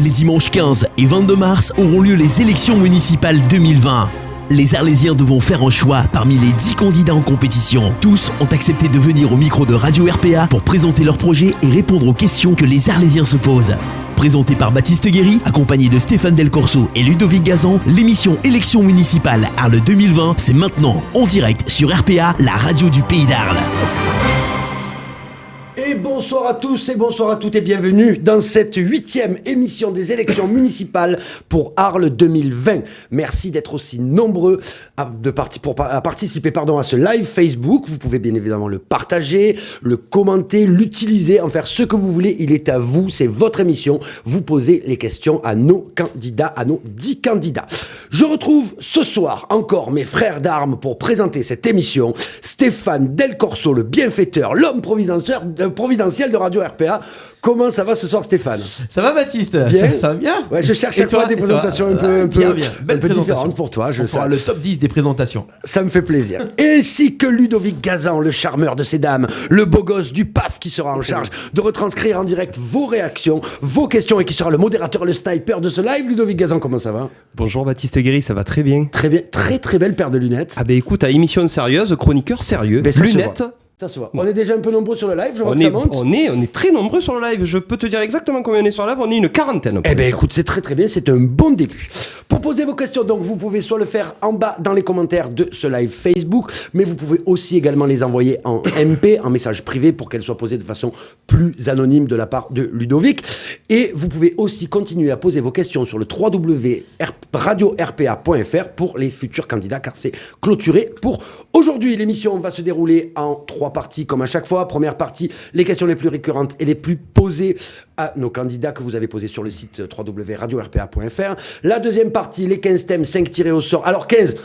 Les dimanches 15 et 22 mars auront lieu les élections municipales 2020. Les Arlésiens devront faire un choix parmi les 10 candidats en compétition. Tous ont accepté de venir au micro de Radio RPA pour présenter leur projet et répondre aux questions que les Arlésiens se posent. Présenté par Baptiste Guéry, accompagné de Stéphane Del Corso et Ludovic Gazan, l'émission Élections municipales Arles 2020, c'est maintenant en direct sur RPA, la radio du Pays d'Arles. Et bonsoir à tous et bonsoir à toutes et bienvenue dans cette 8e émission des élections municipales pour Arles 2020. Merci d'être aussi nombreux à participer à ce live Facebook. Vous pouvez bien évidemment le partager, le commenter, l'utiliser, en faire ce que vous voulez. Il est à vous, c'est votre émission. Vous posez les questions à nos candidats, à nos 10 candidats. Je retrouve ce soir encore mes frères d'armes pour présenter cette émission. Stéphane Del Corso, le bienfaiteur, l'homme providentiel de Radio RPA. Comment ça va ce soir, Stéphane ? Ça va, Baptiste ? Bien. Ça va bien ? Ouais, je cherche chaque fois des présentations un peu différentes pour toi. On fera le top 10 des présentations. Ça me fait plaisir. Ainsi que Ludovic Gazan, le charmeur de ces dames, le beau gosse du PAF qui sera en charge de retranscrire en direct vos réactions, vos questions et qui sera le modérateur, le sniper de ce live. Ludovic Gazan, comment ça va ? Bonjour Baptiste Guéry, ça va très bien. Très bien, très belle paire de lunettes. Ah ben écoute, à émission sérieuse, chroniqueur sérieux, lunettes. Ça se voit. On est déjà un peu nombreux sur le live, je vois que ça monte. On est très nombreux sur le live. Je peux te dire exactement combien on est sur le live. On est une quarantaine. Eh ben écoute, c'est très bien, c'est un bon début. Pour poser vos questions, donc vous pouvez soit le faire en bas dans les commentaires de ce live Facebook, mais vous pouvez aussi également les envoyer en MP, en message privé, pour qu'elles soient posées de façon plus anonyme de la part de Ludovic. Et vous pouvez aussi continuer à poser vos questions sur le www.radio-rpa.fr pour les futurs candidats, car c'est clôturé pour aujourd'hui. L'émission va se dérouler en 3 parties, comme à chaque fois. Première partie, les questions les plus récurrentes et les plus posées à nos candidats que vous avez posés sur le site www.radio-rpa.fr. La deuxième partie, les 15 thèmes, 5 tirés au sort. Alors 15,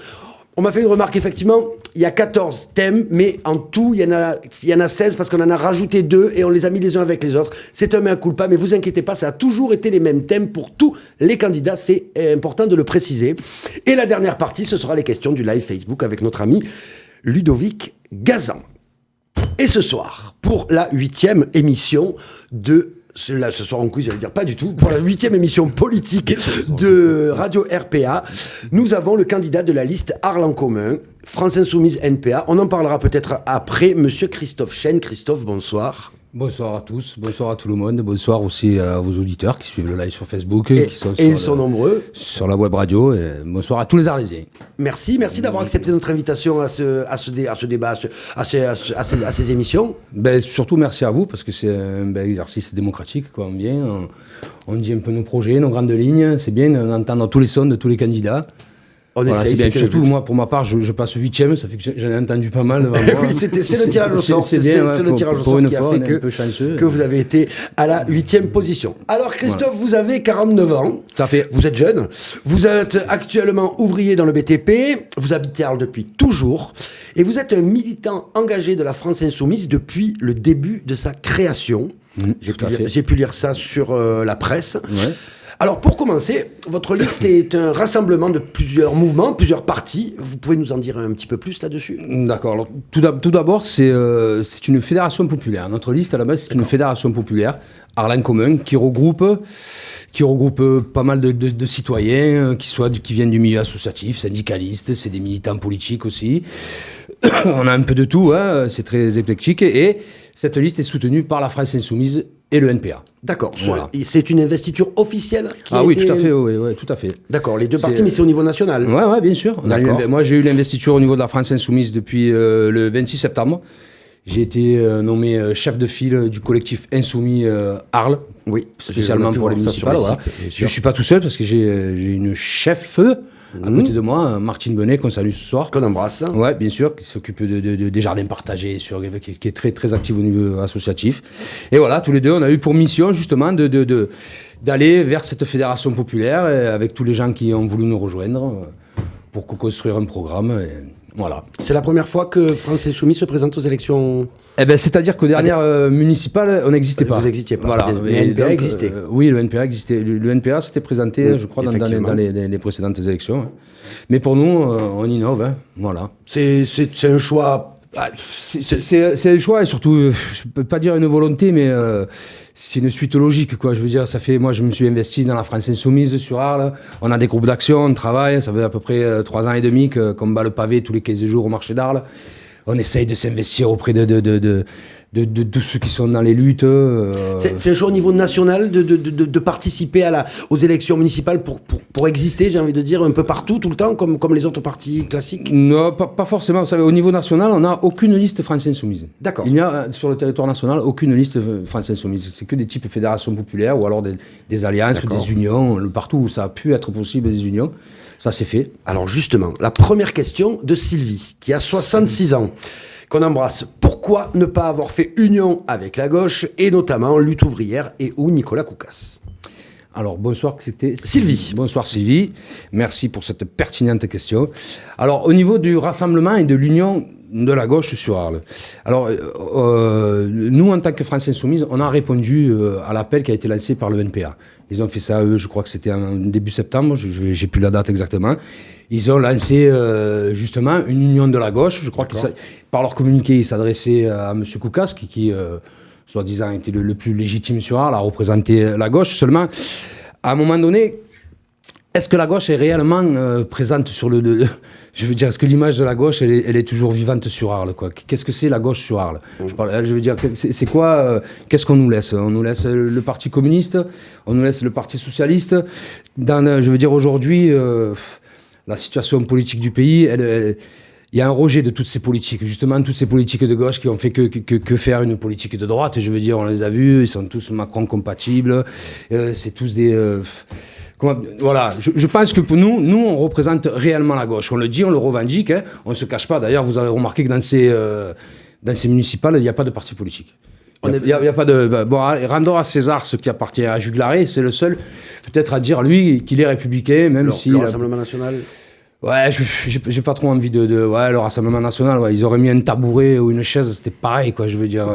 on m'a fait une remarque, effectivement, il y a 14 thèmes, mais en tout, il y en a 16 parce qu'on en a rajouté 2 et on les a mis les uns avec les autres. C'est un mea culpa, mais vous inquiétez pas, ça a toujours été les mêmes thèmes pour tous les candidats, c'est important de le préciser. Et la dernière partie, ce sera les questions du live Facebook avec notre ami Ludovic Gazan. Et ce soir, pour la 8e émission de... Là, ce soir en quiz, j'allais dire pas du tout. Pour la 8e émission politique de Radio RPA, nous avons le candidat de la liste Arles en commun, France Insoumise NPA. On en parlera peut-être après. Monsieur Christophe Chêne. Christophe, bonsoir. Bonsoir à tous, bonsoir à tout le monde, bonsoir aussi à vos auditeurs qui suivent le live sur Facebook Et ils sont nombreux sur la web radio. Et bonsoir à tous les Arlésiens. Merci d'avoir accepté notre invitation à ce débat, à ces émissions. Surtout merci à vous parce que c'est un bel exercice démocratique. Quoi. On vient, on dit un peu nos projets, nos grandes lignes. C'est bien d'entendre tous les sons de tous les candidats. Voilà, c'est bien. Surtout moi, pour ma part, je passe 8e, ça fait que j'en ai entendu pas mal devant moi. Oui, c'est le tirage au sort. C'est le tirage au sort qui a fait que vous avez été à la 8e position. Alors Christophe, vous avez 49 ans. Ça fait. Vous êtes jeune. Vous êtes actuellement ouvrier dans le BTP. Vous habitez Arles depuis toujours. Et vous êtes un militant engagé de la France Insoumise depuis le début de sa création. J'ai pu lire ça sur la presse. Ouais. Alors pour commencer, votre liste est un rassemblement de plusieurs mouvements, plusieurs partis. Vous pouvez nous en dire un petit peu plus là-dessus ? D'accord. Alors, tout d'abord, c'est une fédération populaire. Notre liste, à la base, c'est une fédération populaire, Arles en commun, qui regroupe pas mal de citoyens qui viennent du milieu associatif, syndicalistes, c'est des militants politiques aussi. On a un peu de tout, hein, c'est très éclectique. Et cette liste est soutenue par la France Insoumise et le NPA. D'accord. Voilà. C'est une investiture officielle qui oui, tout à fait. Oui, tout à fait. D'accord. Les deux partis, mais c'est au niveau national. Oui, bien sûr. Moi, j'ai eu l'investiture au niveau de la France Insoumise depuis le 26 septembre. J'ai été nommé chef de file du collectif Insoumis Arles. Oui, spécialement pour les municipales. Voilà. Je ne suis pas tout seul parce que j'ai une chef à côté de moi, Martine Benet, qu'on salue ce soir. Qu'on embrasse. Oui, bien sûr, qui s'occupe des jardins partagés, qui est très, très active au niveau associatif. Et voilà, tous les deux, on a eu pour mission justement d'aller vers cette fédération populaire avec tous les gens qui ont voulu nous rejoindre pour construire un programme. Et voilà. C'est la première fois que France Insoumise se présente aux élections. C'est-à-dire qu'aux dernières municipales, on n'existait pas. Vous n'existiez pas. Voilà. Le NPA existait. Oui, le NPA existait. Le NPA s'était présenté, je crois, dans les précédentes élections. Hein. Mais pour nous, on innove. Hein. Voilà. C'est un choix C'est le choix et surtout, je peux pas dire une volonté, mais c'est une suite logique, quoi. Je veux dire, moi, je me suis investi dans la France Insoumise sur Arles. On a des groupes d'action, on travaille. Ça fait à peu près 3 ans et demi qu'on bat le pavé tous les 15 jours au marché d'Arles. On essaye de s'investir auprès de tous ceux qui sont dans les luttes. C'est un choix au niveau national de participer aux élections municipales pour exister, j'ai envie de dire, un peu partout, tout le temps, comme les autres partis classiques? Non, pas forcément. Vous savez, au niveau national, on n'a aucune liste France Insoumise. D'accord. Il n'y a sur le territoire national aucune liste France Insoumise. C'est que des types fédérations populaires ou alors des alliances ou des unions. Partout où ça a pu être possible, des unions. Ça s'est fait. Alors justement, la première question de Sylvie, qui a 66 ans, qu'on embrasse. Pourquoi ne pas avoir fait union avec la gauche, et notamment Lutte ouvrière et ou Nicolas Koukas? Alors, bonsoir, c'était Sylvie. Bonsoir Sylvie, merci pour cette pertinente question. Alors, au niveau du rassemblement et de l'union de la gauche sur Arles, alors, nous, en tant que France Insoumise, on a répondu à l'appel qui a été lancé par le NPA. Ils ont fait ça, eux, je crois que c'était en début septembre, j'ai plus la date exactement. Ils ont lancé justement une union de la gauche, je crois que par leur communiqué, ils s'adressaient à M. Koukas, qui soi-disant était le plus légitime sur Arles, à représenter la gauche. Seulement, à un moment donné, est-ce que la gauche est réellement présente sur je veux dire, est-ce que l'image de la gauche, elle est toujours vivante sur Arles, quoi? Qu'est-ce que c'est la gauche sur Arles? Je veux dire, c'est quoi qu'est-ce qu'on nous laisse? On nous laisse le Parti communiste, on nous laisse le Parti socialiste. Je veux dire, aujourd'hui, la situation politique du pays, il y a un rejet de toutes ces politiques, justement toutes ces politiques de gauche qui ont fait que faire une politique de droite. Je veux dire, on les a vus, ils sont tous Macron compatibles, c'est tous des... voilà, je pense que pour nous, on représente réellement la gauche. On le dit, on le revendique, hein, on ne se cache pas. D'ailleurs, vous avez remarqué que dans ces municipales, il n'y a pas de parti politique. Il y a pas de... Bon, rendons à César ce qui appartient à Juglaré, c'est le seul peut-être à dire, lui, qu'il est républicain, même si... Le Rassemblement National. Ouais, j'ai pas trop envie ouais, le Rassemblement National, ouais, ils auraient mis un tabouret ou une chaise, c'était pareil, quoi, je veux dire,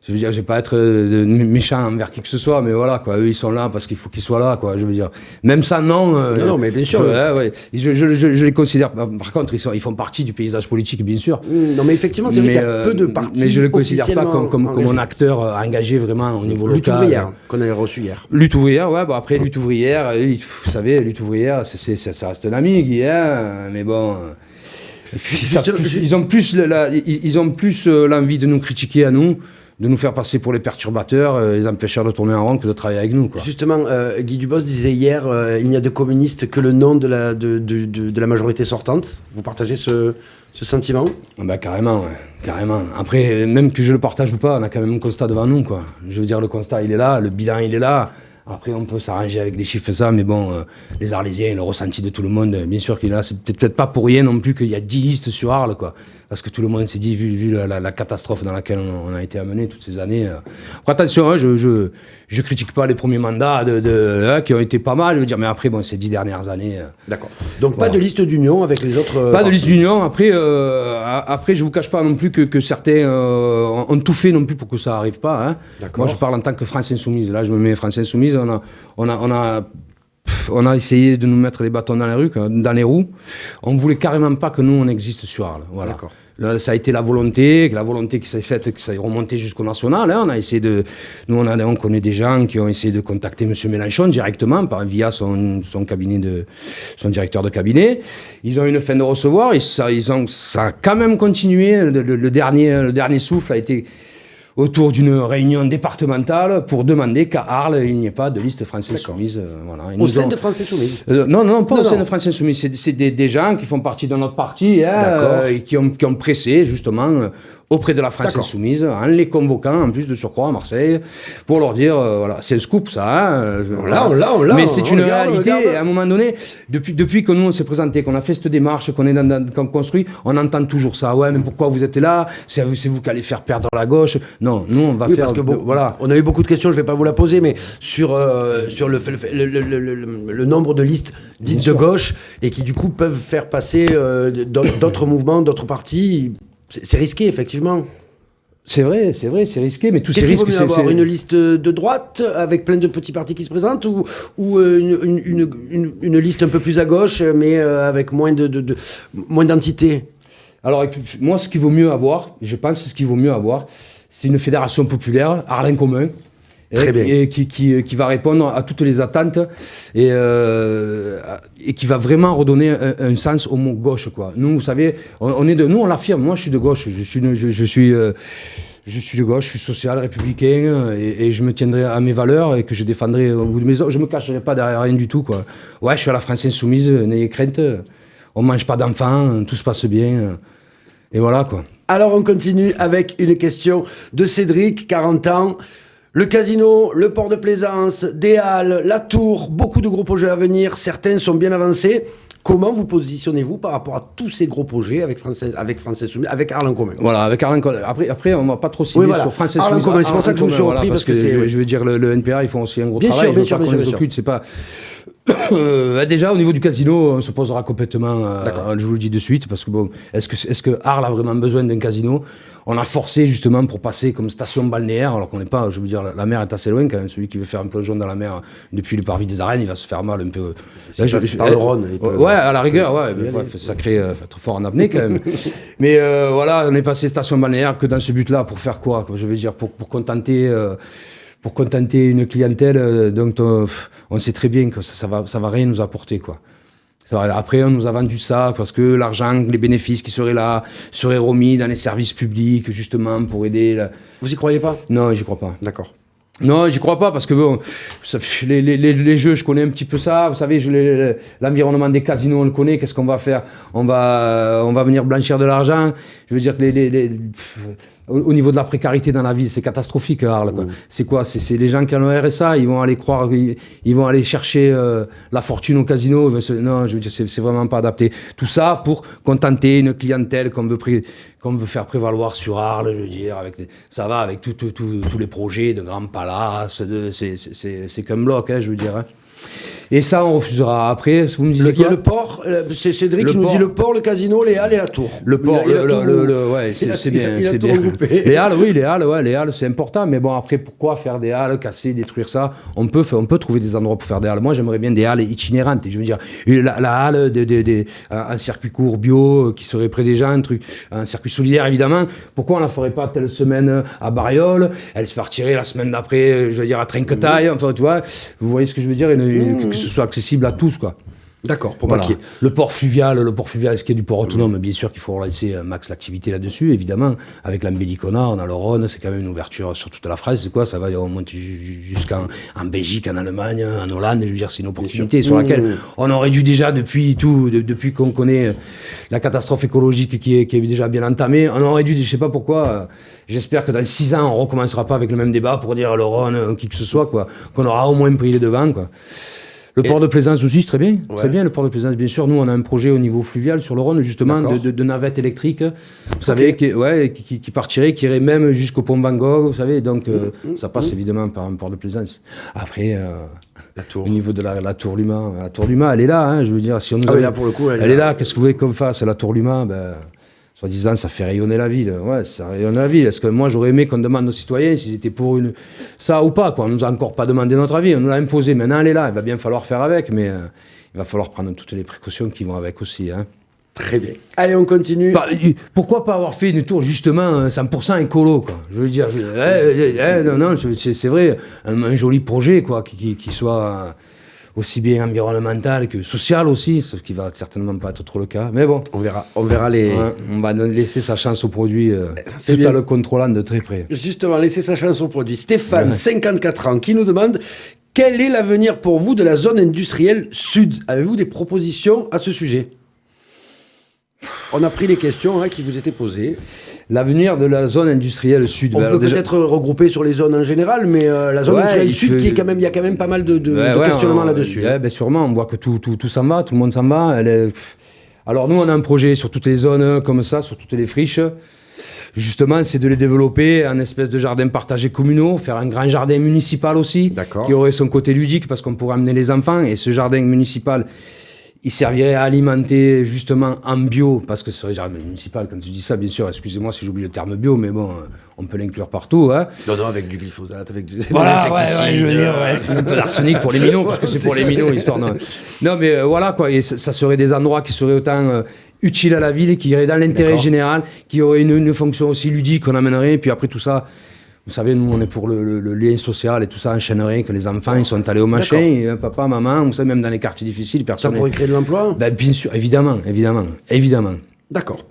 je vais pas être méchant envers qui que ce soit, mais voilà, quoi, eux, ils sont là parce qu'il faut qu'ils soient là, quoi, je veux dire. Même ça, non. Non, mais bien sûr. Ouais, je les considère, par contre, ils font partie du paysage politique, bien sûr. Non, mais effectivement, c'est vrai qu'il y a peu de partis. Mais je les considère pas comme un acteur engagé vraiment au niveau local. Lutte ouvrière, qu'on avait reçu hier. Lutte ouvrière, ouais, bon, après, Lutte ouvrière, vous savez, Lutte ouvrière, ça reste un ami, Guy, hein, mais bon. Ils ont plus l'envie de nous critiquer à nous, de nous faire passer pour les perturbateurs, les empêcheurs de tourner en rond que de travailler avec nous, quoi. Justement, Guy Dubos disait hier, il n'y a de communistes que le nom de la majorité sortante. Vous partagez ce sentiment? Bah, carrément, ouais, carrément. Après, même que je le partage ou pas, on a quand même un constat devant nous, quoi. Je veux dire, le constat, il est là, le bilan, il est là. Après, on peut s'arranger avec les chiffres, ça, mais bon, les Arlésiens, le ressenti de tout le monde, bien sûr qu'il est là. C'est peut-être pas pour rien non plus qu'il y a 10 listes sur Arles, quoi. Parce que tout le monde s'est dit, vu la catastrophe dans laquelle on a été amené toutes ces années. Après, attention, hein, je critique pas les premiers mandats qui ont été pas mal, je veux dire, mais après, bon, ces 10 dernières années. D'accord. Donc, voilà. Pas de liste d'union avec les autres. Pas de liste d'union. Après, je vous cache pas non plus que certains ont tout fait non plus pour que ça arrive pas, hein. Moi, je parle en tant que France Insoumise. Là, je me mets France Insoumise. On a essayé de nous mettre les bâtons dans les roues. On voulait carrément pas que nous, on existe sur Arles. Voilà. D'accord. Là, ça a été la volonté qui s'est faite, que ça ait remonté jusqu'au national. Hein. On a essayé on connaît des gens qui ont essayé de contacter M. Mélenchon directement via son directeur de cabinet. Ils ont eu une fin de recevoir et ça a quand même continué. Le dernier souffle a été autour d'une réunion départementale pour demander qu'à Arles, il n'y ait pas de liste France Insoumise. Voilà. Au sein de France Insoumise? Non, pas au sein de France Insoumise. C'est des gens qui font partie de notre parti, hein, et qui ont pressé, justement, auprès de la France Insoumise, en les convoquant, en plus de surcroît, à Marseille, pour leur dire, voilà, c'est le scoop, ça. Hein, on l'a. Mais c'est une réalité, et à un moment donné, depuis que nous, on s'est présenté, qu'on a fait cette démarche, qu'on construit, on entend toujours ça. Ouais, mais pourquoi vous êtes là? C'est vous qui allez faire perdre la gauche. Non, nous, on va faire... Parce que voilà. On a eu beaucoup de questions, je ne vais pas vous la poser, mais sur le nombre de listes dites de gauche, et qui, du coup, peuvent faire passer d'autres mouvements, d'autres partis... C'est risqué, effectivement. C'est vrai, c'est risqué, mais tous ces risques... Qu'est-ce qu'il vaut mieux avoir, une liste de droite, avec plein de petits partis qui se présentent, ou une liste un peu plus à gauche, mais avec moins d'entités? Alors, moi, ce qu'il vaut mieux avoir, je pense que ce qu'il vaut mieux avoir, c'est une fédération populaire, Arlin Commun, Très bien. et qui va répondre à toutes les attentes et qui va vraiment redonner un sens au mot gauche, quoi. Nous, vous savez, nous, on l'affirme. Moi, je suis de gauche. Je suis de gauche, je suis social, républicain, et je me tiendrai à mes valeurs et que je défendrai au bout de mes os. Je me cacherai pas derrière rien du tout, quoi. Ouais, je suis à la France insoumise, n'ayez crainte. On mange pas d'enfants, tout se passe bien. Et voilà, quoi. Alors on continue avec une question de Cédric, 40 ans. Le casino, le port de plaisance, des halles, la tour, beaucoup de gros projets à venir, certains sont bien avancés. Comment vous positionnez-vous par rapport à tous ces gros projets avec France Insoumise, avec Arlin Commun? Voilà, avec Arlin Commun. Après, on va pas trop cibler sur France Arlin Insoumise. Commun, c'est pour ça que je me suis repris, parce que je veux dire, le NPA, ils font aussi un gros Bien travail. sûr, bien sûr, bien sûr, bien sûr. C'est pas... déjà, au niveau du casino, on se posera complètement, je vous le dis de suite, parce que bon, est-ce que Arles a vraiment besoin d'un casino? On a forcé justement pour passer comme station balnéaire, alors qu'on n'est pas, je veux dire, la mer est assez loin quand même. Celui qui veut faire un plongeon dans la mer depuis le parvis des Arènes, il va se faire mal un peu. Par le Rhône. Ouais, à la rigueur, ouais. Mais bref, sacré, être fort en apnée quand même. Mais voilà, on est passé station balnéaire que dans ce but-là, pour faire quoi? Je veux dire, pour contenter une clientèle, donc on sait très bien que ça va rien nous apporter, quoi. Après, on nous a vendu ça parce que l'argent, les bénéfices qui seraient là, seraient remis dans les services publics, justement, pour aider. Vous y croyez pas? Non, j'y crois pas. D'accord. Non, j'y crois pas parce que bon, les jeux, je connais un petit peu ça. Vous savez, l'environnement des casinos, on le connaît. Qu'est-ce qu'on va faire? On va venir blanchir de l'argent. Je veux dire que au niveau de la précarité dans la ville, c'est catastrophique, Arles, quoi. C'est quoi? C'est les gens qui ont le RSA, ils vont aller croire, ils vont aller chercher la fortune au casino. Non, je veux dire, c'est vraiment pas adapté. Tout ça pour contenter une clientèle qu'on veut faire prévaloir sur Arles, je veux dire. Ça va avec tous les projets de grands palaces, c'est qu'un bloc, hein, je veux dire. Hein. Et ça, on refusera. Après, vous me disiez Il y a le port, c'est Cédric qui nous dit le port, le casino, les halles et la tour. Le port, ouais, c'est bien. C'est bien. Les halles, c'est important. Mais bon, après, pourquoi faire des halles, casser, détruire ça? On peut trouver des endroits pour faire des halles. Moi, j'aimerais bien des halles itinérantes. Je veux dire, la halle, un circuit court bio qui serait près des gens, un circuit solidaire, évidemment. Pourquoi on la ferait pas telle semaine à Bariol? Elle se partirait la semaine d'après, je veux dire, à Trinquetaille. Enfin, tu vois, vous voyez ce que je veux dire? Que ce soit accessible à tous, quoi. D'accord, pour voilà. Paquier. Le port fluvial, ce qui est du port autonome, bien sûr qu'il faut relancer un max l'activité là-dessus, évidemment. Avec l'Ambélicona, on a le Rhône, c'est quand même une ouverture sur toute la France, c'est quoi? Ça va monter jusqu'en Belgique, en Allemagne, en Hollande, je veux dire, c'est une opportunité sur laquelle on aurait dû déjà, depuis qu'on connaît la catastrophe écologique qui est déjà bien entamée, on aurait dû, je sais pas pourquoi, j'espère que dans 6 ans, on recommencera pas avec le même débat pour dire le Rhône, qui que ce soit, quoi, qu'on aura au moins pris les devants, quoi. Le port de plaisance aussi, c'est très bien. Ouais. Très bien, le port de plaisance, bien sûr. Nous, on a un projet au niveau fluvial sur le Rhône, justement, de navettes électriques. Vous savez, qui partirait, qui irait même jusqu'au pont Van Gogh, vous savez. Donc, ça passe évidemment par un port de plaisance. Après, au niveau de la Tour Luma. La Tour Luma, elle est là, hein, je veux dire. Si on nous là, pour le coup, elle est là. Qu'est-ce que vous voulez qu'on fasse? La Tour Luma, soi-disant, ça fait rayonner la ville. Ouais, ça rayonne la ville. Est-ce que moi, j'aurais aimé qu'on demande aux citoyens s'ils étaient pour ça ou pas, quoi. On nous a encore pas demandé notre avis. On nous l'a imposé. Maintenant, elle est là. Il va bien falloir faire avec, mais il va falloir prendre toutes les précautions qui vont avec aussi, hein. Très bien. Allez, on continue. Pourquoi pas avoir fait une tour, justement, 100% écolo, quoi. Je veux dire, non, c'est vrai. Un joli projet, quoi, qui soit aussi bien environnemental que social aussi, ce qui va certainement pas être trop le cas. Mais bon, on verra les. Ouais, on va laisser sa chance au produit tout en le contrôlant de très près. Justement, laisser sa chance au produit. Stéphane, 54 ans, qui nous demande: quel est l'avenir pour vous de la zone industrielle sud? Avez-vous des propositions à ce sujet? On a pris les questions qui vous étaient posées. L'avenir de la zone industrielle sud. On peut peut-être regrouper sur les zones en général, mais la zone industrielle sud, il y a quand même pas mal de questionnements là-dessus. Sûrement, on voit que tout s'en va, tout le monde s'en va. Alors nous, on a un projet sur toutes les zones comme ça, sur toutes les friches. Justement, c'est de les développer en espèce de jardins partagés communaux, faire un grand jardin municipal aussi, qui aurait son côté ludique parce qu'on pourrait amener les enfants. Et ce jardin municipal, il servirait à alimenter justement en bio, parce que ce serait jardin municipal, quand tu dis ça, bien sûr, excusez-moi si j'oublie le terme bio, mais bon, on peut l'inclure partout. Hein. Non, avec du glyphosate, avec du Voilà, des insecticides. je veux dire, c'est un peu d'arsenic pour les minots, parce que c'est pour les minots, histoire de... Non, mais voilà, quoi, et ça serait des endroits qui seraient autant utiles à la ville, qui iraient dans l'intérêt général, qui auraient une fonction aussi ludique qu'on amènerait, et puis après tout ça... Vous savez, nous, on est pour le lien social et tout ça, enchaînerait, que les enfants, ils sont allés au machin, et, papa, maman, vous savez, même dans les quartiers difficiles, personne... Ça pourrait créer de l'emploi ? Ben, bien sûr, évidemment. D'accord.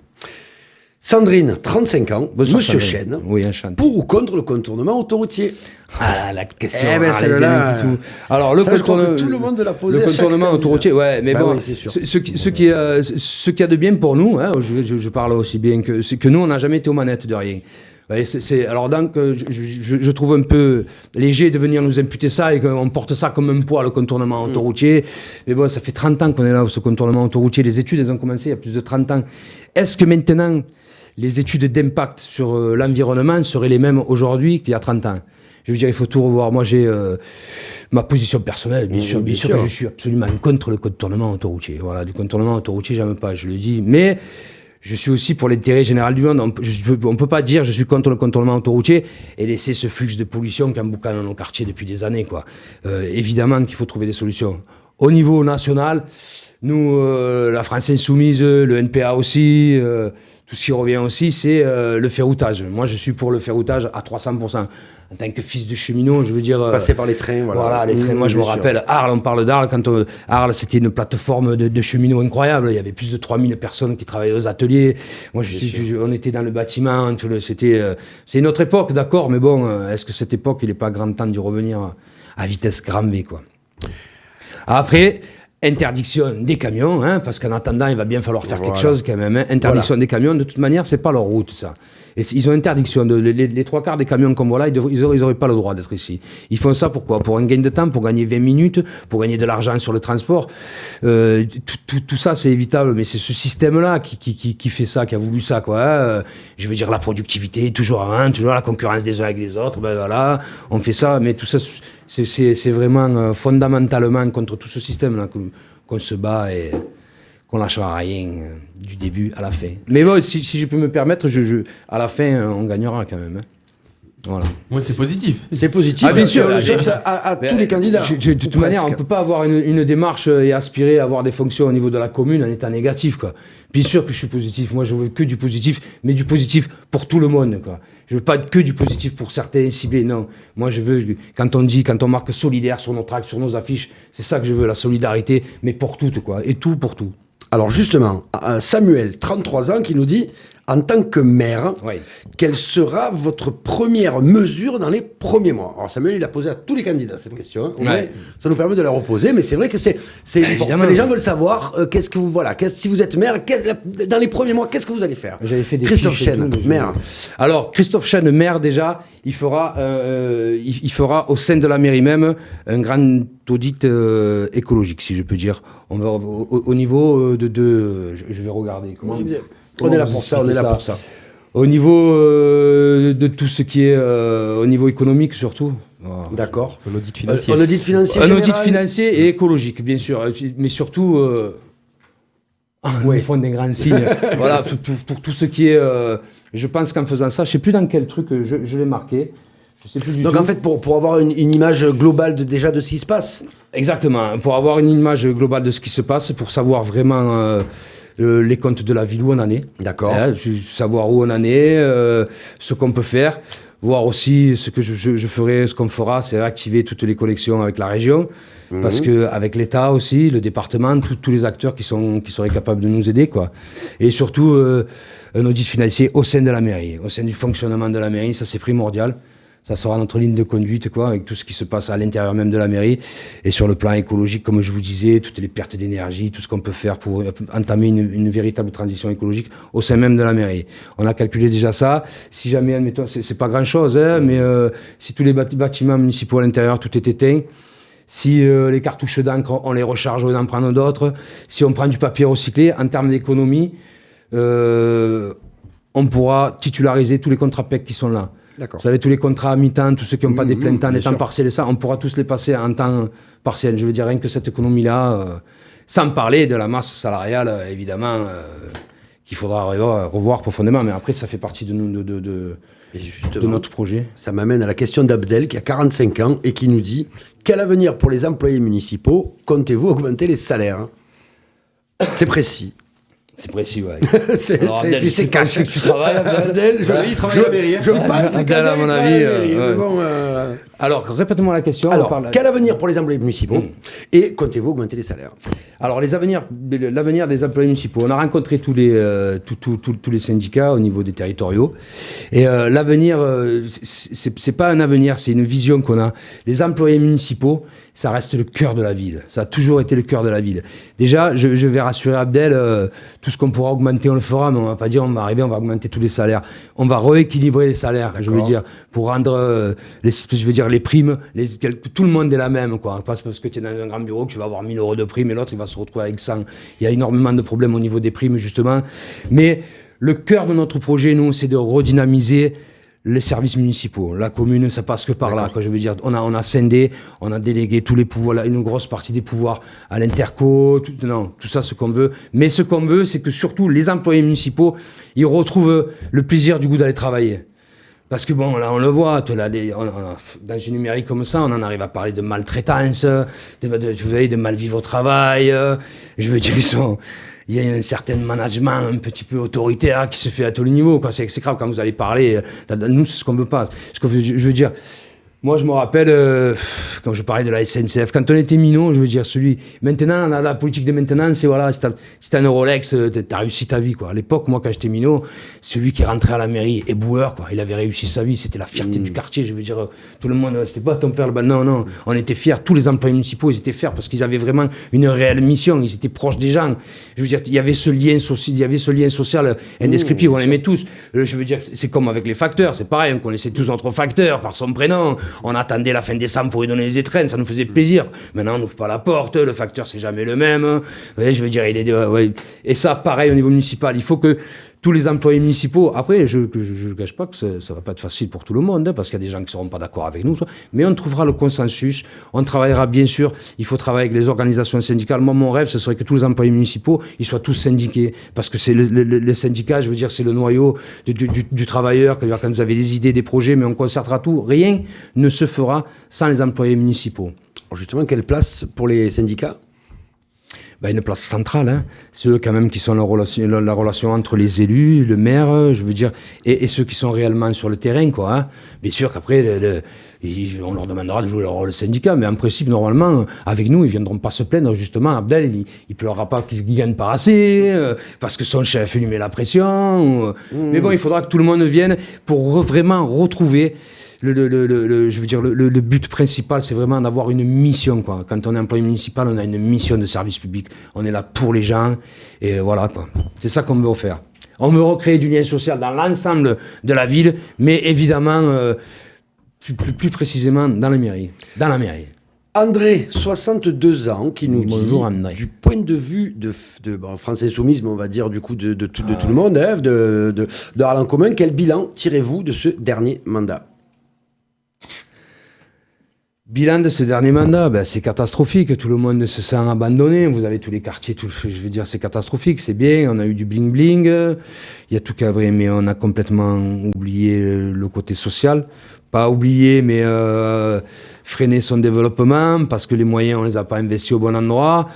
Sandrine, 35 ans, Bonsoir, Monsieur Sandrine. Chêne, Oui, enchanté. pour ou contre le contournement autoroutier ? Ah, la question, Eh ben, celle-là, tout. Alors, le ça, je crois que tout le monde l'a posé le à chaque contournement candidat. autoroutier, ouais, mais Bah bon, oui, c'est sûr. ce qu'il y a de bien pour nous, hein, je parle aussi bien que, c'est que nous, on n'a jamais été aux manettes de rien. Ouais, alors donc, je trouve un peu léger de venir nous imputer ça et qu'on porte ça comme un poids, le contournement autoroutier. Mais bon, ça fait 30 ans qu'on est là, ce contournement autoroutier. Les études, elles ont commencé il y a plus de 30 ans. Est-ce que maintenant, les études d'impact sur l'environnement seraient les mêmes aujourd'hui qu'il y a 30 ans ? Je veux dire, il faut tout revoir. Moi, j'ai ma position personnelle, bien sûr que je suis absolument contre le contournement autoroutier. Voilà, du contournement autoroutier, j'aime pas, je le dis. Mais... je suis aussi pour l'intérêt général du monde. On peut pas dire je suis contre le contournement autoroutier et laisser ce flux de pollution qu'emboucane dans nos quartiers depuis des années, quoi. Évidemment qu'il faut trouver des solutions. Au niveau national, nous, la France Insoumise, le NPA aussi, tout ce qui revient aussi, c'est le ferroutage. Moi, je suis pour le ferroutage à 300%. En tant que fils de cheminot, je veux dire... Passer par les trains, voilà. Voilà, les trains. Moi, je me rappelle, Arles, on parle d'Arles. Arles, c'était une plateforme de cheminots incroyable. Il y avait plus de 3000 personnes qui travaillaient aux ateliers. Moi, on était dans le bâtiment. C'est une autre époque, d'accord, mais bon, est-ce que cette époque, il n'est pas grand temps d'y revenir à vitesse grand V, quoi. Après... interdiction des camions, hein, parce qu'en attendant, il va bien falloir faire quelque chose quand même. Hein. Interdiction des camions, de toute manière, c'est pas leur route, ça. Et ils ont interdiction. Les trois quarts des camions comme voilà, ils auraient pas le droit d'être ici. Ils font ça pourquoi ? Pour un gain de temps, pour gagner 20 minutes, pour gagner de l'argent sur le transport. Tout ça, c'est évitable, mais c'est ce système-là qui fait ça, qui a voulu ça, quoi. Hein. Je veux dire, la productivité, toujours la concurrence des uns avec les autres, ben voilà, on fait ça, mais tout ça, c'est vraiment fondamentalement contre tout ce système-là qu'on se bat et qu'on lâchera rien du début à la fin. Mais bon, si je peux me permettre, à la fin, on gagnera quand même. Hein. Voilà. Moi, c'est positif. C'est positif. Ah, bien sûr. À tous les candidats. De toute manière, on ne peut pas avoir une démarche et aspirer à avoir des fonctions au niveau de la commune en étant négatif, quoi. Bien sûr que je suis positif. Moi, je veux que du positif, mais du positif pour tout le monde, quoi. Je veux pas que du positif pour certains ciblés, non. Moi, je veux, quand on marque solidaire sur nos tracts, sur nos affiches, c'est ça que je veux, la solidarité, mais pour toutes, quoi. Et tout pour tout. Alors justement, Samuel, 33 ans, qui nous dit, en tant que maire, Oui. quelle sera votre première mesure dans les premiers mois ? Alors Samuel, il a posé à tous les candidats cette question. Hein. Ouais. Ça nous permet de la reposer, mais c'est vrai que c'est Évidemment. les gens veulent savoir si vous êtes maire, dans les premiers mois, qu'est-ce que vous allez faire ? J'avais fait des Christophe fiches et Chêne, tout, mais maire. Alors, Christophe Chêne, maire, déjà, il fera au sein de la mairie même un grand audit écologique, si je peux dire. On va au niveau je vais regarder. On est là pour ça, Au niveau de tout ce qui est au niveau économique, surtout. Voilà. D'accord. Un audit financier. Un audit financier Un général. audit financier et écologique, bien sûr, mais surtout ils font des grands signes. Voilà, pour tout ce qui est. Je pense qu'en faisant ça, je sais plus dans quel truc je l'ai marqué. Je sais plus du Donc tout. en fait, pour avoir une image globale déjà de ce qui se passe. Exactement, pour avoir une image globale de ce qui se passe, pour savoir vraiment les comptes de la ville où on en est. D'accord. Savoir où on en est, ce qu'on peut faire. Voir aussi ce que je ferai, ce qu'on fera, c'est réactiver toutes les collections avec la région. Parce qu'avec l'État aussi, le département, tous les acteurs qui seraient capables de nous aider, quoi. Et surtout, un audit financier au sein de la mairie, au sein du fonctionnement de la mairie, ça c'est primordial. Ça sera notre ligne de conduite, quoi, avec tout ce qui se passe à l'intérieur même de la mairie. Et sur le plan écologique, comme je vous disais, toutes les pertes d'énergie, tout ce qu'on peut faire pour entamer une véritable transition écologique au sein même de la mairie. On a calculé déjà ça. Si jamais, admettons, c'est pas grand chose, hein, mais si tous les bâtiments municipaux à l'intérieur, tout est éteint, si les cartouches d'encre, on les recharge ou on en prend d'autres, si on prend du papier recyclé, en termes d'économie, on pourra titulariser tous les contrats PEC qui sont là. D'accord. Vous savez, tous les contrats à mi-temps, tous ceux qui n'ont pas des pleins temps, bien des temps sûr. partiels et ça, on pourra tous les passer en temps partiel. Je veux dire, rien que cette économie-là, Sans parler de la masse salariale, évidemment, qu'il faudra revoir profondément. Mais après, ça fait partie de notre projet. Ça m'amène à la question d'Abdel, qui a 45 ans et qui nous dit « Quel avenir pour les employés municipaux? Comptez-vous augmenter les salaires ?» C'est précis. C'est précis, ouais. C'est caché. Que tu travailles, Abdel, je pense Abdel, à mon avis. mais bon, Alors, répète-moi la question. alors, quel avenir pour les employés municipaux et comptez-vous augmenter les salaires? Alors, l'avenir des employés municipaux. On a rencontré tous les syndicats au niveau des territoriaux. Et l'avenir, c'est pas un avenir, c'est une vision qu'on a. Les employés municipaux, ça reste le cœur de la ville. Ça a toujours été le cœur de la ville. Déjà, je vais rassurer Abdel, tout ce qu'on pourra augmenter, on le fera, mais on va pas dire on va augmenter tous les salaires. On va rééquilibrer les salaires, je veux dire, pour rendre les primes, tout le monde est la même, quoi. Pas parce que tu es dans un grand bureau que tu vas avoir 1 000 € de primes et l'autre il va se retrouver avec 100. Il y a énormément de problèmes au niveau des primes, justement. Mais le cœur de notre projet, nous, c'est de redynamiser les services municipaux. La commune, ça passe que par là, quoi. Je veux dire, on a scindé, on a délégué tous les pouvoirs, une grosse partie des pouvoirs à l'interco, tout ça, ce qu'on veut. Mais ce qu'on veut, c'est que surtout les employés municipaux, ils retrouvent le plaisir du goût d'aller travailler. Parce que bon, là, on le voit, dans une numérique comme ça, on en arrive à parler de maltraitance, de mal vivre au travail. Je veux dire, il y a un certain management un petit peu autoritaire qui se fait à tous les niveaux. C'est grave quand vous allez parler. Nous, c'est ce qu'on veut pas. Je veux dire, moi, je me rappelle, quand je parlais de la SNCF, quand on était minot, je veux dire, maintenant, la politique de maintenant, c'est voilà, si t'as un Rolex, t'as réussi ta vie, quoi. À l'époque, moi, quand j'étais minot, celui qui rentrait à la mairie, éboueur, quoi, il avait réussi sa vie, c'était la fierté du quartier, je veux dire, tout le monde, c'était pas ton père, non, on était fiers, tous les employés municipaux, ils étaient fiers parce qu'ils avaient vraiment une réelle mission, ils étaient proches des gens. Je veux dire, il y avait ce lien social indescriptible, on aimait tous. Je veux dire, c'est comme avec les facteurs, c'est pareil, on connaissait tous notre facteur par son prénom. On attendait la fin décembre pour lui donner les étrennes, ça nous faisait plaisir. Maintenant, on n'ouvre pas la porte, le facteur, c'est jamais le même. Vous voyez, je veux dire, Et ça, pareil, au niveau municipal, il faut que tous les employés municipaux, après, je ne cache pas que ça va pas être facile pour tout le monde, parce qu'il y a des gens qui ne seront pas d'accord avec nous, mais on trouvera le consensus, on travaillera bien sûr, il faut travailler avec les organisations syndicales. Moi, mon rêve, ce serait que tous les employés municipaux, ils soient tous syndiqués, parce que c'est les syndicats, je veux dire, c'est le noyau du travailleur, quand vous avez des idées, des projets, mais on concertera tout, rien ne se fera sans les employés municipaux. Alors justement, quelle place pour les syndicats? Une place centrale, hein. C'est eux quand même qui sont la relation entre les élus, le maire, je veux dire, et ceux qui sont réellement sur le terrain, quoi. Hein. Bien sûr qu'après, on leur demandera de jouer leur rôle syndicat, mais en principe, normalement, avec nous, ils viendront pas se plaindre, justement. Abdel, il pleurera pas qu'ils gagnent pas assez, parce que son chef lui met la pression. Mais bon, il faudra que tout le monde vienne pour vraiment retrouver. Je veux dire, le but principal, c'est vraiment d'avoir une mission, quoi. Quand on est employé municipal, on a une mission de service public. On est là pour les gens, et voilà, quoi. C'est ça qu'on veut faire. On veut recréer du lien social dans l'ensemble de la ville, mais évidemment, plus précisément dans la mairie. André, 62 ans, qui nous Bonjour, dit, André. du point de vue de France Insoumise, mais on va dire du coup de tout le monde, hein, de Arles en commun, quel bilan tirez-vous de ce dernier mandat? Bilan de ce dernier mandat, c'est catastrophique. Tout le monde se sent abandonné. Vous avez tous les quartiers, je veux dire, c'est catastrophique. C'est bien, on a eu du bling-bling. Il y a tout cabré, mais on a complètement oublié le côté social. Pas oublié, mais freiner son développement parce que les moyens, on les a pas investis au bon endroit.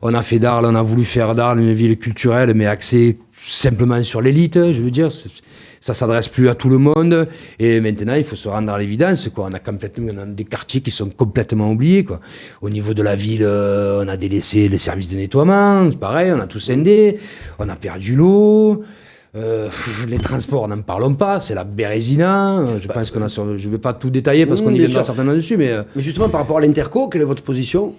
On a fait d'Arles, on a voulu faire d'Arles une ville culturelle, mais axée simplement sur l'élite. Je veux dire, ça s'adresse plus à tout le monde. Et maintenant, il faut se rendre à l'évidence, quoi. On a des quartiers qui sont complètement oubliés, quoi. Au niveau de la ville, on a délaissé les services de nettoiement. C'est pareil, on a tout scindé. On a perdu l'eau. Les transports, n'en parlons pas. C'est la bérésina. Je pense qu'on a je vais pas tout détailler parce qu'on y viendra certainement dessus, mais justement, par rapport à l'Interco, quelle est votre position?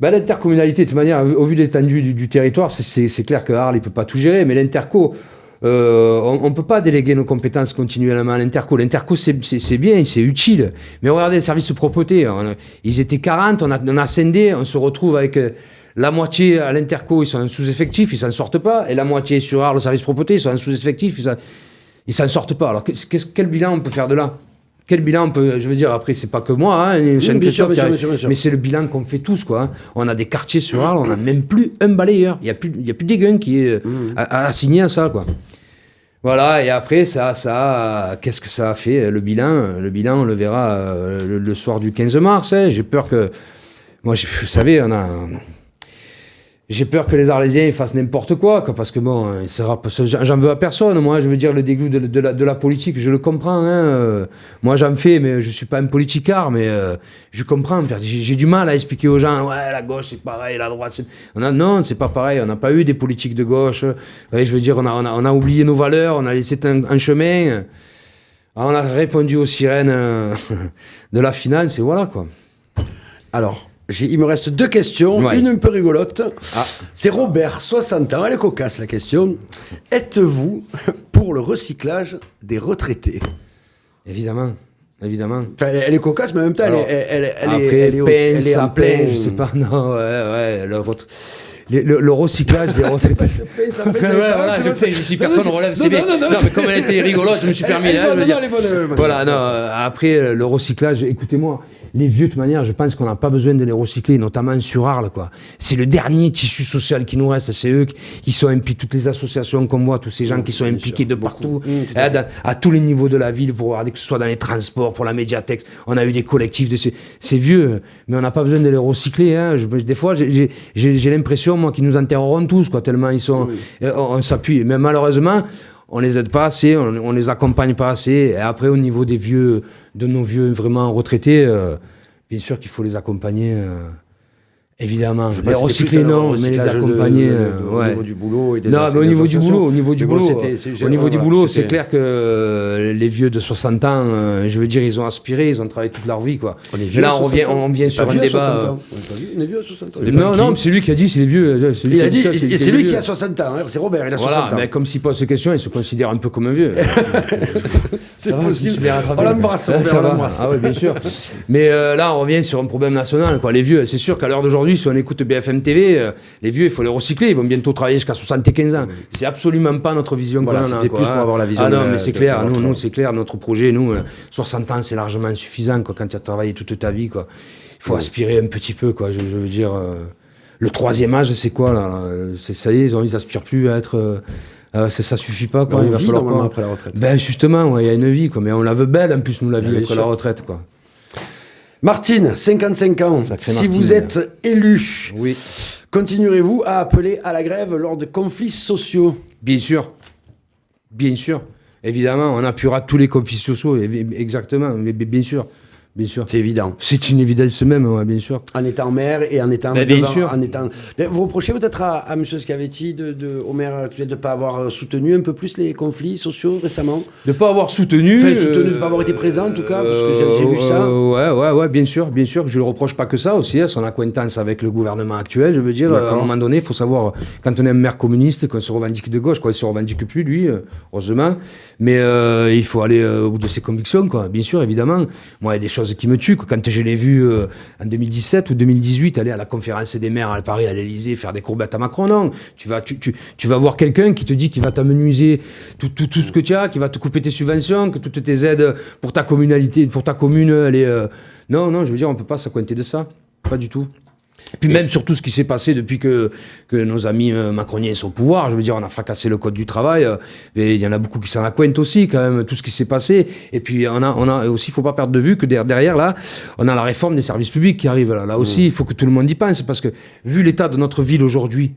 L'intercommunalité, de toute manière, au vu de l'étendue du territoire, c'est clair que Arles, il peut pas tout gérer, mais l'Interco, on ne peut pas déléguer nos compétences continuellement à l'Interco. L'Interco, c'est bien, c'est utile. Mais regardez les services de propreté. Ils étaient 40, on a scindé, on se retrouve avec la moitié à l'Interco, ils sont en sous-effectif, ils s'en sortent pas. Et la moitié sur Arles, le service de propreté, ils sont en sous-effectif, ils s'en sortent pas. Alors quel bilan on peut faire de là? Quel bilan on peut, je veux dire, après, c'est pas que moi, hein, bien sûr, bien sûr, bien sûr. mais c'est le bilan qu'on fait tous, quoi. Hein. On a des quartiers sur Arles, on n'a même plus un balayeur. Il y a plus des guns qui est assigné à ça, quoi. Voilà, et après, qu'est-ce que ça a fait, le bilan, on le verra le soir du 15 mars. Hein. J'ai peur que... Moi, vous savez, j'ai peur que les Arlésiens ils fassent n'importe quoi, parce que bon, j'en veux à personne. Moi, je veux dire, le dégoût de la politique, je le comprends. Hein. Moi, j'en fais, mais je suis pas un politicard, mais je comprends. J'ai du mal à expliquer aux gens, ouais, la gauche c'est pareil, la droite c'est... Non, c'est pas pareil. On n'a pas eu des politiques de gauche. Ouais, je veux dire, on a oublié nos valeurs, on a laissé un chemin. Alors, on a répondu aux sirènes de la finance, et voilà, quoi. Alors, il me reste 2 questions, une un peu rigolote. C'est Robert, 60 ans, elle est cocasse la question. Êtes-vous pour le recyclage des retraités? Évidemment. Enfin, elle est cocasse, mais en même temps, Alors, elle est en plein... Je sais pas, non, le recyclage des retraités. Je suis personne relève, c'est bien. Non, mais comme elle était rigolote, je me suis permis. Voilà, non, après, le recyclage, écoutez-moi. Les vieux, de toute manière, je pense qu'on n'a pas besoin de les recycler, notamment sur Arles, quoi. C'est le dernier tissu social qui nous reste, c'est eux qui sont impliqués, toutes les associations qu'on voit, tous ces gens qui sont impliqués de partout, à tous les niveaux de la ville, pour regarder que ce soit dans les transports, pour la médiathèque. On a eu des collectifs de ces vieux, mais on n'a pas besoin de les recycler, hein. Des fois, j'ai l'impression, moi, qu'ils nous enterreront tous, quoi, tellement ils sont, on s'appuie. Mais malheureusement, on les aide pas assez, on les accompagne pas assez. Et après, au niveau de nos vieux vraiment retraités, bien sûr qu'il faut les accompagner, évidemment. Les recycler, non, mais les accompagner. Au niveau du boulot et des non, mais au niveau du boulot, c'est c'était... clair que les vieux de 60 ans, je veux dire, ils ont aspiré, ils ont travaillé toute leur vie, quoi. Là, on vient sur un débat. On est vieux à 60 ans. Non, mais c'est lui qui a dit, c'est les vieux. C'est lui qui a 60 ans, c'est Robert, il a 60 ans. Voilà, mais comme s'il pose ces questions, il se considère un peu comme un vieux. C'est possible. On l'embrasse, Robert, on l'embrasse. Ah oui, bien sûr. Mais là, on revient sur un problème national, quoi. Les vieux, c'est sûr qu'à l'heure d'aujourd'hui, si on écoute BFM TV, les vieux, il faut les recycler. Ils vont bientôt travailler jusqu'à 75 ans. C'est absolument pas notre vision qu'on a. C'était plus pour avoir la vision. Ah non, mais c'est clair. Nous, c'est clair. Notre projet, 60 ans, c'est largement suffisant, quoi, quand tu as travaillé toute ta vie, quoi. Il faut aspirer un petit peu, quoi. Je veux dire, le 3e âge, c'est quoi, là? Ça y est, ils aspirent plus à être... ça suffit pas, quoi. Il va falloir quoi après la retraite. Ben justement, il y a une vie, quoi. Mais on la veut belle, en plus, nous, la vie après la retraite, quoi. Martine, 55 ans, si vous êtes élu, continuerez-vous à appeler à la grève lors de conflits sociaux? Bien sûr, évidemment, on appuiera tous les conflits sociaux, exactement, bien sûr. C'est évident. C'est une évidence même, ouais, bien sûr. En étant maire et en étant... bien sûr. Vous reprochez peut-être à M. Schiavetti, au maire actuel, de ne pas avoir soutenu un peu plus les conflits sociaux récemment? De ne pas avoir soutenu... Enfin, de ne pas avoir été présent, en tout cas, parce que j'ai lu ça. Ouais, bien sûr. Je ne le reproche pas que ça aussi, à son acquaintance avec le gouvernement actuel. Je veux dire, à un moment donné, il faut savoir, quand on est un maire communiste, qu'on se revendique de gauche, quoi, il ne se revendique plus, lui, heureusement. Mais il faut aller au bout de ses convictions, quoi. Bien sûr, évidemment. Moi, il y a des choses qui me tuent, quoi. Quand je l'ai vu en 2017 ou 2018 aller à la conférence des maires à Paris, à l'Élysée, faire des courbettes à Macron, non. Tu vas voir quelqu'un qui te dit qu'il va t'amenuiser tout ce que tu as, qui va te couper tes subventions, que toutes tes aides pour ta communalité, pour ta commune, elle est... Non, je veux dire, on peut pas s'accointer de ça. Pas du tout. Et puis même sur tout ce qui s'est passé depuis que nos amis macroniens sont au pouvoir, je veux dire, on a fracassé le code du travail, et il y en a beaucoup qui s'en acquaintent aussi, quand même, tout ce qui s'est passé. Et puis on a aussi, il faut pas perdre de vue que derrière, là, on a la réforme des services publics qui arrive. Là aussi, il faut que tout le monde y pense, parce que vu l'état de notre ville aujourd'hui,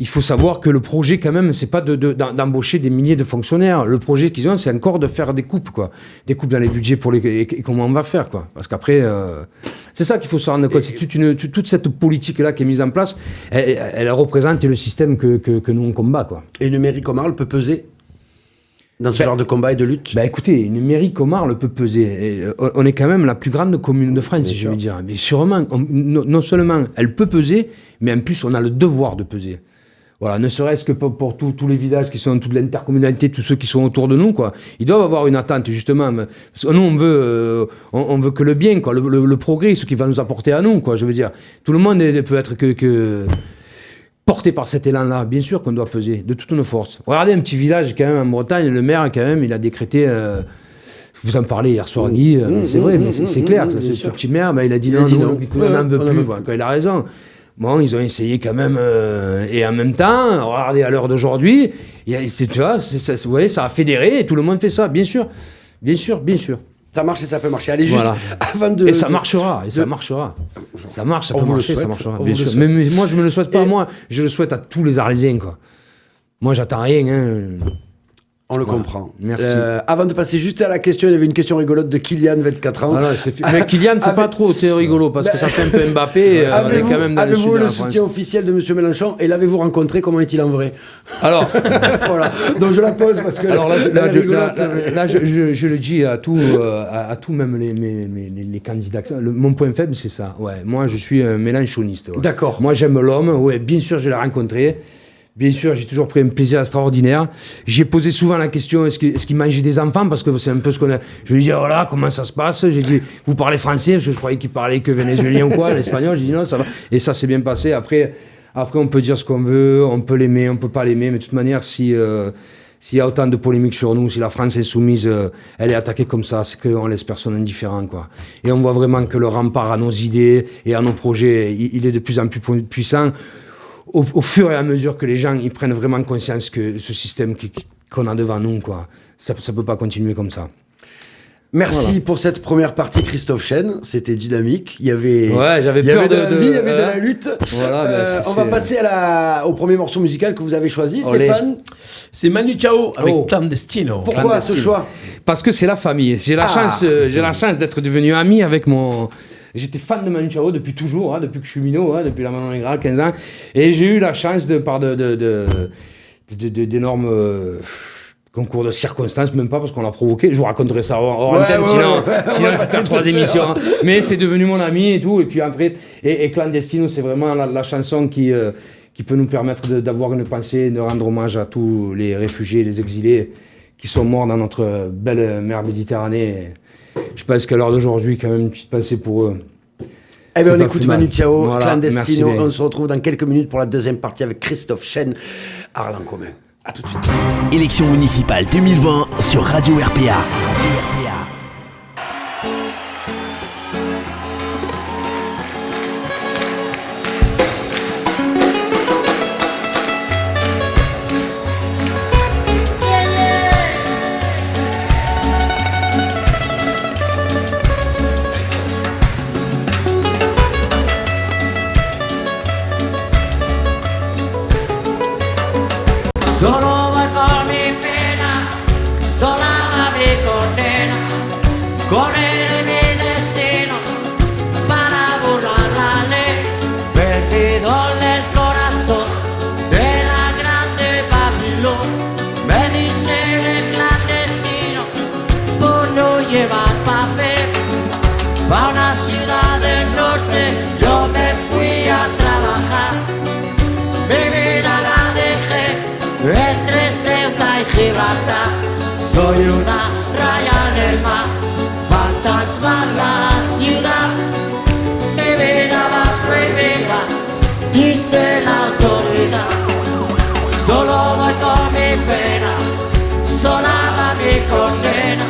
il faut savoir que le projet, quand même, c'est pas d'embaucher des milliers de fonctionnaires. Le projet qu'ils ont, c'est encore de faire des coupes, quoi. Des coupes dans les budgets et comment on va faire, quoi. Parce qu'après, c'est ça qu'il faut se rendre compte. C'est toute cette politique-là qui est mise en place, elle représente le système que nous, on combat, quoi. Et une mairie comme Arles peut peser dans ce genre de combat et de lutte? Écoutez, une mairie comme Arles peut peser. Et on est quand même la plus grande commune de France, je veux dire. Mais sûrement, non seulement elle peut peser, mais en plus, on a le devoir de peser. Voilà, ne serait-ce que pour tous les villages qui sont toute l'intercommunalité, tous ceux qui sont autour de nous, quoi. Ils doivent avoir une attente, justement. Parce que nous, on veut que le bien, quoi, le progrès, ce qui va nous apporter à nous, quoi. Je veux dire, tout le monde peut être que porté par cet élan-là. Bien sûr qu'on doit peser de toutes nos forces. Regardez un petit village, quand même, en Bretagne, le maire, quand même, il a décrété... Vous en parlez hier soir, Guy, c'est vrai, mais c'est clair. Ce petit maire, il a dit non, on n'en veut plus. Quand il a raison. Bon, ils ont essayé quand même, et en même temps, regardez à l'heure d'aujourd'hui, tu vois, vous voyez, ça a fédéré et tout le monde fait ça, bien sûr. Ça marche et ça peut marcher. Allez, juste Voilà. avant de. Et ça marchera. Ça marche, ça On peut vous le marcher, ça souhaite, marchera, on bien vous le sûr. souhaite. Mais moi, je me le souhaite pas, Et- moi, je le souhaite à tous les Arlésiens, quoi. Moi, j'attends rien, hein. On le Voilà. comprend. Merci. Avant de passer juste à la question, il y avait une question rigolote de Kylian, 24 ans. Voilà, mais Kylian, c'est pas trop rigolo, parce que ça fait un peu Mbappé, on est quand même dans le sud Avez-vous de le la France. soutien officiel de M. Mélenchon et l'avez-vous rencontré? Comment est-il en vrai? Alors, Voilà. Donc je la pose parce que Alors là, elle est rigolote, mais- je le dis à tous, même les candidats. Mon point faible, c'est ça. Ouais, moi, je suis un mélanchoniste. Ouais. D'accord. Moi, j'aime l'homme. Ouais, bien sûr, je l'ai rencontré. Bien sûr, j'ai toujours pris un plaisir extraordinaire. J'ai posé souvent la question, est-ce qu'il mangeait des enfants? Parce que c'est un peu ce qu'on a... Je lui ai dit, voilà, comment ça se passe? J'ai dit, vous parlez français? Parce que je croyais qu'il parlait que vénézuélien ou quoi, l'espagnol. J'ai dit, non, ça va. Et ça s'est bien passé. Après, on peut dire ce qu'on veut, on peut l'aimer, on peut pas l'aimer. Mais de toute manière, s'il y a autant de polémiques sur nous, si la France insoumise, elle est attaquée comme ça, c'est qu'on laisse personne indifférent, quoi. Et on voit vraiment que le rempart à nos idées et à nos projets, il est de plus en plus puissant. Au fur et à mesure que les gens ils prennent vraiment conscience que ce système qu'on a devant nous, quoi, ça peut pas continuer comme ça. Merci pour cette première partie, Christophe Chen. C'était dynamique. Il y avait, Ouais, j'avais il y peur avait de de- la vie, il y avait de hein. la lutte. Voilà, On va passer au premier morceau musical que vous avez choisi, Olé. Stéphane. C'est Manu Chao avec Oh. Clandestino. Pourquoi ce choix? Parce que c'est la famille. J'ai la chance d'être devenu ami avec mon... J'étais fan de Manu Chao depuis toujours, hein, depuis que je suis minot, hein, depuis la Manon Ingrale, 15 ans. Et j'ai eu la chance d'énormes concours de circonstances, même pas parce qu'on l'a provoqué. Je vous raconterai ça hors antenne, sinon il faut faire 3 émissions. Hein. Mais c'est devenu mon ami et tout. Et puis après, et Clandestino, c'est vraiment la chanson qui peut nous permettre d'avoir une pensée, de rendre hommage à tous les réfugiés, les exilés qui sont morts dans notre belle mer Méditerranée. Je pense qu'à l'heure d'aujourd'hui, quand même, une petite pensée pour eux. Eh bien, C'est on pas écoute plus mal. Manu Chao, Voilà, Clandestino. merci bien. On se retrouve dans quelques minutes pour la deuxième partie avec Christophe Chen, Arles en commun. À tout de suite. Élection municipale 2020 sur Radio RPA. Solo voy con mi pena, sola va mi condena, correré mi destino para burlar la ley, perdido en el corazón de la grande Babilón, me dicen el clandestino por no llevar papel, pa' una ciudad del norte yo me fui a trabajar, mi vida la dejé entre Ceuta y Gibraltar, soy una raya en el mar, fantasma en la ciudad, mi vida va prohibida, dice la autoridad, solo voy con mi pena, sola va mi condena,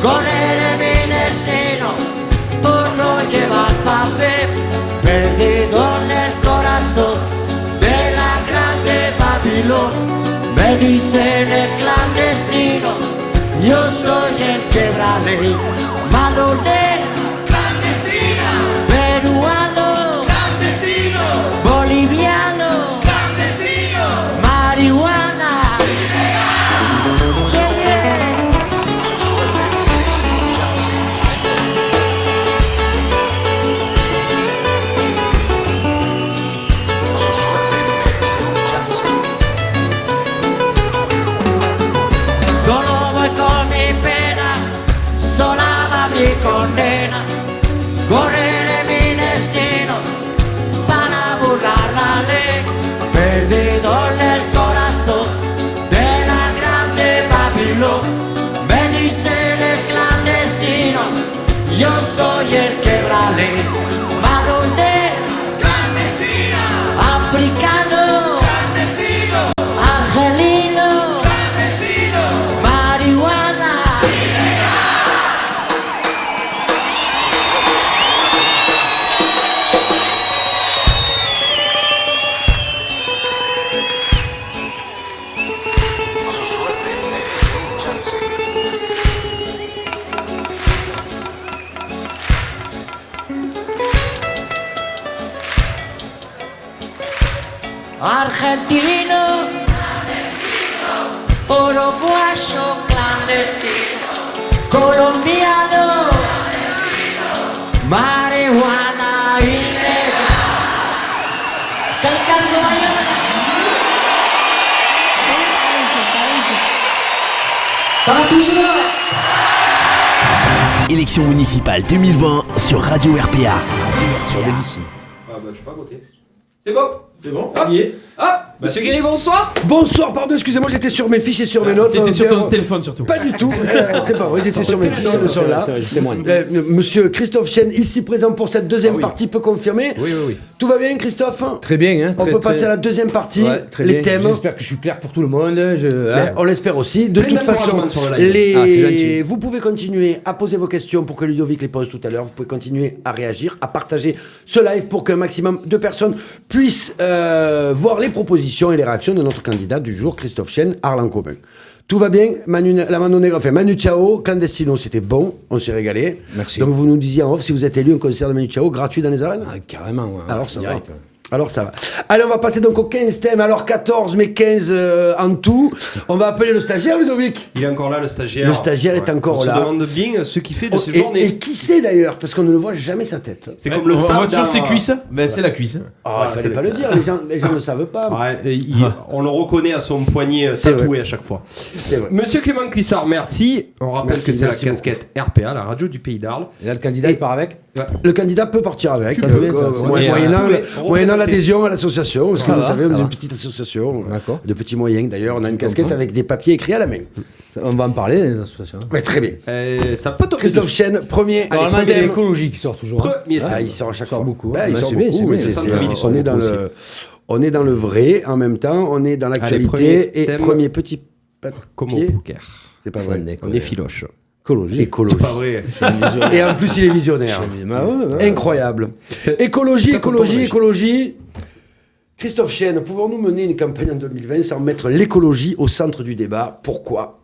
correré mi destino por no llevar papel, perdido en el corazón de la grande Babilón. Me dicen el clandestino, yo soy el quebraley, malonero, clandestina, peruano, clandestino, boliviano, clandestino, marihuana, yeah, yeah. Solo voy con mi pena, sola va mi condena. argentino, uruguayo clandestino, colombiano, marihuana ilegal. Eskerrik asko Bayona. Ça va toujours. Élection municipale 2020 sur Radio RPA. Sur Vélizy. C'est bon. C'est bon, il y est. Monsieur Guéry, bonsoir. Bonsoir, pardon, excusez-moi, j'étais sur mes fiches et sur mes notes. T'étais sur ton téléphone surtout. Pas du tout, c'est pas vrai, j'étais sur mes fiches et sur là. Monsieur Christophe Chen, ici présent pour cette deuxième partie, peut confirmer. Oui. Tout va bien, Christophe? Très bien. Hein, On peut passer à la deuxième partie, très les bien. thèmes. J'espère que je suis clair pour tout le monde. On l'espère aussi. De toute façon, c'est gentil. vous pouvez continuer à poser vos questions pour que Ludovic les pose tout à l'heure. Vous pouvez continuer à réagir, à partager ce live pour qu'un maximum de personnes puissent voir les propositions et les réactions de notre candidat du jour, Christophe Chen, Arles-en-Commun. Tout va bien, Manu Chao, Clandestino, c'était bon, on s'est régalé. Merci. Donc vous nous disiez en off, si vous êtes élu, un concert de Manu Chao gratuit dans les arènes? Carrément, ouais. Alors ça Direct, va. Alors ça va. Allez, on va passer donc aux 15 thèmes. Alors 14, mais 15 en tout. On va appeler le stagiaire, Ludovic. Il est encore là, le stagiaire. Le stagiaire est encore là. On se demande bien ce qu'il fait de ces Et journées. qui c'est d'ailleurs? Parce qu'on ne le voit jamais sa tête. C'est comme le On voit sable toujours dans- ses cuisses. Ben c'est la cuisse. Ah, il fallait pas le dire, les gens ne savent pas. Ouais, on le reconnaît à son poignet C'est tatoué à chaque fois. C'est vrai. Monsieur Clément Cuissard, merci. On rappelle Merci, que c'est la merci casquette RPA, la radio du Pays d'Arles. Et là, le candidat, il part avec. Le candidat peut partir avec, Ça, c'est bien, ça, c'est bien. moyennant l'adhésion à l'association. Parce que Ça vous va, savez, on ça est va. une petite association D'accord. de petits moyens. D'ailleurs, on a une casquette comprends. avec des papiers écrits à la main. On va en parler, les associations. Ouais, très bien. Ça peut tomber Christophe dessus. Chen, premier. Normalement, c'est thème. l'écologie qui sort toujours. hein. Premier Ah, thème. il sort à chaque sort fois. beaucoup, Ah, hein. il Ouais, sort c'est bien, beaucoup, c'est mais bien. c'est- Centre-ville, il sort on est dans beaucoup le, on est dans le vrai en même temps. On est dans premier l'actualité et thème. premier petit Comme au papier. poker. C'est pas Ça vrai. déconne. On est filoche. Écologie. Écologie. Pas vrai. Et en plus, il est visionnaire. Bah ouais. Incroyable. Écologie. Christophe Chen, pouvons-nous mener une campagne en 2020 sans mettre l'écologie au centre du débat? Pourquoi?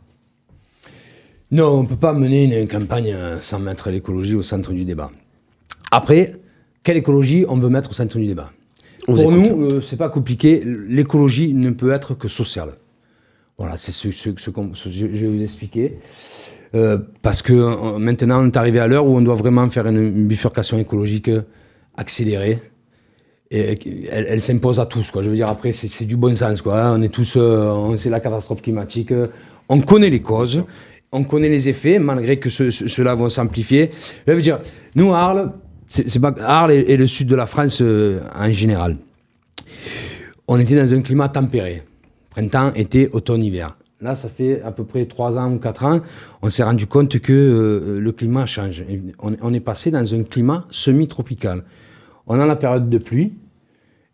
Non, on ne peut pas mener une campagne sans mettre l'écologie au centre du débat. Après, quelle écologie on veut mettre au centre du débat? On vous Pour écoute. nous, c'est pas compliqué. L'écologie ne peut être que sociale. Voilà, c'est ce que je vais vous expliquer. Parce que maintenant, on est arrivé à l'heure où on doit vraiment faire une bifurcation écologique accélérée. Et elle s'impose à tous, quoi. Je veux dire, après, c'est du bon sens, quoi. Hein. On est tous, c'est la catastrophe climatique. On connaît les causes, on connaît les effets, malgré que ceux-là vont s'amplifier. Je veux dire, nous, Arles, c'est pas Arles et le sud de la France en général. On était dans un climat tempéré. Printemps, été, automne, hiver. Là, ça fait à peu près 3 ans ou 4 ans, on s'est rendu compte que le climat change. On est passé dans un climat semi-tropical. On a la période de pluie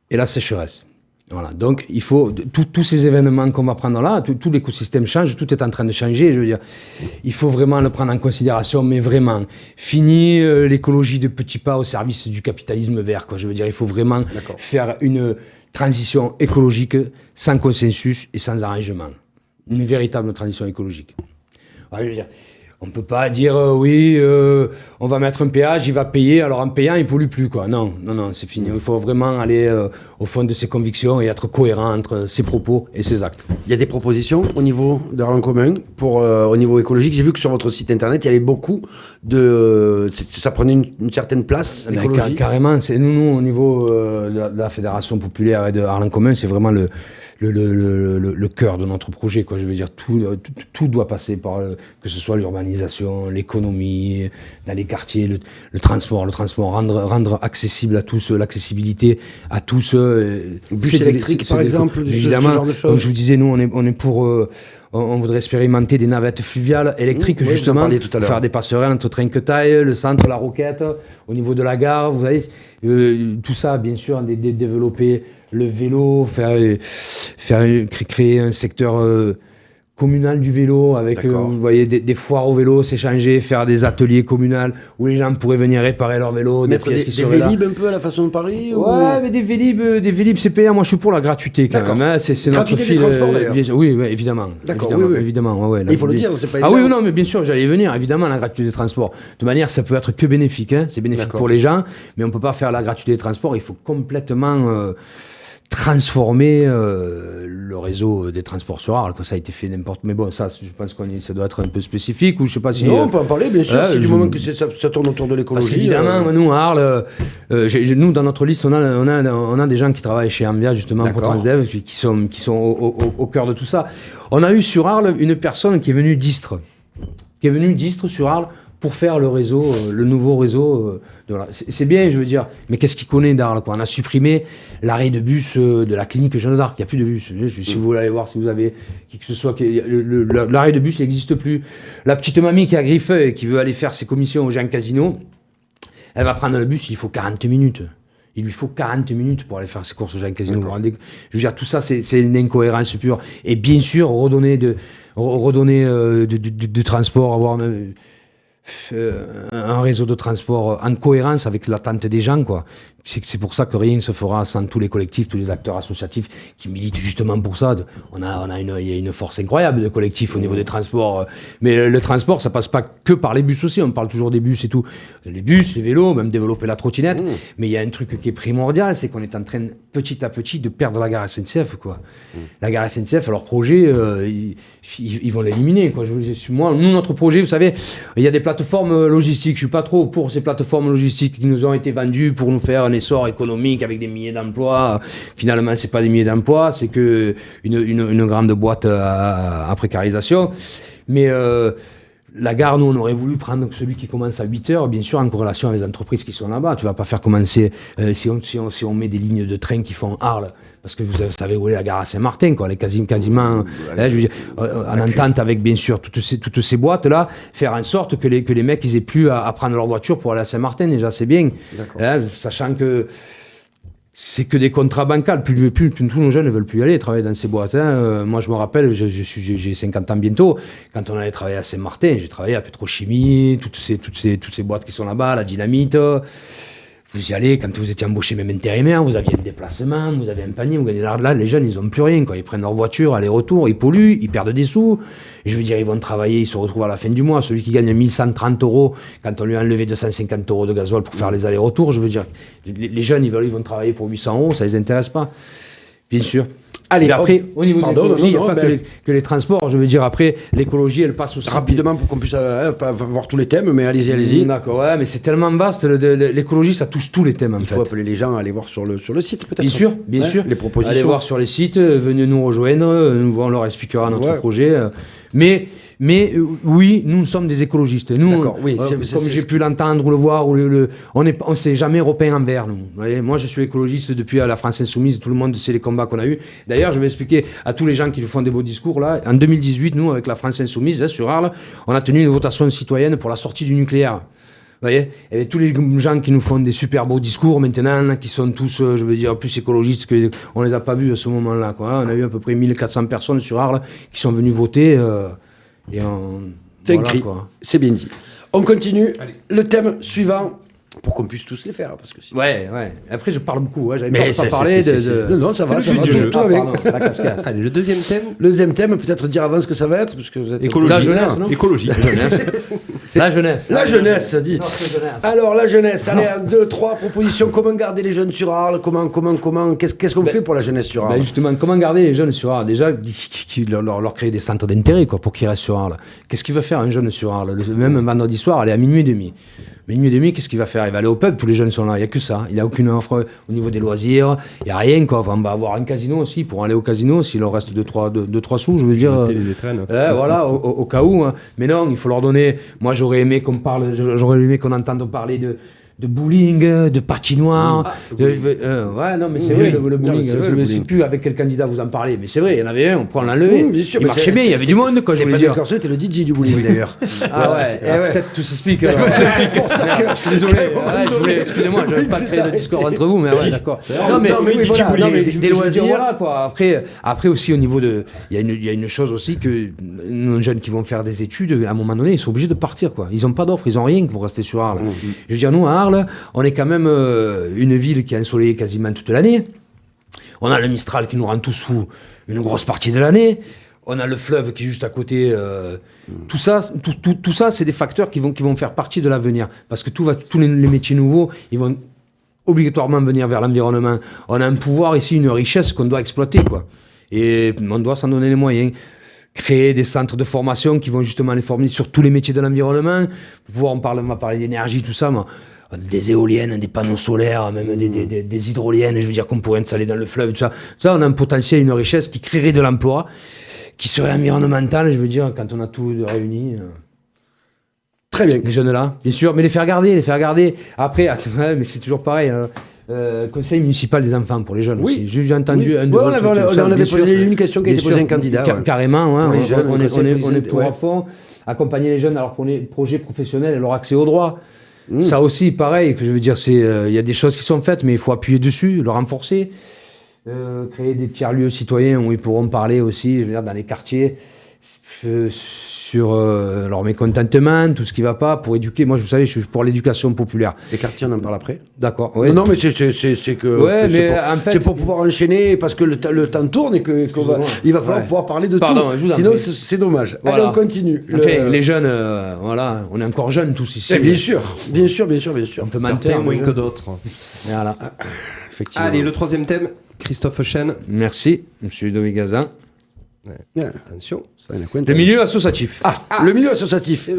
et la sécheresse. Voilà. Donc, il faut tous ces événements qu'on va prendre là, tout l'écosystème change, tout est en train de changer. Je veux dire, il faut vraiment le prendre en considération, mais vraiment. Fini l'écologie de petits pas au service du capitalisme vert, quoi. Je veux dire, il faut vraiment faire une transition écologique sans consensus et sans arrangement. Une véritable transition écologique. Ouais, je veux dire, on ne peut pas dire on va mettre un péage, il va payer, alors en payant, il ne pollue plus, quoi. Non, c'est fini. Il faut vraiment aller au fond de ses convictions et être cohérent entre ses propos et ses actes. Il y a des propositions au niveau d'Arles-en-Commun au niveau écologique. J'ai vu que sur votre site internet, il y avait beaucoup de. Ça prenait une certaine place, l'écologie. Carrément, c'est nous, au niveau de la Fédération populaire et de Arles-en-Commun, c'est vraiment le cœur de notre projet, quoi. Je veux dire, tout doit passer par que ce soit l'urbanisation, l'économie, dans les quartiers, le transport, rendre accessible à tous, l'accessibilité à tous. Bus électrique, par exemple, évidemment, ce genre de choses. comme je vous disais, nous, on est pour. On voudrait expérimenter des navettes fluviales électriques, Oui, vous en justement, parliez tout à l'heure. faire des passerelles entre Trinquetaille, le centre, la Roquette, au niveau de la gare, vous voyez, tout ça, bien sûr, développer le vélo, créer un secteur communal du vélo, avec vous voyez, des foires au vélo, s'échanger, faire des ateliers communaux où les gens pourraient venir réparer leur vélo, Mettre des Vélib un peu à la façon de Paris Ouais, mais des Vélib, c'est payant. Moi, je suis pour la gratuité quand même. Hein. C'est notre Gratuité fil. des transports, d'ailleurs. Oui, évidemment. D'accord, évidemment, oui. évidemment. Ouais, Il faut le dire, c'est pas Ah évident. oui, non, mais bien sûr, j'allais y venir. Évidemment, la gratuité des transports. De manière, ça peut être que bénéfique. Hein. C'est bénéfique D'accord. pour les gens, mais on peut pas faire la gratuité des transports. Il faut complètement transformer le réseau des transports sur Arles, quoi. Ça a été fait n'importe. Mais bon, ça, je pense ça doit être un peu spécifique, ou je sais pas si. Non, on peut en parler, bien sûr, si du moment que ça tourne autour de l'écologie. Parce qu'évidemment, nous, à Arles, nous, dans notre liste, on a des gens qui travaillent chez Envia, justement, pour Transdev, qui sont au cœur de tout ça. On a eu sur Arles une personne qui est venue d'Istres, sur Arles, pour faire le réseau, le nouveau réseau. C'est bien, je veux dire, mais qu'est-ce qu'il connaît d'Arles, quoi? On a supprimé l'arrêt de bus de la clinique Jeanne d'Arc. Il n'y a plus de bus. Si vous voulez aller voir, si vous avez qui que ce soit, l'arrêt de bus n'existe plus. La petite mamie qui est à Griffeuil et qui veut aller faire ses commissions au Jean Casino, elle va prendre le bus, il faut 40 minutes. Il lui faut 40 minutes pour aller faire ses courses au Jean Casino. Je veux dire, tout ça, c'est une incohérence pure. Et bien sûr, redonner du transport, avoir un réseau de transport en cohérence avec l'attente des gens, quoi. C'est pour ça que rien ne se fera sans tous les collectifs, tous les acteurs associatifs qui militent justement pour ça. Il y a une force incroyable de collectifs au niveau des transports. Mais le transport, ça passe pas que par les bus aussi. On parle toujours des bus et tout. Les bus, les vélos, même développer la trottinette. Mais il y a un truc qui est primordial, c'est qu'on est en train, petit à petit, de perdre la gare SNCF, quoi. La gare SNCF, leur projet, ils vont l'éliminer, quoi. Nous, notre projet, vous savez, il y a des plateformes logistiques. Je suis pas trop pour ces plateformes logistiques qui nous ont été vendues pour nous faire un essor économique avec des milliers d'emplois. Finalement, c'est pas des milliers d'emplois, c'est que une grande boîte à précarisation. Mais la gare, nous, on aurait voulu prendre celui qui commence à 8h, bien sûr, en corrélation avec les entreprises qui sont là-bas. Tu vas pas faire commencer, si on met des lignes de train qui font Arles, parce que vous savez où est la gare à Saint-Martin, quoi. Elle est quasiment je veux dire, en entente avec, bien sûr, toutes ces boîtes-là, faire en sorte que les mecs, ils aient plus à prendre leur voiture pour aller à Saint-Martin, déjà, c'est bien. Sachant que c'est que des contrats bancals. Tous nos jeunes ne veulent plus y aller travailler dans ces boîtes. Moi, je me rappelle, j'ai 50 ans bientôt. Quand on allait travailler à Saint-Martin, j'ai travaillé à Pétrochimie, toutes ces boîtes qui sont là-bas, la Dynamite. Vous y allez, quand vous étiez embauché même intérimaire, vous aviez un déplacement, vous avez un panier, vous gagnez là, les jeunes, ils n'ont plus rien, quoi. Ils prennent leur voiture, aller-retour, ils polluent, ils perdent des sous. Je veux dire, ils vont travailler, ils se retrouvent à la fin du mois. Celui qui gagne 1130 €, quand on lui a enlevé 250 € de gasoil pour faire les allers-retours, je veux dire, les jeunes, ils vont travailler pour 800 €, ça les intéresse pas. Bien sûr. Allez, et après, au niveau de l'écologie, il n'y a pas que les transports. Je veux dire, après, l'écologie, elle passe aussi. Rapidement, pour qu'on puisse voir tous les thèmes, mais allez-y. D'accord, ouais, mais c'est tellement vaste. L'écologie, ça touche tous les thèmes, en fait. Il faut appeler les gens à aller voir sur le site, peut-être. Bien sûr. Les propositions. Allez voir sur les sites, venez nous rejoindre, on leur expliquera notre projet. Mais oui, nous sommes des écologistes. Nous, comme j'ai pu l'entendre ou le voir, on ne s'est jamais repeint en vert, nous. Vous voyez, moi, je suis écologiste depuis la France Insoumise. Tout le monde sait les combats qu'on a eus. D'ailleurs, je vais expliquer à tous les gens qui nous font des beaux discours, là. En 2018, nous, avec la France Insoumise, sur Arles, on a tenu une votation citoyenne pour la sortie du nucléaire. Vous voyez, et tous les gens qui nous font des super beaux discours maintenant, qui sont tous, je veux dire, plus écologistes qu'on les a pas vus à ce moment-là, quoi. On a eu à peu près 1400 personnes sur Arles qui sont venues voter. C'est écrit, c'est bien dit. On continue. Allez. Le thème suivant, pour qu'on puisse tous les faire. Parce que sinon... Ouais. Après, je parle beaucoup. J'avais pas parlé de... Non, ça va. Tout avec. Allez, le deuxième thème. Le deuxième thème, peut-être dire avant ce que ça va être, parce que vous êtes... Écologie. La jeunesse, non ? Écologie. La jeunesse. La jeunesse, ça dit. Alors, la jeunesse. Allez, 2, 3 propositions. Comment garder les jeunes sur Arles ? Qu'est-ce qu'on fait pour la jeunesse sur Arles ? Justement, comment garder les jeunes sur Arles ? Déjà, leur créer des centres d'intérêt, quoi, pour qu'ils restent sur Arles. Qu'est-ce qu'il va faire un jeune sur Arles ? Même un vendredi soir, aller à minuit et demi. Minuit et demi, qu'est-ce qu'il va faire ? Il va aller au pub, tous les jeunes sont là, il n'y a que ça. Il n'a aucune offre au niveau des loisirs, il n'y a rien, quoi. Enfin, on va avoir un casino aussi, pour aller au casino, s'il leur reste 2-3 sous, je veux dire. Les étrennes. Voilà, au cas où. Hein. Mais non, il faut leur donner. Moi, j'aurais aimé j'aurais aimé qu'on entende parler de bowling, de patinoire. Ouais, non, mais c'est vrai, le bowling. Je ne sais plus avec quel candidat vous en parlez, mais c'est vrai, il y en avait un, on peut l'enlever. Il marchait bien, il y avait du monde, quoi. Stéphane Corset était le DJ du bowling, d'ailleurs. Peut-être tout s'explique. Je suis désolé. Excusez-moi, je ne vais pas créer de discours entre vous, mais ouais, d'accord. Non, mais des loisirs. Voilà, quoi. Après aussi, au niveau de. Il y a une chose aussi que nos jeunes qui vont faire des études, à un moment donné, ils sont obligés de partir, quoi. Ils n'ont pas d'offre, ils n'ont rien pour rester sur Arles. Je veux dire, nous, à Arles, on est quand même une ville qui est ensoleillée quasiment toute l'année. On a le Mistral qui nous rend tous fous une grosse partie de l'année. On a le fleuve qui est juste à côté. Tout ça, c'est des facteurs qui vont faire partie de l'avenir. Parce que tous les métiers nouveaux, ils vont obligatoirement venir vers l'environnement. On a un pouvoir ici, une richesse qu'on doit exploiter, quoi. Et on doit s'en donner les moyens. Créer des centres de formation qui vont justement les former sur tous les métiers de l'environnement. On va parler d'énergie, tout ça, mais des éoliennes, des panneaux solaires, même des hydroliennes, je veux dire, qu'on pourrait installer dans le fleuve, tout ça. Ça, on a un potentiel, une richesse qui créerait de l'emploi, qui serait environnemental, je veux dire, quand on a tout réuni. Très bien. Les jeunes là, bien sûr, mais les faire garder. Après, mais c'est toujours pareil. Hein. Conseil municipal des enfants pour les jeunes aussi. J'ai entendu un de on avait posé une question qui a été posée à un candidat. Carrément, hein, les jeunes, on est pour à fond. Accompagner les jeunes à leurs projets professionnels et leur accès aux droits. Ça aussi, pareil, que je veux dire, il y a des choses qui sont faites, mais il faut appuyer dessus, le renforcer. Créer des tiers-lieux citoyens où ils pourront parler aussi, je veux dire, dans les quartiers, sur leur mécontentement, tout ce qui ne va pas, pour éduquer. Moi, vous savez, je suis pour l'éducation populaire. Les quartiers, on en parle après. D'accord. Ouais. Non, mais c'est que c'est pour pouvoir enchaîner, parce que le temps tourne et il va falloir pouvoir parler de tout. Sinon, c'est dommage. Voilà. Allez, on continue. Enfin, les jeunes, voilà, on est encore jeunes tous ici. Bien sûr. On peut mentir moins que d'autres. Voilà. Effectivement. Allez, le troisième thème, Christophe Chen. Merci, monsieur Ludovic Gazan. Attention, le milieu associatif. Le milieu associatif.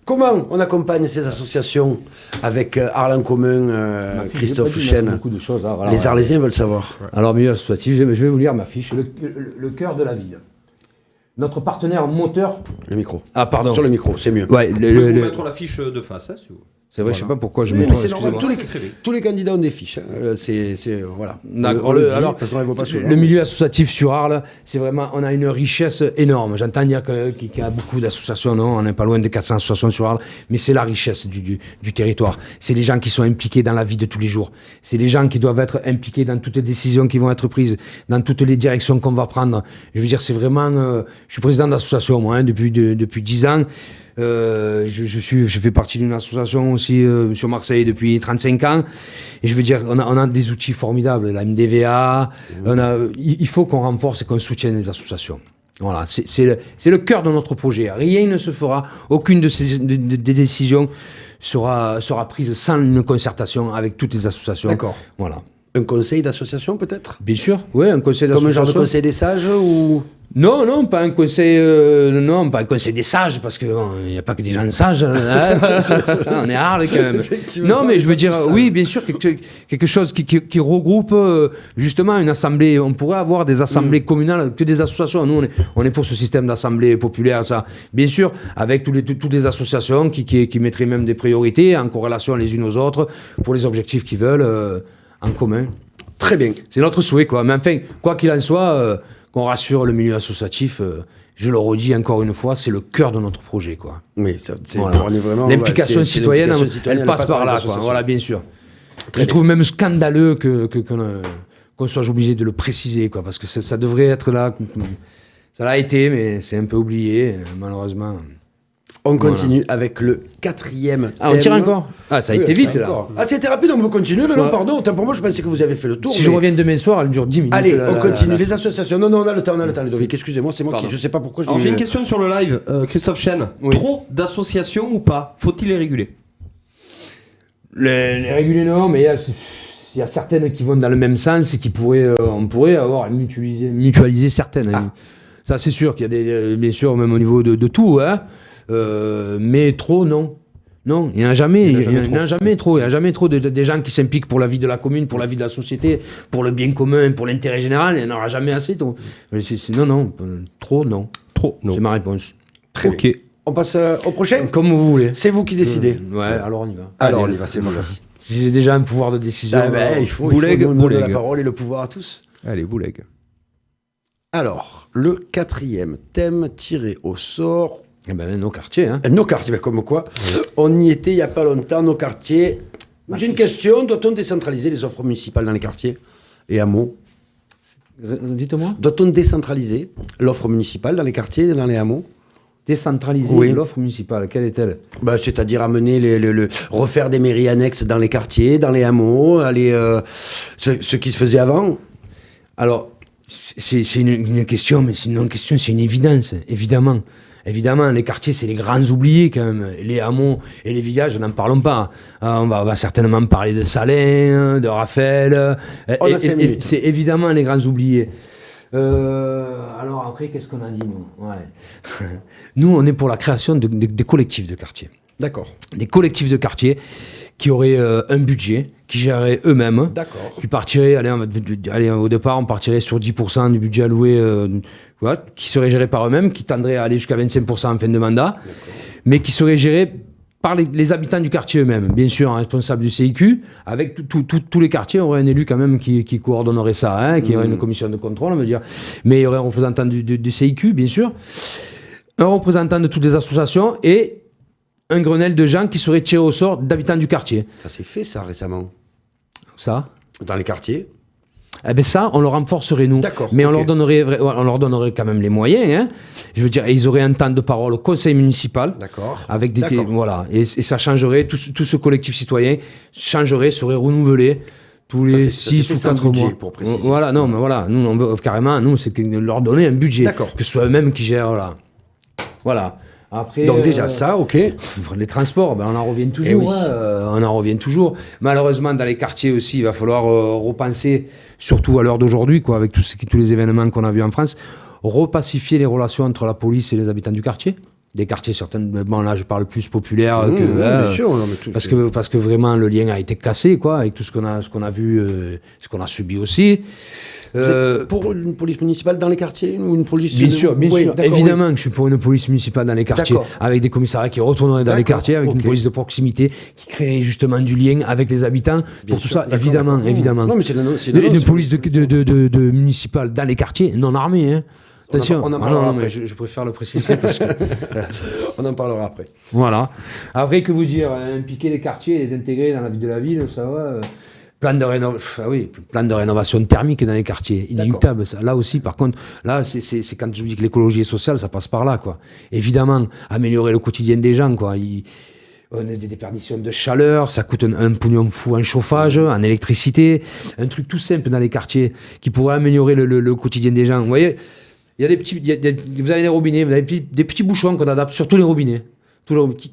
Comment on accompagne ces associations avec Arles en commun, Christophe Chen? Beaucoup de choses. Voilà, les Arlésiens veulent savoir. Alors, milieu associatif, je vais vous lire ma fiche. Le cœur de la ville. Notre partenaire moteur. Le micro. Ah, pardon. Sur le micro, c'est mieux. Ouais, Je vais vous mettre la fiche de face, si vous. C'est vrai, je sais pas pourquoi je Mais me c'est normal, tous les candidats ont des fiches. Voilà. D'accord. Le milieu associatif sur Arles, c'est vraiment, on a une richesse énorme. J'entends dire qu'il y a beaucoup d'associations, non, on n'est pas loin de 400 associations sur Arles, mais c'est la richesse du territoire. C'est les gens qui sont impliqués dans la vie de tous les jours. C'est les gens qui doivent être impliqués dans toutes les décisions qui vont être prises, dans toutes les directions qu'on va prendre. Je veux dire, c'est vraiment, je suis président d'association, moi, depuis 10 ans. Je fais partie d'une association aussi sur Marseille depuis 35 ans et je veux dire on a des outils formidables, la MDVA, il faut qu'on renforce et qu'on soutienne les associations. Voilà, c'est le cœur de notre projet. Rien ne se fera, aucune des décisions sera prise sans une concertation avec toutes les associations. D'accord. Voilà. Un conseil d'association peut-être? Bien sûr, oui, un conseil d'association. Comme un genre de conseil des sages ou... Non, pas un conseil, pas un conseil des sages, parce qu'il n'y a pas que des gens sages. Hein. On est à Arles quand même. Non, mais je veux dire, oui, bien sûr, quelque chose qui regroupe justement une assemblée. On pourrait avoir des assemblées communales, que des associations. Nous, on est pour ce système d'assemblée populaire, ça. Bien sûr, avec toutes les associations qui mettraient même des priorités en corrélation les unes aux autres pour les objectifs qu'ils veulent en commun. Très bien. C'est notre souhait, quoi. Mais enfin, quoi qu'il en soit... qu'on rassure le milieu associatif, je le redis encore une fois, c'est le cœur de notre projet, quoi. Oui, voilà. On est vraiment... L'implication citoyenne, elle passe par là, quoi. Voilà, bien sûr. Je trouve même scandaleux qu'on soit obligé de le préciser, quoi, parce que ça devrait être là. Ça l'a été, mais c'est un peu oublié, malheureusement. On continue avec le quatrième thème. On tire encore? Ah, ça a été vite, là. Ah, c'était rapide, on peut continuer. Non, pardon, pour moi, je pensais que vous avez fait le tour. Si je reviens demain soir, elle dure 10 minutes. Allez, on continue. Les associations. Non, on a le temps, Ludovic. Excusez-moi, c'est moi qui... Je sais pas pourquoi je... Alors, j'ai une question sur le live. Christophe Chen. Oui. Trop d'associations ou pas? Faut-il les réguler? Les réguler, non, mais il y a certaines qui vont dans le même sens et on pourrait avoir mutualisé certaines. Ah. Ça, c'est sûr qu'il y a des... Bien sûr, même au niveau de tout, hein. Mais trop, non. Non, il n'y en a jamais. Il n'y en a jamais trop. Il n'y a jamais trop des gens qui s'impliquent pour la vie de la commune, pour la vie de la société, pour le bien commun, pour l'intérêt général. Il n'y en aura jamais assez. Non. Trop, non. Trop, non. C'est ma réponse. Très bien. On passe au prochain? Comme vous voulez. C'est vous qui décidez. Ouais, alors on y va. Alors on y va, c'est bon. J'ai déjà un pouvoir de décision. Il faut nous donner la parole et le pouvoir à tous. Allez, Bouleg. Alors, le quatrième thème tiré au sort... nos quartiers. Hein. Nos quartiers, comme quoi. On y était il n'y a pas longtemps, nos quartiers. J'ai une question, doit-on décentraliser les offres municipales dans les quartiers et hameaux? Dites-moi. Doit-on décentraliser l'offre municipale dans les quartiers et dans les hameaux? Décentraliser l'offre municipale, quelle est-elle? C'est-à-dire amener refaire des mairies annexes dans les quartiers, dans les hameaux, ce qui se faisait avant. Alors, C'est une question, mais c'est une question, c'est une évidence, évidemment. Évidemment, les quartiers, c'est les grands oubliés quand même. Les hameaux et les villages, n'en parlons pas. On va certainement parler de Salins, de Raphaël. On a 5 minutes. C'est évidemment les grands oubliés. Alors après, qu'est-ce qu'on a dit, nous? Ouais. Nous, on est pour la création des collectifs de quartier. D'accord. Des collectifs de quartier qui auraient un budget, qui géreraient eux-mêmes. D'accord. Qui partiraient, allez, au départ, on partirait sur 10% du budget alloué, voilà, qui serait géré par eux-mêmes, qui tendrait à aller jusqu'à 25% en fin de mandat, mais qui serait géré par les habitants du quartier eux-mêmes. Bien sûr, un responsable du CIQ, avec tous les quartiers, aurait un élu quand même qui coordonnerait ça, hein, qui aurait une commission de contrôle, on va dire. Mais il y aurait un représentant du CIQ, bien sûr, un représentant de toutes les associations et un Grenelle de gens qui seraient tirés au sort d'habitants du quartier. Ça s'est fait, ça, récemment. Ça Dans les quartiers. Eh ben ça, on le renforcerait, nous. D'accord, Mais ok. on leur donnerait quand même les moyens. Hein. Je veux dire, et ils auraient un temps de parole au conseil municipal. D'accord. Avec des D'accord. voilà. Et ça changerait, tout ce collectif citoyen changerait, serait renouvelé tous Ça, les c'est 6 ou sans 4 budget, mois. pour préciser. Voilà, non, mais voilà. Nous, on veut carrément, nous, c'est leur donner un budget. D'accord. Que ce soit eux-mêmes qui gèrent, là. Voilà. Après, Donc déjà ça, ok. les transports, ben on en revient toujours. Eh oui. On en revient toujours. Malheureusement, dans les quartiers aussi, il va falloir repenser, surtout à l'heure d'aujourd'hui, quoi, avec tous les événements qu'on a vus en France, repacifier les relations entre la police et les habitants du quartier. Des quartiers certainement, là je parle plus populaire que bien sûr, non, mais tout- parce que vraiment le lien a été cassé, quoi, avec tout ce qu'on a vu, ce qu'on a subi aussi. Vous êtes pour une police municipale dans les quartiers ou une police... Bien sûr, Oui, d'accord, évidemment que je suis pour une police municipale dans les quartiers, D'accord. avec des commissariats qui retourneraient dans les D'accord, quartiers, avec ok. une police de proximité qui crée justement du lien avec les habitants. Bien Pour tout sûr, ça, d'accord, évidemment, d'accord. évidemment. Non, mais c'est Une police de municipale dans les quartiers, non armée. Hein. Attention. on en Ah parlera non, mais après. je préfère le préciser parce que On en parlera après. voilà. Après, que vous dire, impliquer les quartiers, les intégrer dans la vie de la ville, ça va. Plan de rénovation thermique dans les quartiers, inéluctable. Ça. Là aussi, par contre, là, c'est quand je vous dis que l'écologie est sociale, ça passe par là, quoi. Évidemment, améliorer le quotidien des gens, quoi. On a des déperditions de chaleur, ça coûte un pognon fou en chauffage, en électricité, un truc tout simple dans les quartiers qui pourrait améliorer le quotidien des gens. Vous voyez, il y a des petits, vous avez des robinets, vous avez des petits bouchons qu'on adapte sur tous les robinets,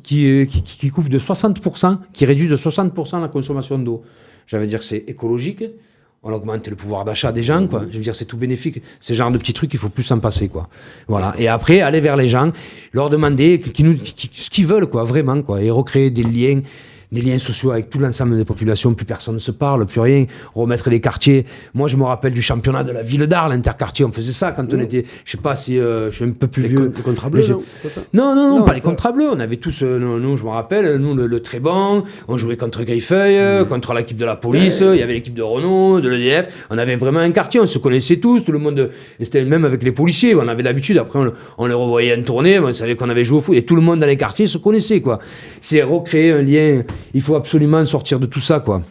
qui coupent de 60%, qui réduisent de 60% la consommation d'eau. Je veux dire, c'est écologique. On augmente le pouvoir d'achat des gens, quoi. Je veux dire, c'est tout bénéfique. C'est le genre de petits trucs, il faut plus s'en passer, quoi. Voilà. Et après, aller vers les gens, leur demander ce qu'ils veulent, quoi, vraiment, quoi. Et recréer des liens sociaux avec tout l'ensemble des populations, plus personne ne se parle, plus rien, remettre les quartiers. Moi, je me rappelle du championnat de la ville d'Arles, l'interquartier, on faisait ça quand on était, je sais pas si je suis un peu plus vieux. Les contrats bleus, non, Non, pas les contrats bleus, on avait tous, nous, je me rappelle, nous, le très bon, on jouait contre Griffeuil, contre l'équipe de la police, il y avait l'équipe de Renault, de l'EDF, on avait vraiment un quartier, on se connaissait tous, tout le monde, et c'était même avec les policiers, on avait l'habitude, après on les revoyait en tournée, on savait qu'on avait joué au foot, et tout le monde dans les quartiers se connaissait, quoi. C'est recréer un lien. Il faut absolument sortir de tout ça, quoi.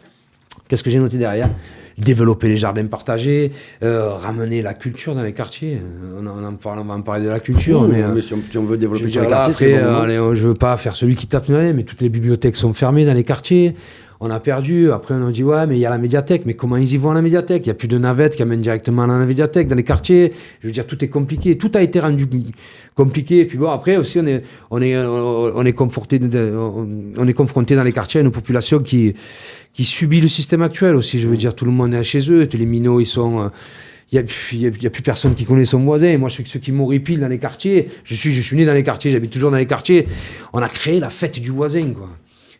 Qu'est-ce que j'ai noté derrière ? Développer les jardins partagés, ramener la culture dans les quartiers. On va en parler de la culture, Oui, mais si on veut développer je sur veux les dire, là, quartiers, c'est après, le bon moment. allez, je veux pas faire celui qui tape dans les, mais toutes les bibliothèques sont fermées dans les quartiers. On a perdu. Après, on a dit, ouais, mais il y a la médiathèque. Mais comment ils y vont à la médiathèque ? Il n'y a plus de navettes qui amènent directement à la médiathèque dans les quartiers. Je veux dire, tout est compliqué. Tout a été rendu compliqué. Et puis bon, après aussi, on est confronté dans les quartiers à une population qui subit le système actuel aussi. Je veux dire, tout le monde est chez eux. Tous les minots, ils sont... Il n'y a plus personne qui connaît son voisin. Et moi, je suis ceux qui m'horripilent dans les quartiers. Je suis né dans les quartiers, j'habite toujours dans les quartiers. On a créé la fête du voisin, quoi.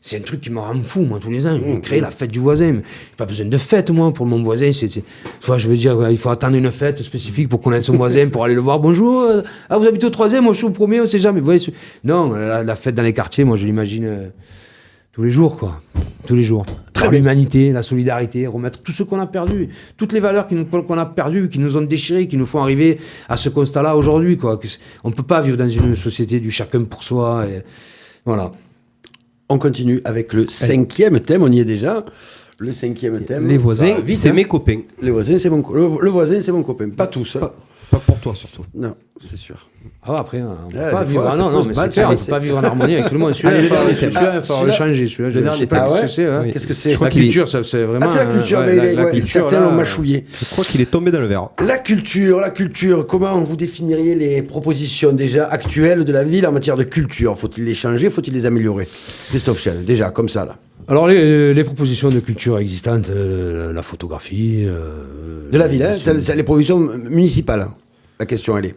C'est un truc qui me rend fou, moi, tous les ans. J'ai créé la fête du voisin. J'ai pas besoin de fête, moi, pour mon voisin. Soit, je veux dire, il faut attendre une fête spécifique pour connaître son voisin, pour aller le voir. Bonjour, vous habitez au 3e, moi, je suis au 1er, on sait jamais. Vous voyez, non, la fête dans les quartiers, moi, je l'imagine tous les jours, quoi. Tous les jours. Pour l'humanité, la solidarité, remettre tout ce qu'on a perdu, toutes les valeurs qu'on a perdues, qui nous ont déchirés, qui nous font arriver à ce constat-là aujourd'hui, quoi. On ne peut pas vivre dans une société du chacun pour soi. Et voilà. On continue avec le 5e thème, on y est déjà. Le 5e thème. Les voisins, Ça va vite, c'est hein. mes copains. Les voisins, c'est le voisin, c'est mon copain. Pas tous. Hein. Pas pour toi surtout. Non, c'est sûr. Ah, après, on peut Ah, pas des vivre. fois, Ah, ça non, pose mais mal, c'est clair, on ça, peut c'est- pas vivre en harmonie avec tout le monde. Celui-là, Allez, il va le dernier falloir thème. le Celui-là- changer. Celui-là, je dernier sais pas thème. ce Ah que c'est. hein. ouais Qu'est-ce que c'est Je crois La qu'il est- culture, c'est vraiment. Ah, c'est la culture, ouais, mais la ouais, culture, certains là, l'ont mâchouillé. Je crois qu'il est tombé dans le verre. La culture, comment vous définiriez les propositions déjà actuelles de la ville en matière de culture? Faut-il les changer, faut-il les améliorer? Christophe Chen, déjà, comme ça, là. Alors, les propositions de culture existantes, la photographie. De la ville, hein, c'est les propositions municipales. Hein. La question, elle est.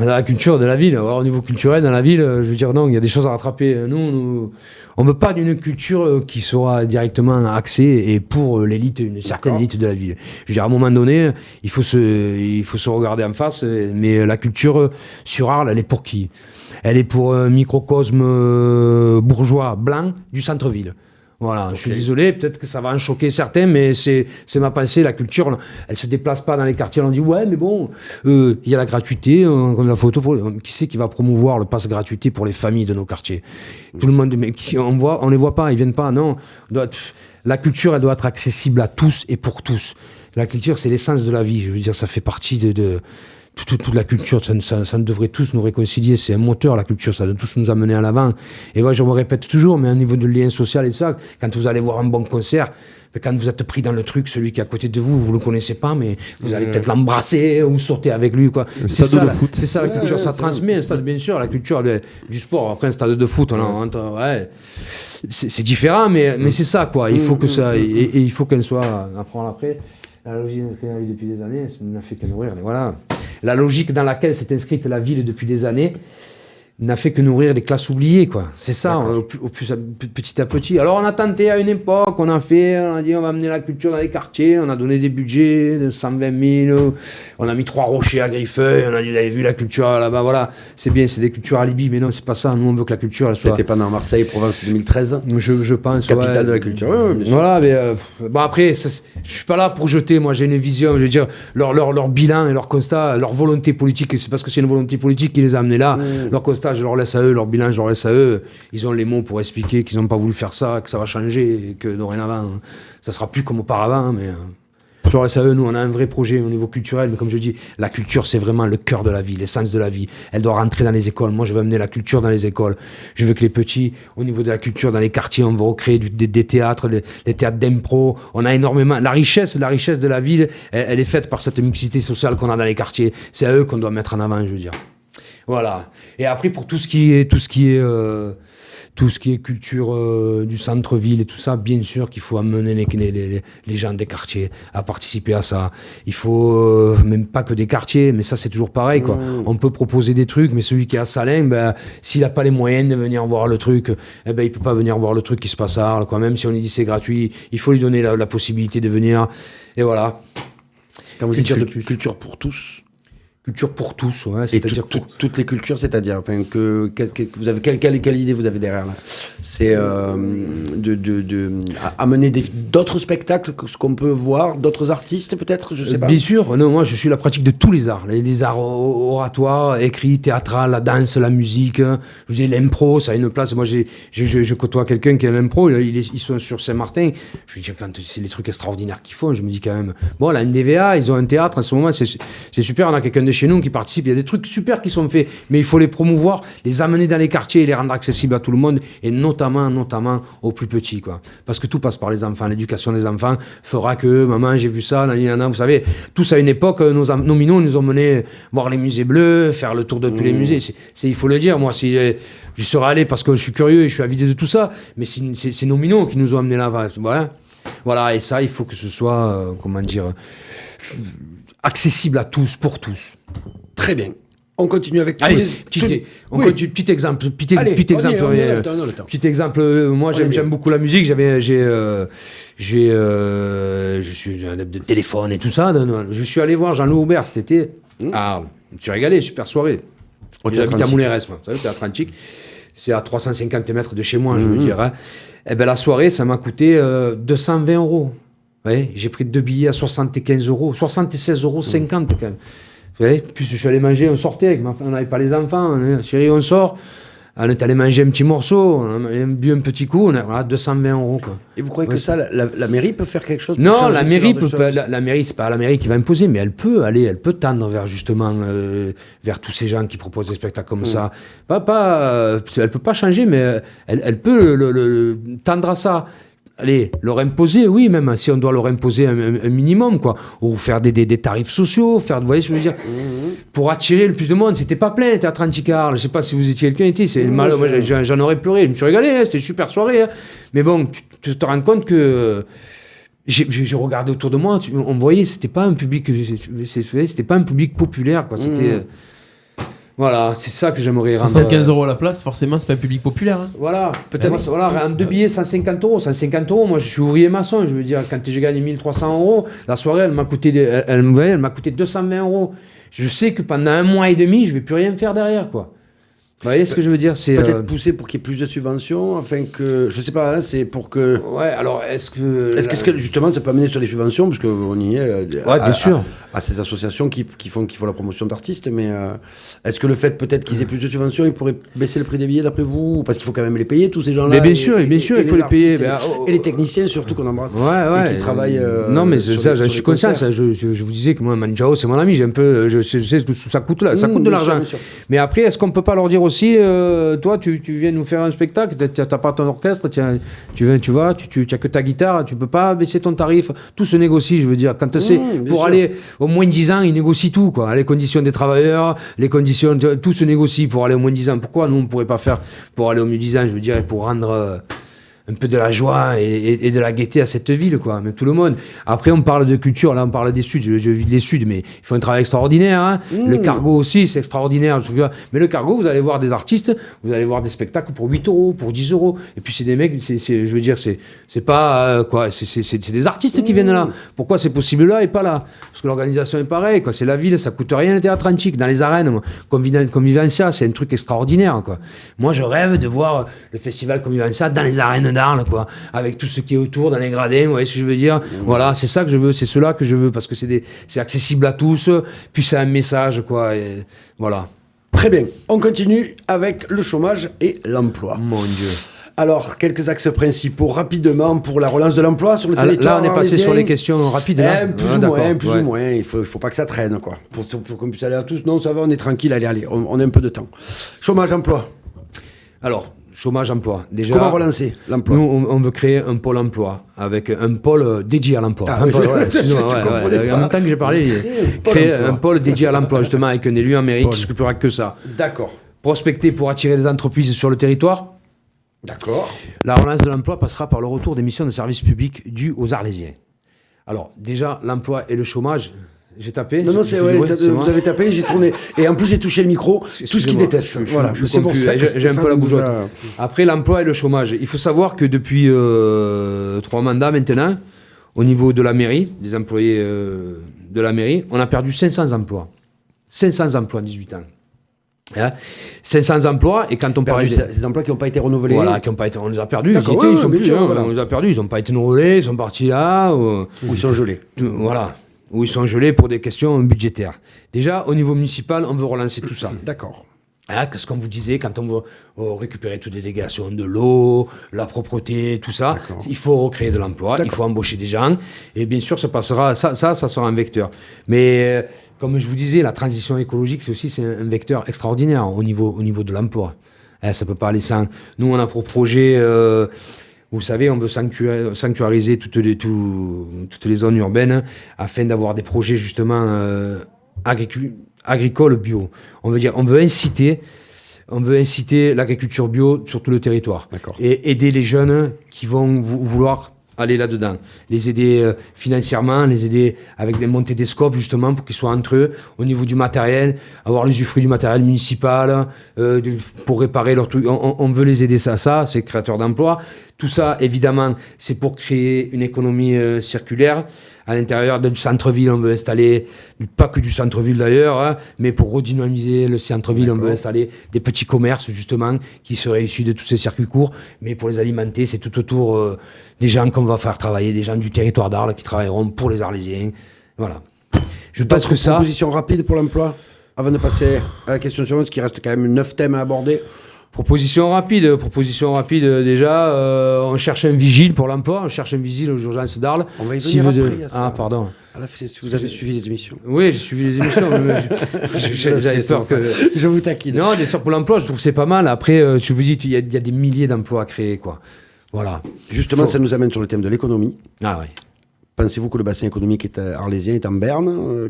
La culture de la ville. Alors, au niveau culturel, dans la ville, je veux dire, non, il y a des choses à rattraper. Nous, on ne veut pas d'une culture qui sera directement axée et pour l'élite, une certaine élite de la ville. Je veux dire, à un moment donné, il faut se regarder en face, mais la culture sur Arles, elle est pour qui? Elle est pour un microcosme bourgeois blanc du centre-ville. Voilà, je suis désolé, peut-être que ça va en choquer certains, mais c'est ma pensée. La culture, elle se déplace pas dans les quartiers. On dit ouais, mais bon, il y a la gratuité, on a la photo. Qui c'est qui va promouvoir le pass gratuité pour les familles de nos quartiers? Tout le monde, mais on les voit pas, ils viennent pas. Non, la culture, elle doit être accessible à tous et pour tous. La culture, c'est l'essence de la vie. Je veux dire, ça fait partie de toute la culture, ça devrait tous nous réconcilier. C'est un moteur, la culture, ça doit tous nous amener à l'avant. Et moi, je me répète toujours, mais au niveau de lien social et tout ça, quand vous allez voir un bon concert, quand vous êtes pris dans le truc, celui qui est à côté de vous, vous le connaissez pas, mais vous allez peut-être l'embrasser ou sauter avec lui, quoi. C'est ça, c'est ça la culture, ça transmet un stade, bien sûr, la culture du sport. Après un stade de foot, c'est différent, mais c'est ça, quoi. Il faut que ça, et il faut qu'elle soit, après, la logique inscrite dans la ville depuis des années, ça n'a fait que nourrir. Voilà. La logique dans laquelle s'est inscrite la ville depuis des années n'a fait que nourrir les classes oubliées, quoi. C'est ça, petit à petit. Alors on a tenté à une époque, on a dit on va amener la culture dans les quartiers, on a donné des budgets de 120 000, on a mis 3 rochers à Griffeuil, on a dit vous avez vu la culture là-bas, voilà. C'est bien, c'est des cultures alibi, mais non, c'est pas ça. Nous on veut que la culture, elle soit... C'était pas dans Marseille, Provence 2013. Je pense, Capitale de la culture. Ouais, bien sûr. Voilà, mais bon après, je suis pas là pour jeter. Moi, j'ai une vision. Je veux dire, leur bilan et leur constat, leur volonté politique. C'est parce que c'est une volonté politique qui les a amenés là. Leur constat, je leur laisse à eux. Leur bilan, je leur laisse à eux. Ils ont les mots pour expliquer qu'ils n'ont pas voulu faire ça, que ça va changer et que dorénavant, ça sera plus comme auparavant. Mais je leur laisse à eux. Nous, on a un vrai projet au niveau culturel. Mais comme je dis, la culture, c'est vraiment le cœur de la vie, l'essence de la vie. Elle doit rentrer dans les écoles. Moi, je veux amener la culture dans les écoles. Je veux que les petits, au niveau de la culture, dans les quartiers, on va recréer des théâtres, les théâtres d'impro. On a énormément. La richesse de la ville, elle est faite par cette mixité sociale qu'on a dans les quartiers. C'est à eux qu'on doit mettre en avant, je veux dire. Voilà. Et après, pour tout ce qui est culture du centre-ville et tout ça, bien sûr qu'il faut amener les gens des quartiers à participer à ça. Il faut, même pas que des quartiers, mais ça c'est toujours pareil, quoi. On peut proposer des trucs, mais celui qui est à Salins, s'il n'a pas les moyens de venir voir le truc, il peut pas venir voir le truc qui se passe à Arles, quoi. Même si on lui dit c'est gratuit, il faut lui donner la possibilité de venir. Et voilà. Quand vous dites Culture de plus. culture pour tous. Culture pour tous, ouais. Et C'est-à-dire toutes les cultures, c'est-à-dire enfin, vous avez quelle idée vous avez derrière là? C'est amener d'autres spectacles que ce qu'on peut voir, d'autres artistes peut-être, je sais pas. Bien sûr, non, moi je suis la pratique de tous les arts, les arts oratoires, écrits, théâtral, la danse, la musique, je vous dis l'impro, ça a une place. Moi je côtoie quelqu'un qui a l'impro, ils sont sur Saint-Martin, je me dis quand c'est les trucs extraordinaires qu'ils font, je me dis quand même, bon la NDVA, ils ont un théâtre en ce moment, c'est super, on a quelqu'un de chez nous qui participe, il y a des trucs super qui sont faits, mais il faut les promouvoir, les amener dans les quartiers et les rendre accessibles à tout le monde, et notamment aux plus petits, quoi. Parce que tout passe par les enfants, l'éducation des enfants fera que, maman j'ai vu ça, vous savez, tous à une époque, nos minots nous ont menés voir les musées bleus, faire le tour de tous les musées, il faut le dire, moi si je serais allé parce que je suis curieux et je suis avidé de tout ça, mais c'est nos minots qui nous ont amenés là-bas, voilà, et ça il faut que ce soit, accessible à tous, pour tous. Très bien. On continue avec Allez, petit exemple. Petit exemple. Moi, j'aime beaucoup la musique. Je suis un adepte de téléphone et tout ça. Je suis allé voir Jean-Loup Aubert cet été à Arles. Je me suis régalé, super soirée. J'habite à Moulins-Rès, moi. Vous savez, Théâtre Antique. C'est à 350 mètres de chez moi, je veux dire. Hein. Et ben la soirée, ça m'a coûté 220 €. Ouais, j'ai pris 2 billets à 75 €, 76,50 € quand même. Puis je suis allé manger, on sortait, on n'avait pas les enfants, chérie, on sort. On est allé manger un petit morceau, on a bu un petit coup, on a voilà, 220 €. Quoi. Et vous croyez que ça, la mairie peut faire quelque chose pour Non, changer la ce mairie genre de peut pas, choses la mairie, c'est pas la mairie qui va imposer, mais elle peut tendre vers justement vers tous ces gens qui proposent des spectacles comme ça. Elle peut pas changer, mais elle peut tendre à ça. Allez, leur imposer, oui, même si on doit leur imposer un minimum, quoi. Ou faire des tarifs sociaux, vous voyez ce que je veux dire pour attirer le plus de monde. C'était pas plein, le théâtre Anticarle. Je sais pas si vous étiez quelqu'un été, c'est mal. Moi, j'en aurais pleuré. Je me suis régalé, hein, c'était une super soirée. Hein. Mais bon, tu te rends compte que. J'ai regardé autour de moi, on voyait, c'était pas un public populaire, quoi. C'était. Voilà, c'est ça que j'aimerais rendre. 75 € la place, forcément, c'est pas un public populaire. Hein. Voilà, peut-être. Voilà, en 2 billets, 150 €. 150 €, moi, je suis ouvrier maçon. Je veux dire, quand j'ai gagné 1300 €, la soirée, elle m'a coûté 220 €. Je sais que pendant 1 mois et demi, je vais plus rien faire derrière, quoi. Vous voyez ce que je veux dire, c'est peut-être pousser pour qu'il y ait plus de subventions, afin que, je sais pas, hein, c'est pour que. Ouais, alors est-ce que justement ça peut amener sur les subventions, parce qu'on y est. Bien sûr. À ces associations qui font la promotion d'artistes, mais est-ce que le fait peut-être qu'ils aient plus de subventions, ils pourraient baisser le prix des billets d'après vous, parce qu'il faut quand même les payer tous ces gens-là. Mais bien sûr, il faut les payer. Et les techniciens surtout qu'on embrasse. Ouais. Et qui travaillent. Non, mais ça, je suis conscient. Je vous disais que moi, Manjao, c'est mon ami. Je sais que ça coûte de l'argent. Mais après, est-ce qu'on peut pas leur dire aussi? Toi, tu viens nous faire un spectacle, t'as pas ton orchestre, tu as que ta guitare, tu peux pas baisser ton tarif, tout se négocie, je veux dire, quand c'est pour aller au moins 10 ans, ils négocient tout, quoi, les conditions des travailleurs, les conditions, tout se négocie pour aller au moins 10 ans. Pourquoi nous on pourrait pas faire pour aller au mieux 10 ans, je veux dire, et pour rendre un peu de la joie et de la gaieté à cette ville, quoi, même tout le monde. Après, on parle de culture, là, on parle des Suds, je vis les Suds, mais ils font un travail extraordinaire, hein. Le Cargo aussi, c'est extraordinaire. Mais le Cargo, vous allez voir des artistes, vous allez voir des spectacles pour 8 €, pour 10 €. Et puis, c'est des mecs, je veux dire, c'est pas, c'est des artistes qui viennent là. Pourquoi c'est possible là et pas là? Parce que l'organisation est pareille, quoi. C'est la ville, ça coûte rien, le théâtre antique, dans les arènes, Convivencia, c'est un truc extraordinaire, quoi. Moi, je rêve de voir le festival Convivencia dans les arènes d'Arles, quoi, avec tout ce qui est autour, dans les gradins, vous voyez ce que je veux dire? Voilà, c'est ça que je veux, c'est cela que je veux, parce que c'est accessible à tous, puis c'est un message, quoi, et voilà. Très bien, on continue avec le chômage et l'emploi. Mon Dieu. Alors, quelques axes principaux rapidement pour la relance de l'emploi sur le territoire. Là, on est passé sur les questions rapides. Là. Plus ou moins. Il faut pas que ça traîne, quoi. Pour qu'on puisse aller à tous. Non, ça va, on est tranquille. Allez, on a un peu de temps. Chômage, emploi. Alors, chômage, emploi. Déjà, comment relancer l'emploi? Nous, on veut créer un pôle emploi avec un pôle dédié à l'emploi. En même temps que j'ai parlé, créer un pôle dédié à l'emploi, justement, avec un élu en mairie qui s'occupera que ça. D'accord. Prospecter pour attirer des entreprises sur le territoire. D'accord. La relance de l'emploi passera par le retour des missions de services publics dues aux Arlésiens. Alors, déjà, l'emploi et le chômage, j'ai tapé. Non, c'est vrai, vous avez tapé, j'ai tourné. Et en plus, j'ai touché le micro, tout ce qui déteste. Voilà, c'est pour ça que j'ai un peu la bougeotte. Après, l'emploi et le chômage. Il faut savoir que depuis 3 mandats maintenant, au niveau de la mairie, des employés de la mairie, on a perdu 500 emplois. 500 emplois en 18 ans. Hein, 500 emplois, et quand on parle ces emplois qui n'ont pas été renouvelés. Voilà, on les a perdus. Ils sont plus, voilà. On les a perdus, ils n'ont pas été renouvelés, ils sont partis là. Ou ils sont gelés. Voilà, où ils sont gelés pour des questions budgétaires. Déjà, au niveau municipal, on veut relancer tout ça. D'accord. Hein, qu'est-ce qu'on vous disait, quand on veut récupérer toutes les délégations de l'eau, la propreté, tout ça, il faut recréer de l'emploi, il faut embaucher des gens, et bien sûr, ça sera un vecteur. Mais comme je vous disais, la transition écologique, c'est un vecteur extraordinaire au niveau de l'emploi. Hein, ça peut pas aller sans. Nous, on a pour projet, vous savez, on veut sanctuariser toutes les zones urbaines afin d'avoir des projets justement agricole bio. On veut inciter l'agriculture bio sur tout le territoire. D'accord. Et aider les jeunes qui vont vouloir aller là-dedans. Les aider financièrement, les aider avec des montées des scopes, justement, pour qu'ils soient entre eux, au niveau du matériel, avoir l'usufruit du matériel municipal, pour réparer leur truc. On veut les aider ça, c'est créateur d'emplois. Tout ça, évidemment, c'est pour créer une économie circulaire. À l'intérieur du centre-ville, on veut installer, pas que du centre-ville d'ailleurs, hein, mais pour redynamiser le centre-ville, on veut installer des petits commerces, justement, qui seraient issus de tous ces circuits courts. Mais pour les alimenter, c'est tout autour des gens qu'on va faire travailler, des gens du territoire d'Arles qui travailleront pour les Arlésiens. Voilà. Je pense que ça. Proposition rapide pour l'emploi, avant de passer à la question suivante, parce qu'il reste quand même 9 thèmes à aborder. Proposition rapide, déjà, on cherche un vigile pour l'emploi, on cherche un vigile aux urgences d'Arles. On va y Si venir vous après, à ça. Ah, pardon. Si vous avez suivi les émissions. Oui, j'ai suivi les émissions. mais j'avais peur que... Je vous taquine. Non, des sortes pour l'emploi, je trouve que c'est pas mal. Après, tu vous dis, il y a des milliers d'emplois à créer, quoi. Voilà. Justement, ça nous amène sur le thème de l'économie. Ah oui. Pensez-vous que le bassin économique arlésien est en berne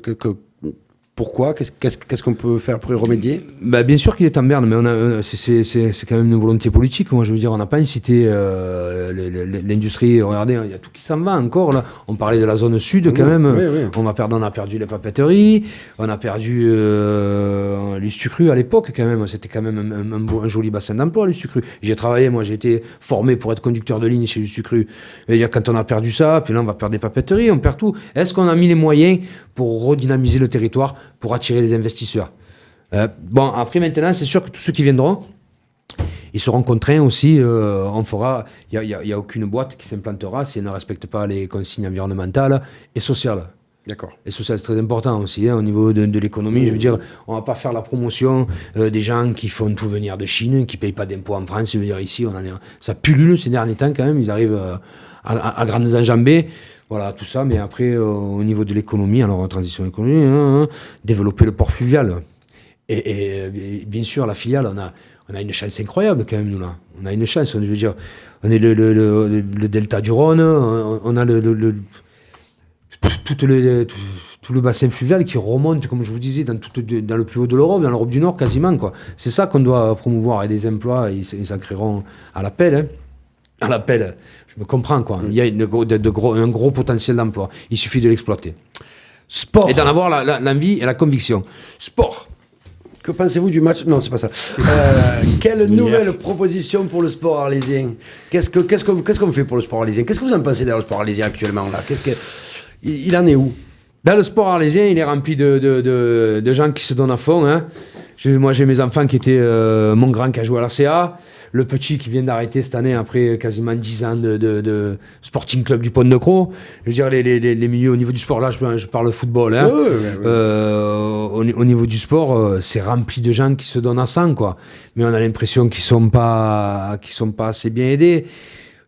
Pourquoi Qu'est-ce qu'on peut faire pour y remédier? Bah, bien sûr qu'il est en berne, mais c'est quand même une volonté politique. Moi, je veux dire, on n'a pas incité l'industrie. Regardez, il y a tout qui s'en va encore. Là. On parlait de la zone sud quand même. Oui. On a perdu les papeteries, on a perdu l'Ustucru à l'époque quand même. C'était quand même un joli bassin d'emploi, l'Ustucru. J'ai travaillé, moi, j'ai été formé pour être conducteur de ligne chez l'Ustucru. C'est-à-dire, quand on a perdu ça, puis là, on va perdre des papeteries, on perd tout. Est-ce qu'on a mis les moyens pour redynamiser le territoire, pour attirer les investisseurs? Bon, après, maintenant, c'est sûr que tous ceux qui viendront, ils seront contraints aussi. On fera. Il n'y a aucune boîte qui s'implantera si elle ne respecte pas les consignes environnementales et sociales. D'accord. Et social, c'est très important aussi, hein, au niveau de l'économie. Je veux dire, on ne va pas faire la promotion des gens qui font tout venir de Chine, qui ne payent pas d'impôts en France. Je veux dire, ici, ça pullule ces derniers temps quand même. Ils arrivent à grandes enjambées. Voilà, tout ça. Mais après, au niveau de l'économie, alors transition économique, développer le port fluvial. Et bien sûr, la filiale, on a une chance incroyable quand même, nous, là. On a une chance, je veux dire. On est le delta du Rhône, on a tout le bassin fluvial qui remonte, comme je vous disais, dans le plus haut de l'Europe, dans l'Europe du Nord quasiment, quoi. C'est ça qu'on doit promouvoir, et des emplois, ils s'en créeront à l'appel, hein. À l'appel, je me comprends, quoi. Il y a un gros potentiel d'emploi. Il suffit de l'exploiter. Sport. Et d'en avoir l'envie et la conviction. Sport. Que pensez-vous du match? Non, c'est pas ça. Quelle nouvelle proposition pour le sport arlésien? Qu'est-ce qu'on fait pour le sport arlésien? Qu'est-ce que vous en pensez d'ailleurs le sport arlésien actuellement là? Il en est où? Ben, le sport arlésien, il est rempli de gens qui se donnent à fond, hein. Moi, j'ai mes enfants qui étaient mon grand qui a joué à la CA, le petit qui vient d'arrêter cette année après quasiment 10 ans de Sporting Club du Pont-de-Croix. Je veux dire, les milieux au niveau du sport, là, je parle football, hein. Au niveau du sport, c'est rempli de gens qui se donnent à 100, quoi. Mais on a l'impression qu'ils sont pas assez bien aidés.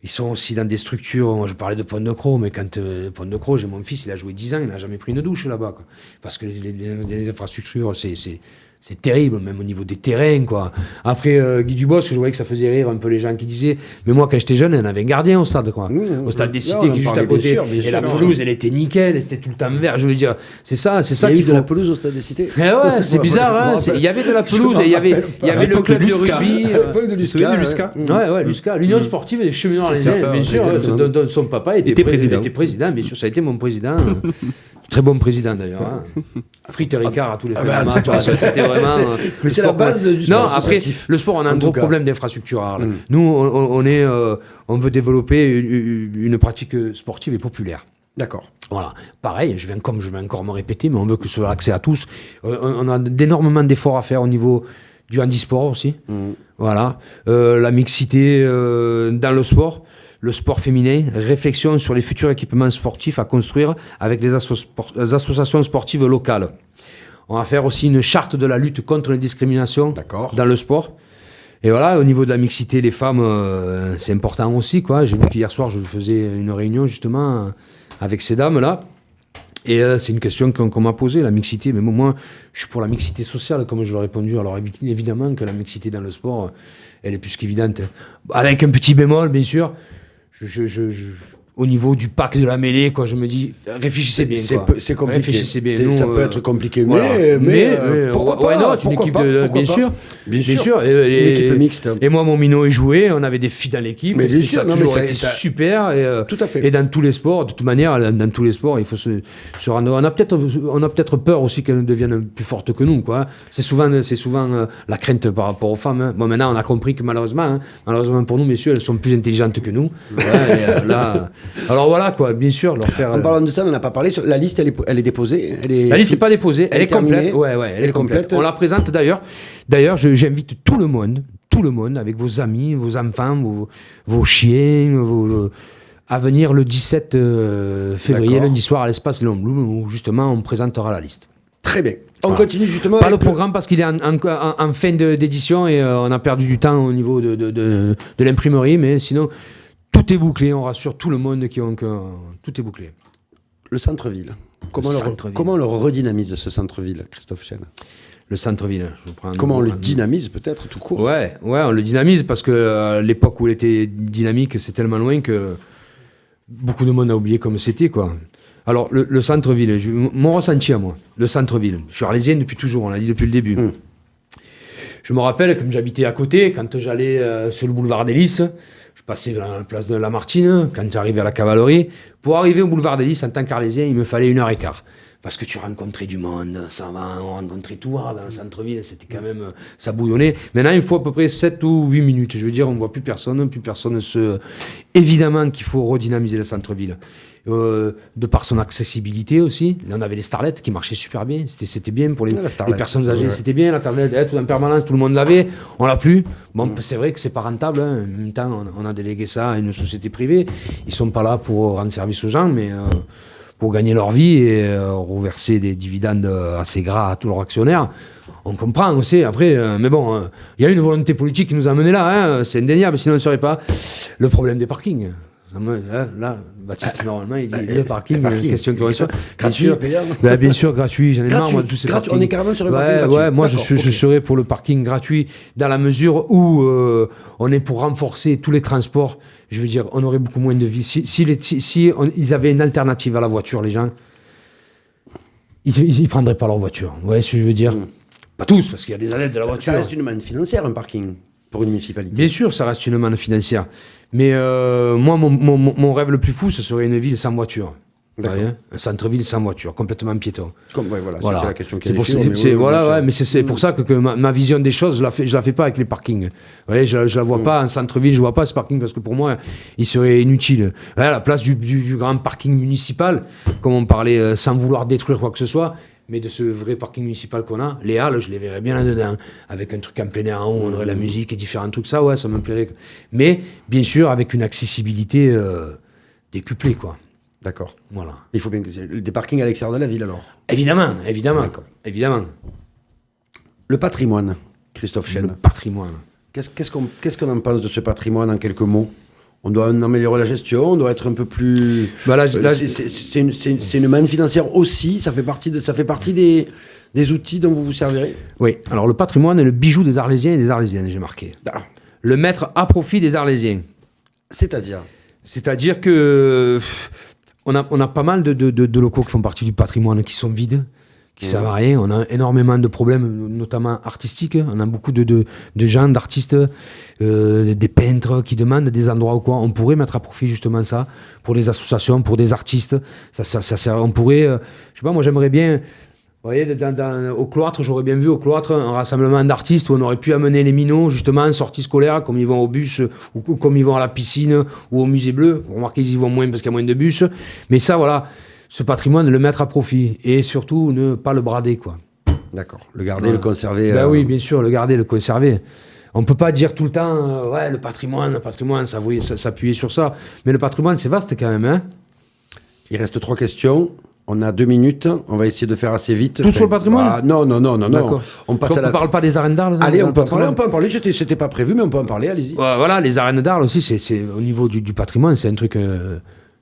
Ils sont aussi dans des structures, moi je parlais de Pont-de-Croix, mais quand Pont-de-Croix, j'ai mon fils, il a joué 10 ans, il n'a jamais pris une douche là-bas, quoi. Parce que les infrastructures, c'est terrible, même au niveau des terrains, quoi. Après, Guy Dubosc, je voyais que ça faisait rire un peu les gens qui disaient, mais moi quand j'étais jeune, on avait un gardien au stade, quoi. Au stade des Cités qui est juste à côté. Bien sûr, et la pelouse, elle était nickel, elle était tout le temps vert. Je veux dire, c'est ça qu'il qu'il y a eu faut. de la pelouse au stade des Cités. Mais ouais, c'est bizarre, hein. Il y avait de la pelouse, et il y avait le club de rugby. À l'époque de Lusca. Ouais, l'USCA, l'Union sportive des cheminots arlésiens, bien sûr. Dont son papa était président. Bien sûr, ça a été mon président. Très bon président d'ailleurs. Hein. Frites et Ricard à tous les matchs. C'était vraiment. Mais c'est la base du sport. Non, après, le sport, on a un gros problème d'infrastructure à Arles. Nous, on veut développer une pratique sportive et populaire. D'accord. Voilà. Pareil, je vais encore me répéter, mais on veut que ce soit accès à tous. On a d'énormément d'efforts à faire au niveau du handisport aussi. Voilà. La mixité dans le sport. Le sport féminin, réflexion sur les futurs équipements sportifs à construire avec les associations sportives locales. On va faire aussi une charte de la lutte contre les discriminations dans le sport. Et voilà, au niveau de la mixité, les femmes, c'est important aussi, quoi. J'ai vu qu'hier soir, je faisais une réunion justement avec ces dames-là. Et c'est une question qu'on m'a posée, la mixité. Mais moi, je suis pour la mixité sociale, comme je l'ai répondu. Alors évidemment que la mixité dans le sport, elle est plus qu'évidente. Avec un petit bémol, bien sûr. Au niveau du pack de la mêlée, quoi, je me dis, réfléchissez bien. C'est compliqué. Réfléchissez bien. Ça peut être compliqué, voilà. mais pourquoi pas, not, une équipe bien sûr. Une équipe mixte. Et moi, mon minot, il jouait, on avait des filles dans l'équipe. Mais bien sûr, c'était super. Tout à fait. Et dans tous les sports, de toute manière, dans tous les sports, il faut se rendre. On a peut-être peur aussi qu'elles deviennent plus fortes que nous, quoi. C'est souvent la crainte par rapport aux femmes. Hein. Bon, maintenant, on a compris que malheureusement pour nous, messieurs, elles sont plus intelligentes que nous. Là. Alors voilà, quoi, bien sûr, leur faire. En parlant de ça, on n'en a pas parlé. La liste, elle est déposée. La liste n'est pas déposée, elle est complète. Ouais, elle est complète. On la présente d'ailleurs. D'ailleurs, j'invite tout le monde, avec vos amis, vos enfants, vos chiens, à venir le 17 février, lundi soir, à l'espace L'Homme, où justement on présentera la liste. Très bien. On continue justement Pas le avec programme parce qu'il est en fin d'édition et on a perdu du temps au niveau de l'imprimerie, mais sinon tout est bouclé, on rassure tout le monde tout est bouclé. le centre-ville. Centre-ville. Comment on le redynamise, ce centre-ville, Christophe Chêne? Le centre-ville, je vous prends un Comment on mot, le dynamise peut-être tout court? Ouais, on le dynamise parce que l'époque où il était dynamique, c'est tellement loin que beaucoup de monde a oublié comme c'était, quoi. Alors, le centre-ville, mon ressenti à moi, le centre-ville. Je suis arlésien depuis toujours, on l'a dit depuis le début. Je me rappelle, comme j'habitais à côté, quand j'allais sur le boulevard des Lys, je passais dans la place de la Martine, quand j'arrivais à la Cavalerie. Pour arriver au boulevard des Lys, en tant qu'arlésien, il me fallait 1h15. Parce que tu rencontrais du monde, on rencontrait tout dans le centre-ville, c'était quand même, ça bouillonnait. Maintenant, il faut à peu près 7 ou 8 minutes. Je veux dire, on ne voit plus personne se... Évidemment qu'il faut redynamiser le centre-ville. De par son accessibilité aussi. Là, on avait les starlettes qui marchaient super bien. C'était bien pour les personnes âgées. C'était bien, la tablette, tout en permanence, tout le monde l'avait. On l'a plus. Bon, c'est vrai que c'est pas rentable. Hein. En même temps, on a délégué ça à une société privée. Ils sont pas là pour rendre service aux gens, mais pour gagner leur vie et reverser des dividendes assez gras à tous leurs actionnaires. On comprend aussi, après, mais bon, il y a une volonté politique qui nous a menés là, hein, c'est indéniable, sinon on ne serait pas. Le problème des parkings. Là, Baptiste, normalement, il dit le parking, question qui reçoit. Gratuit, payant. Bien sûr, gratuit, j'en ai marre, moi, de tous ces parkings. On est carrément sur le parking gratuit. Ouais, moi, je serais pour le parking gratuit dans la mesure où on est pour renforcer tous les transports. Je veux dire, on aurait beaucoup moins de vie. Si ils avaient une alternative à la voiture, les gens, ils prendraient pas leur voiture. Vous voyez ce que je veux dire? Pas tous, parce qu'il y a des adeptes de la voiture. Ça reste une manne financière, un parking, pour une municipalité. Bien sûr, ça reste une manne financière. Mais moi, mon rêve le plus fou, ce serait une ville sans voiture. Un centre-ville sans voiture, complètement piéton. Voilà. C'était la question qui mais c'est pour ça que ma vision des choses, je la fais pas avec les parkings. Vous voyez, je la vois pas en centre-ville, je vois pas ce parking parce que pour moi, il serait inutile. À la place du grand parking municipal, comme on parlait, sans vouloir détruire quoi que ce soit, mais de ce vrai parking municipal qu'on a, les halles, je les verrais bien là-dedans, avec un truc en plein air en haut, on aurait la musique et différents trucs, ça me plairait. Mais, bien sûr, avec une accessibilité décuplée, quoi. D'accord. Voilà. Il faut bien que des parkings à l'extérieur de la ville, alors. Évidemment. Le patrimoine, Christophe Chêne. Le patrimoine. Qu'est-ce qu'on en pense de ce patrimoine, en quelques mots? On doit en améliorer la gestion, on doit être un peu plus... c'est une manne financière aussi, ça fait partie des outils dont vous vous servirez? Oui, alors le patrimoine est le bijou des Arlésiens et des Arlésiennes, j'ai marqué. Le mettre à profit des Arlésiens. C'est-à-dire que on a pas mal de locaux qui font partie du patrimoine qui sont vides, qui servent à rien. On a énormément de problèmes, notamment artistiques. On a beaucoup de gens, d'artistes, des peintres qui demandent des endroits où quoi. On pourrait mettre à profit justement ça pour des associations, pour des artistes. On pourrait, je sais pas, moi j'aimerais bien. Vous voyez, au cloître, j'aurais bien vu au cloître un rassemblement d'artistes où on aurait pu amener les minots justement en sortie scolaire, comme ils vont au bus ou comme ils vont à la piscine ou au musée bleu. Remarquez, ils y vont moins parce qu'il y a moins de bus. Mais ça, voilà, ce patrimoine, le mettre à profit et surtout ne pas le brader, quoi. D'accord. Le garder, le conserver. Oui, bien sûr, le garder, le conserver. On ne peut pas dire tout le temps, le patrimoine, ça s'appuyer sur ça. Mais le patrimoine, c'est vaste quand même, hein. Il reste 3 questions. On a 2 minutes, on va essayer de faire assez vite. Tout sur le patrimoine? Non. D'accord. On passe ne parle pas des arènes d'Arles? Allez, on peut en parler. C'était pas prévu, mais on peut en parler, allez-y. Voilà, les arènes d'Arles aussi, c'est au niveau du patrimoine, c'est un truc... je veux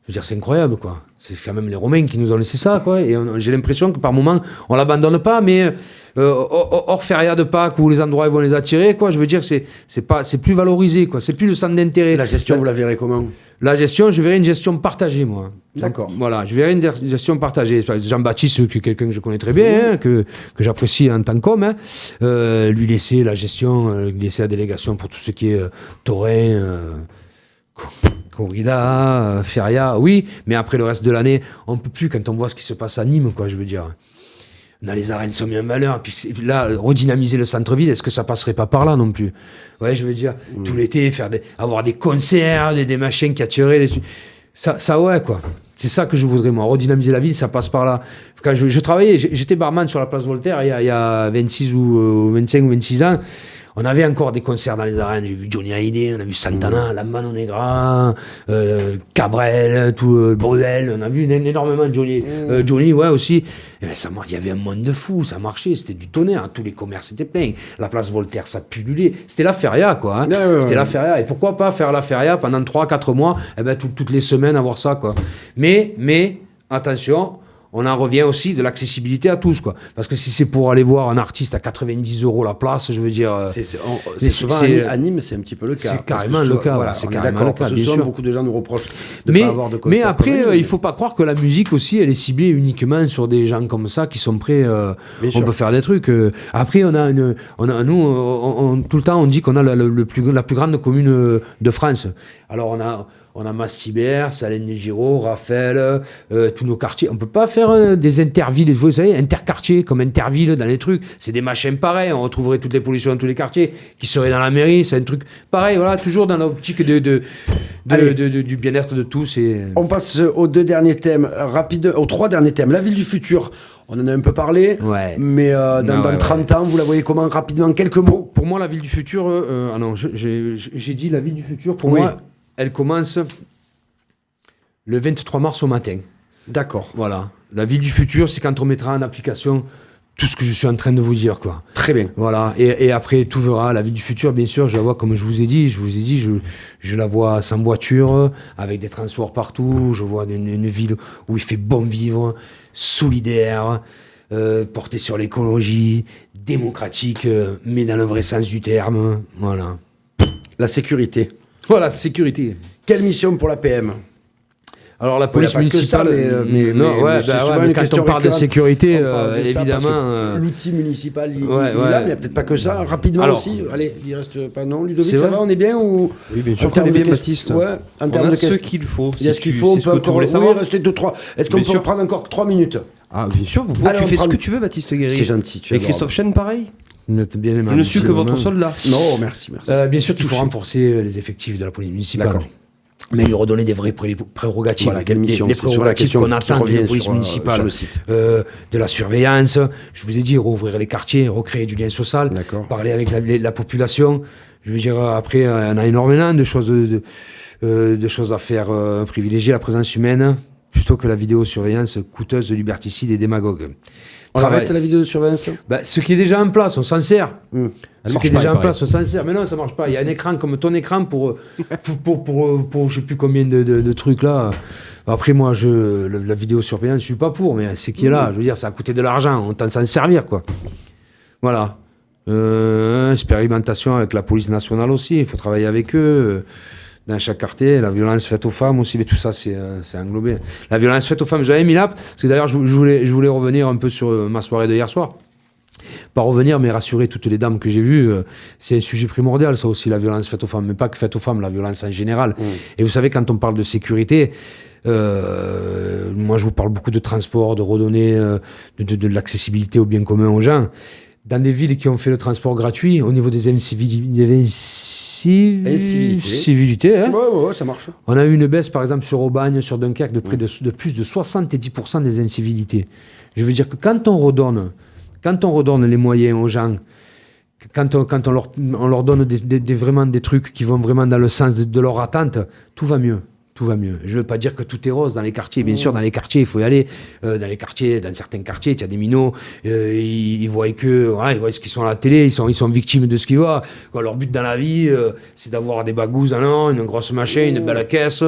dire, c'est incroyable, quoi. C'est quand même les Romains qui nous ont laissé ça, quoi. Et j'ai l'impression que par moment, on l'abandonne pas, mais hors feria de Pâques où les endroits ils vont les attirer, quoi. Je veux dire, c'est plus valorisé, quoi. C'est plus le centre d'intérêt. La gestion, vous la verrez comment? La gestion, je verrais une gestion partagée, moi. D'accord. Donc, voilà, je verrais une gestion partagée. Jean-Baptiste, qui est quelqu'un que je connais très bien, que j'apprécie en tant qu'homme, lui laisser la gestion, lui laisser la délégation pour tout ce qui est taurin, corrida, feria, oui, mais après le reste de l'année, on peut plus quand on voit ce qui se passe à Nîmes, quoi, je veux dire. Dans les arènes sont mis en valeur, puis là, redynamiser le centre-ville, est-ce que ça passerait pas par là non plus? Ouais, je veux dire, tout l'été, avoir des concerts, des machins qui attiraient ça, ouais, quoi. C'est ça que je voudrais, moi. Redynamiser la ville, ça passe par là. Quand je travaillais, j'étais barman sur la place Voltaire il y a 26 ou 25 ou 26 ans. On avait encore des concerts dans les arènes. J'ai vu Johnny Hallyday, on a vu Santana, La Mano Negra, Cabrel, tout, Bruel. On a vu énormément Johnny. Johnny, ouais, aussi. Et ben, il y avait un monde de fou, ça marchait, c'était du tonnerre. Tous les commerces étaient pleins. La place Voltaire, ça pullulait. C'était la feria, quoi. Hein. C'était la feria. Et pourquoi pas faire la feria pendant 3-4 mois, eh ben, toutes les semaines avoir ça, quoi. Mais, attention, on en revient aussi de l'accessibilité à tous, quoi. Parce que si c'est pour aller voir un artiste à 90 € la place, je veux dire... C'est souvent à Nîmes, c'est un petit peu le cas. C'est carrément le cas. Voilà, c'est on est carrément d'accord, le cas, parce que bien souvent, sûr. beaucoup de gens nous reprochent de ne pas avoir de concert. Mais après, comme il ne faut pas croire que la musique aussi, elle est ciblée uniquement sur des gens comme ça qui sont prêts. On peut faire des trucs. Après, tout le temps, on dit qu'on a la plus grande commune de France. Alors, on a Mastibert, Salène Giraud, Raphaël, tous nos quartiers. On ne peut pas faire des intervilles, vous savez, interquartiers, comme intervilles dans les trucs. C'est des machins pareils. On retrouverait toutes les pollutions dans tous les quartiers qui seraient dans la mairie. C'est un truc pareil, voilà, toujours dans l'optique du bien-être de tous. On passe aux 2 derniers thèmes, aux 3 derniers thèmes. La ville du futur, on en a un peu parlé, mais dans 30 ans, vous la voyez comment, rapidement, quelques mots? Pour moi, la ville du futur, j'ai dit la ville du futur, pour moi, elle commence le 23 mars au matin. D'accord. Voilà. La ville du futur, c'est quand on mettra en application tout ce que je suis en train de vous dire, quoi. Très bien. Voilà. Et après, tout verra. La ville du futur, bien sûr, je la vois comme je vous ai dit. Je la vois sans voiture, avec des transports partout. Je vois une ville où il fait bon vivre, solidaire, portée sur l'écologie, démocratique, mais dans le vrai sens du terme. Voilà. La sécurité. Voilà, sécurité. Quelle mission pour la PM? Alors la police municipale, mais quand on parle de sécurité, évidemment... l'outil municipal, il est là, mais il n'y a peut-être pas que ça. Rapidement aussi, allez, il reste pas non. Ludovic, ça va, on est bien ou... Oui, bien sûr qu'on est bien, Baptiste. Ouais, en on a ce qu'il faut. Il y a ce qu'il faut, on peut encore... Oui, rester 2-3. Est-ce qu'on peut prendre encore 3 minutes? Ah, bien sûr, vous pouvez. Tu fais ce que tu veux, Baptiste Guéry. C'est gentil. Et Christophe Chen, pareil. Je ne suis que votre soldat. Non, merci. Bien sûr qu'il faut renforcer les effectifs de la police municipale. D'accord. Mais lui redonner des vraies prérogatives. Voilà, quelle mission? Les prérogatives qu'on attend de la police municipale. De la surveillance. Je vous ai dit, rouvrir les quartiers, recréer du lien social, parler avec la population. Je veux dire, après, on a énormément de choses, de choses à faire. Privilégier la présence humaine plutôt que la vidéosurveillance coûteuse, liberticide et démagogue. On arrête la vidéosurveillance? Ce qui est déjà en place, on s'en sert. Ce qui est déjà en place, on s'en sert. Mais non, ça marche pas. Il y a un écran comme ton écran pour je sais plus combien de trucs là. Après, moi, la vidéosurveillance, je suis pas pour, mais c'est qui est là. Je veux dire, ça a coûté de l'argent. On tente de s'en servir, quoi. Voilà. Expérimentation avec la police nationale aussi. Il faut travailler avec eux. Dans chaque quartier, la violence faite aux femmes aussi, mais tout ça, c'est englobé. La violence faite aux femmes, j'avais mis là, parce que d'ailleurs, je voulais revenir un peu sur ma soirée de hier soir. Pas revenir, mais rassurer toutes les dames que j'ai vues. C'est un sujet primordial, ça aussi, la violence faite aux femmes, mais pas que faite aux femmes, la violence en général. Et vous savez, quand on parle de sécurité, moi, je vous parle beaucoup de transport, de redonner de l'accessibilité au bien commun aux gens. Dans des villes qui ont fait le transport gratuit, au niveau des incivilités, hein. Ouais, ça marche. On a eu une baisse, par exemple, sur Aubagne, sur Dunkerque, de plus de 70% des incivilités. Je veux dire que quand on redonne les moyens aux gens, quand on leur donne vraiment des trucs qui vont vraiment dans le sens de leur attente, tout va mieux. Tout va mieux. Je ne veux pas dire que tout est rose dans les quartiers. Bien sûr, dans les quartiers, il faut y aller. Dans certains quartiers, il y a des minots. Ils voient ce qu'ils sont à la télé. Ils sont victimes de ce qu'ils voient. Quand leur but dans la vie, c'est d'avoir des bagouzes en or, une grosse machine, une belle caisse,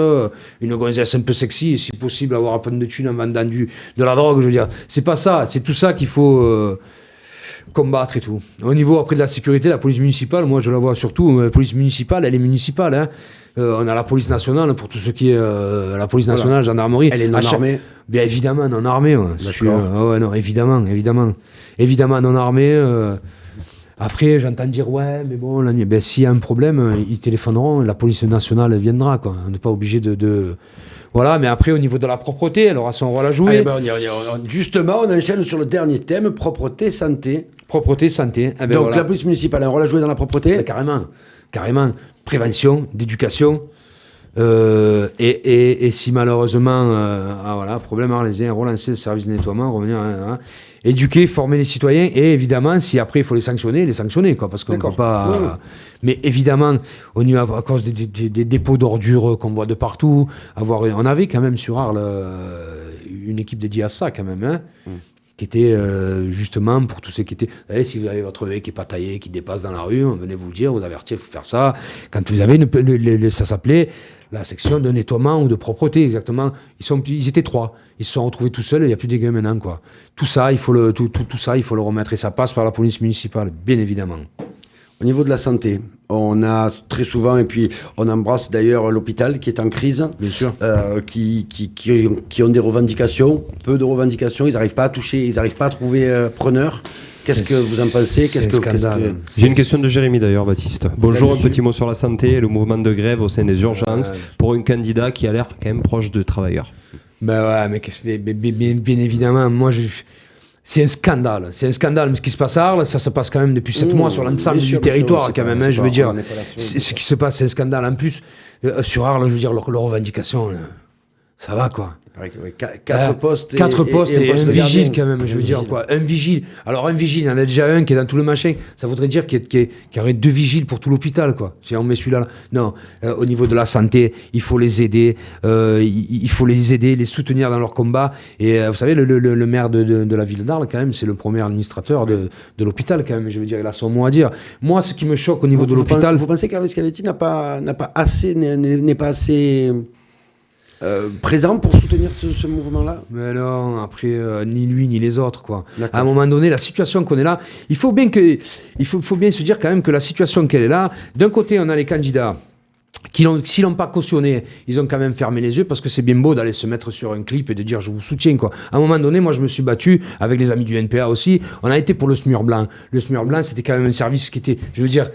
une gonzesse un peu sexy, et si possible, avoir un peu de thunes en vendant de la drogue. Je veux dire, c'est pas ça. C'est tout ça qu'il faut combattre et tout. Au niveau après de la sécurité, la police municipale, moi je la vois surtout. La police municipale, elle est municipale. Hein. On a la police nationale pour tout ce qui est la police nationale, gendarmerie. Elle est non armée? Bien évidemment, non armée. Ouais. Non, évidemment non armée. Après, j'entends dire, ouais, mais bon, s'il y a un problème, ils téléphoneront, la police nationale viendra, quoi. On n'est pas obligé de... Voilà, mais après, au niveau de la propreté, elle aura son rôle à jouer. Justement, on enchaîne sur le dernier thème, propreté, santé. Propreté, santé. Donc, la police municipale a un rôle à jouer dans la propreté? Carrément. Prévention, d'éducation. Et si malheureusement, problème arlésien, relancer le service de nettoiement, revenir... éduquer, former les citoyens, et évidemment, si après il faut les sanctionner, quoi, parce qu'on ne peut pas... Ouais. Mais évidemment, à cause des dépôts d'ordures qu'on voit de partout, on avait quand même sur Arles une équipe dédiée à ça, quand même, hein, qui était justement pour tous ceux qui étaient... Vous savez, si vous avez votre œil qui n'est pas taillé, qui dépasse dans la rue, on venait vous le dire, vous avertir, il faut faire ça. Quand vous avez ça s'appelait la section de nettoiement ou de propreté, exactement. Ils étaient 3. Ils se sont retrouvés tout seuls, il n'y a plus des gars maintenant, quoi. Tout ça, il faut le remettre, et ça passe par la police municipale, bien évidemment. Au niveau de la santé, on a très souvent, et puis on embrasse d'ailleurs l'hôpital qui est en crise, Bien sûr. qui ont des revendications, peu de revendications, ils n'arrivent pas à toucher, ils n'arrivent pas à trouver preneur. Qu'est-ce que vous en pensez? C'est un scandale. J'ai une question de Jérémy d'ailleurs, Baptiste. Bonjour, un petit mot sur la santé et le mouvement de grève au sein des urgences pour un candidat qui a l'air quand même proche de travailleurs. Ben ouais, mais bien évidemment, c'est un scandale. C'est un scandale. Mais ce qui se passe à Arles, ça se passe quand même depuis 7 mois sur l'ensemble du territoire, quand même. Hein, je veux dire, ce qui se passe, c'est un scandale. En plus, sur Arles, je veux dire, leurs revendications, ça va, quoi. 4 postes. 4 postes et un vigile, quand même, je veux dire, vigile. quoi. Un vigile. Alors, un vigile, il y en a déjà un qui est dans tout le machin. Ça voudrait dire qu'il y aurait 2 vigiles pour tout l'hôpital, quoi. Si on met celui-là. Là. Non. Au niveau de la santé, il faut les aider. Il faut les aider, les soutenir dans leur combat. Et vous savez, le maire de la ville d'Arles, quand même, c'est le premier administrateur de l'hôpital, quand même. Je veux dire, il a son mot à dire. Moi, ce qui me choque au niveau de l'hôpital. Vous pensez qu'Hervé Scavetti n'est pas assez présent pour soutenir ce mouvement-là? Mais non, après, ni lui ni les autres, quoi. D'accord. À un moment donné, la situation qu'on est là, il faut bien se dire quand même que la situation qu'elle est là, d'un côté, on a les candidats s'ils l'ont pas cautionné, ils ont quand même fermé les yeux, parce que c'est bien beau d'aller se mettre sur un clip et de dire je vous soutiens, quoi. À un moment donné, moi je me suis battu avec les amis du NPA aussi. On a été pour le SMUR blanc. Le SMUR blanc, c'était quand même un service qui était, je veux dire,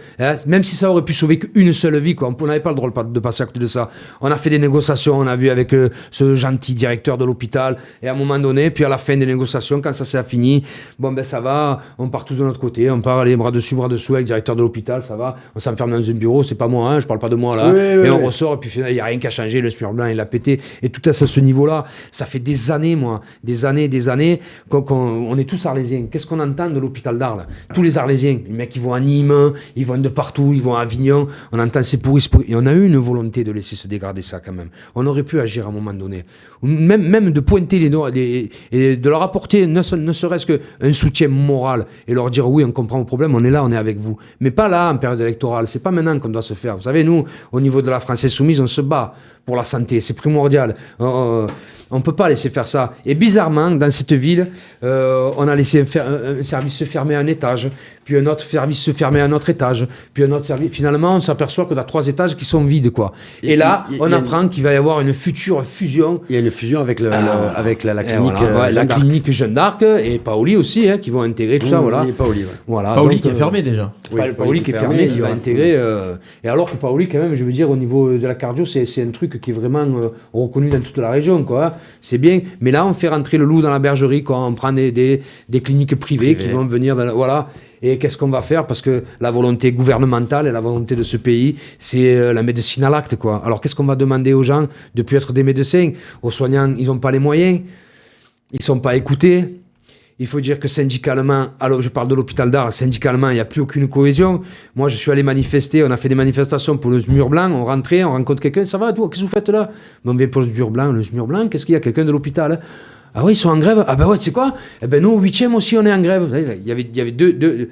même si ça aurait pu sauver qu'une seule vie, quoi. On n'avait pas le droit de passer à côté de ça. On a fait des négociations, on a vu avec ce gentil directeur de l'hôpital, et à un moment donné, puis à la fin des négociations, quand ça s'est fini, bon ben ça va, on part tous de notre côté, on part les bras dessus bras dessous avec le directeur de l'hôpital, ça va, on s'enferme dans un bureau, c'est pas moi, hein, je parle pas de moi là. Oui, On ressort, et puis il n'y a rien qu'à changer, le SMUR blanc il a pété, et tout à ce niveau-là, ça fait des années, des années qu'on est tous arlésiens. Qu'est-ce qu'on entend de l'hôpital d'Arles? Tous les arlésiens, les mecs ils vont à Nîmes, ils vont de partout, ils vont à Avignon, on entend c'est pourri, et on a eu une volonté de laisser se dégrader ça quand même. On aurait pu agir à un moment donné, même de pointer et de leur apporter ne serait-ce qu'un soutien moral, et leur dire oui, on comprend vos problèmes, on est là, on est avec vous, mais pas là en période électorale. C'est pas maintenant qu'on doit se faire. Vous savez, nous, au niveau de la France Insoumise, on se bat pour la santé, c'est primordial. On ne peut pas laisser faire ça. Et bizarrement, dans cette ville, on a laissé un service se fermer à un étage, puis un autre service se fermer à un autre étage, puis un autre service. Finalement, on s'aperçoit que tu as 3 étages qui sont vides, quoi. Et là, on apprend qu'il va y avoir une future fusion. Il y a une fusion avec avec la clinique la clinique Jeanne d'Arc et Paoli aussi, qui vont intégrer tout ça. Voilà. Et Paoli, ouais. Voilà. Paoli Donc, qui est fermé déjà. Paoli qui est fermé, qui va intégrer. Et alors que Paoli, quand même, je veux dire, au niveau de la cardio, c'est un truc qui est vraiment reconnu dans toute la région, quoi. C'est bien. Mais là, on fait rentrer le loup dans la bergerie, quoi. On prend des cliniques privées qui vont venir. Voilà. Et qu'est-ce qu'on va faire? Parce que la volonté gouvernementale et la volonté de ce pays, c'est la médecine à l'acte, quoi. Alors qu'est-ce qu'on va demander aux gens de plus être des médecins? Aux soignants, ils n'ont pas les moyens. Ils ne sont pas écoutés. Il faut dire que syndicalement, alors je parle de l'hôpital d'Arles, syndicalement, il n'y a plus aucune cohésion. Moi, je suis allé manifester, on a fait des manifestations pour le SMUR blanc, on rentrait, on rencontre quelqu'un, ça va, toi, qu'est-ce que vous faites là? Mais on vient pour le SMUR blanc, qu'est-ce qu'il y a? Quelqu'un de l'hôpital? Ah oui, ils sont en grève. Ah ben ouais, tu sais quoi? Eh ben nous, au 8e aussi, on est en grève. Il y avait deux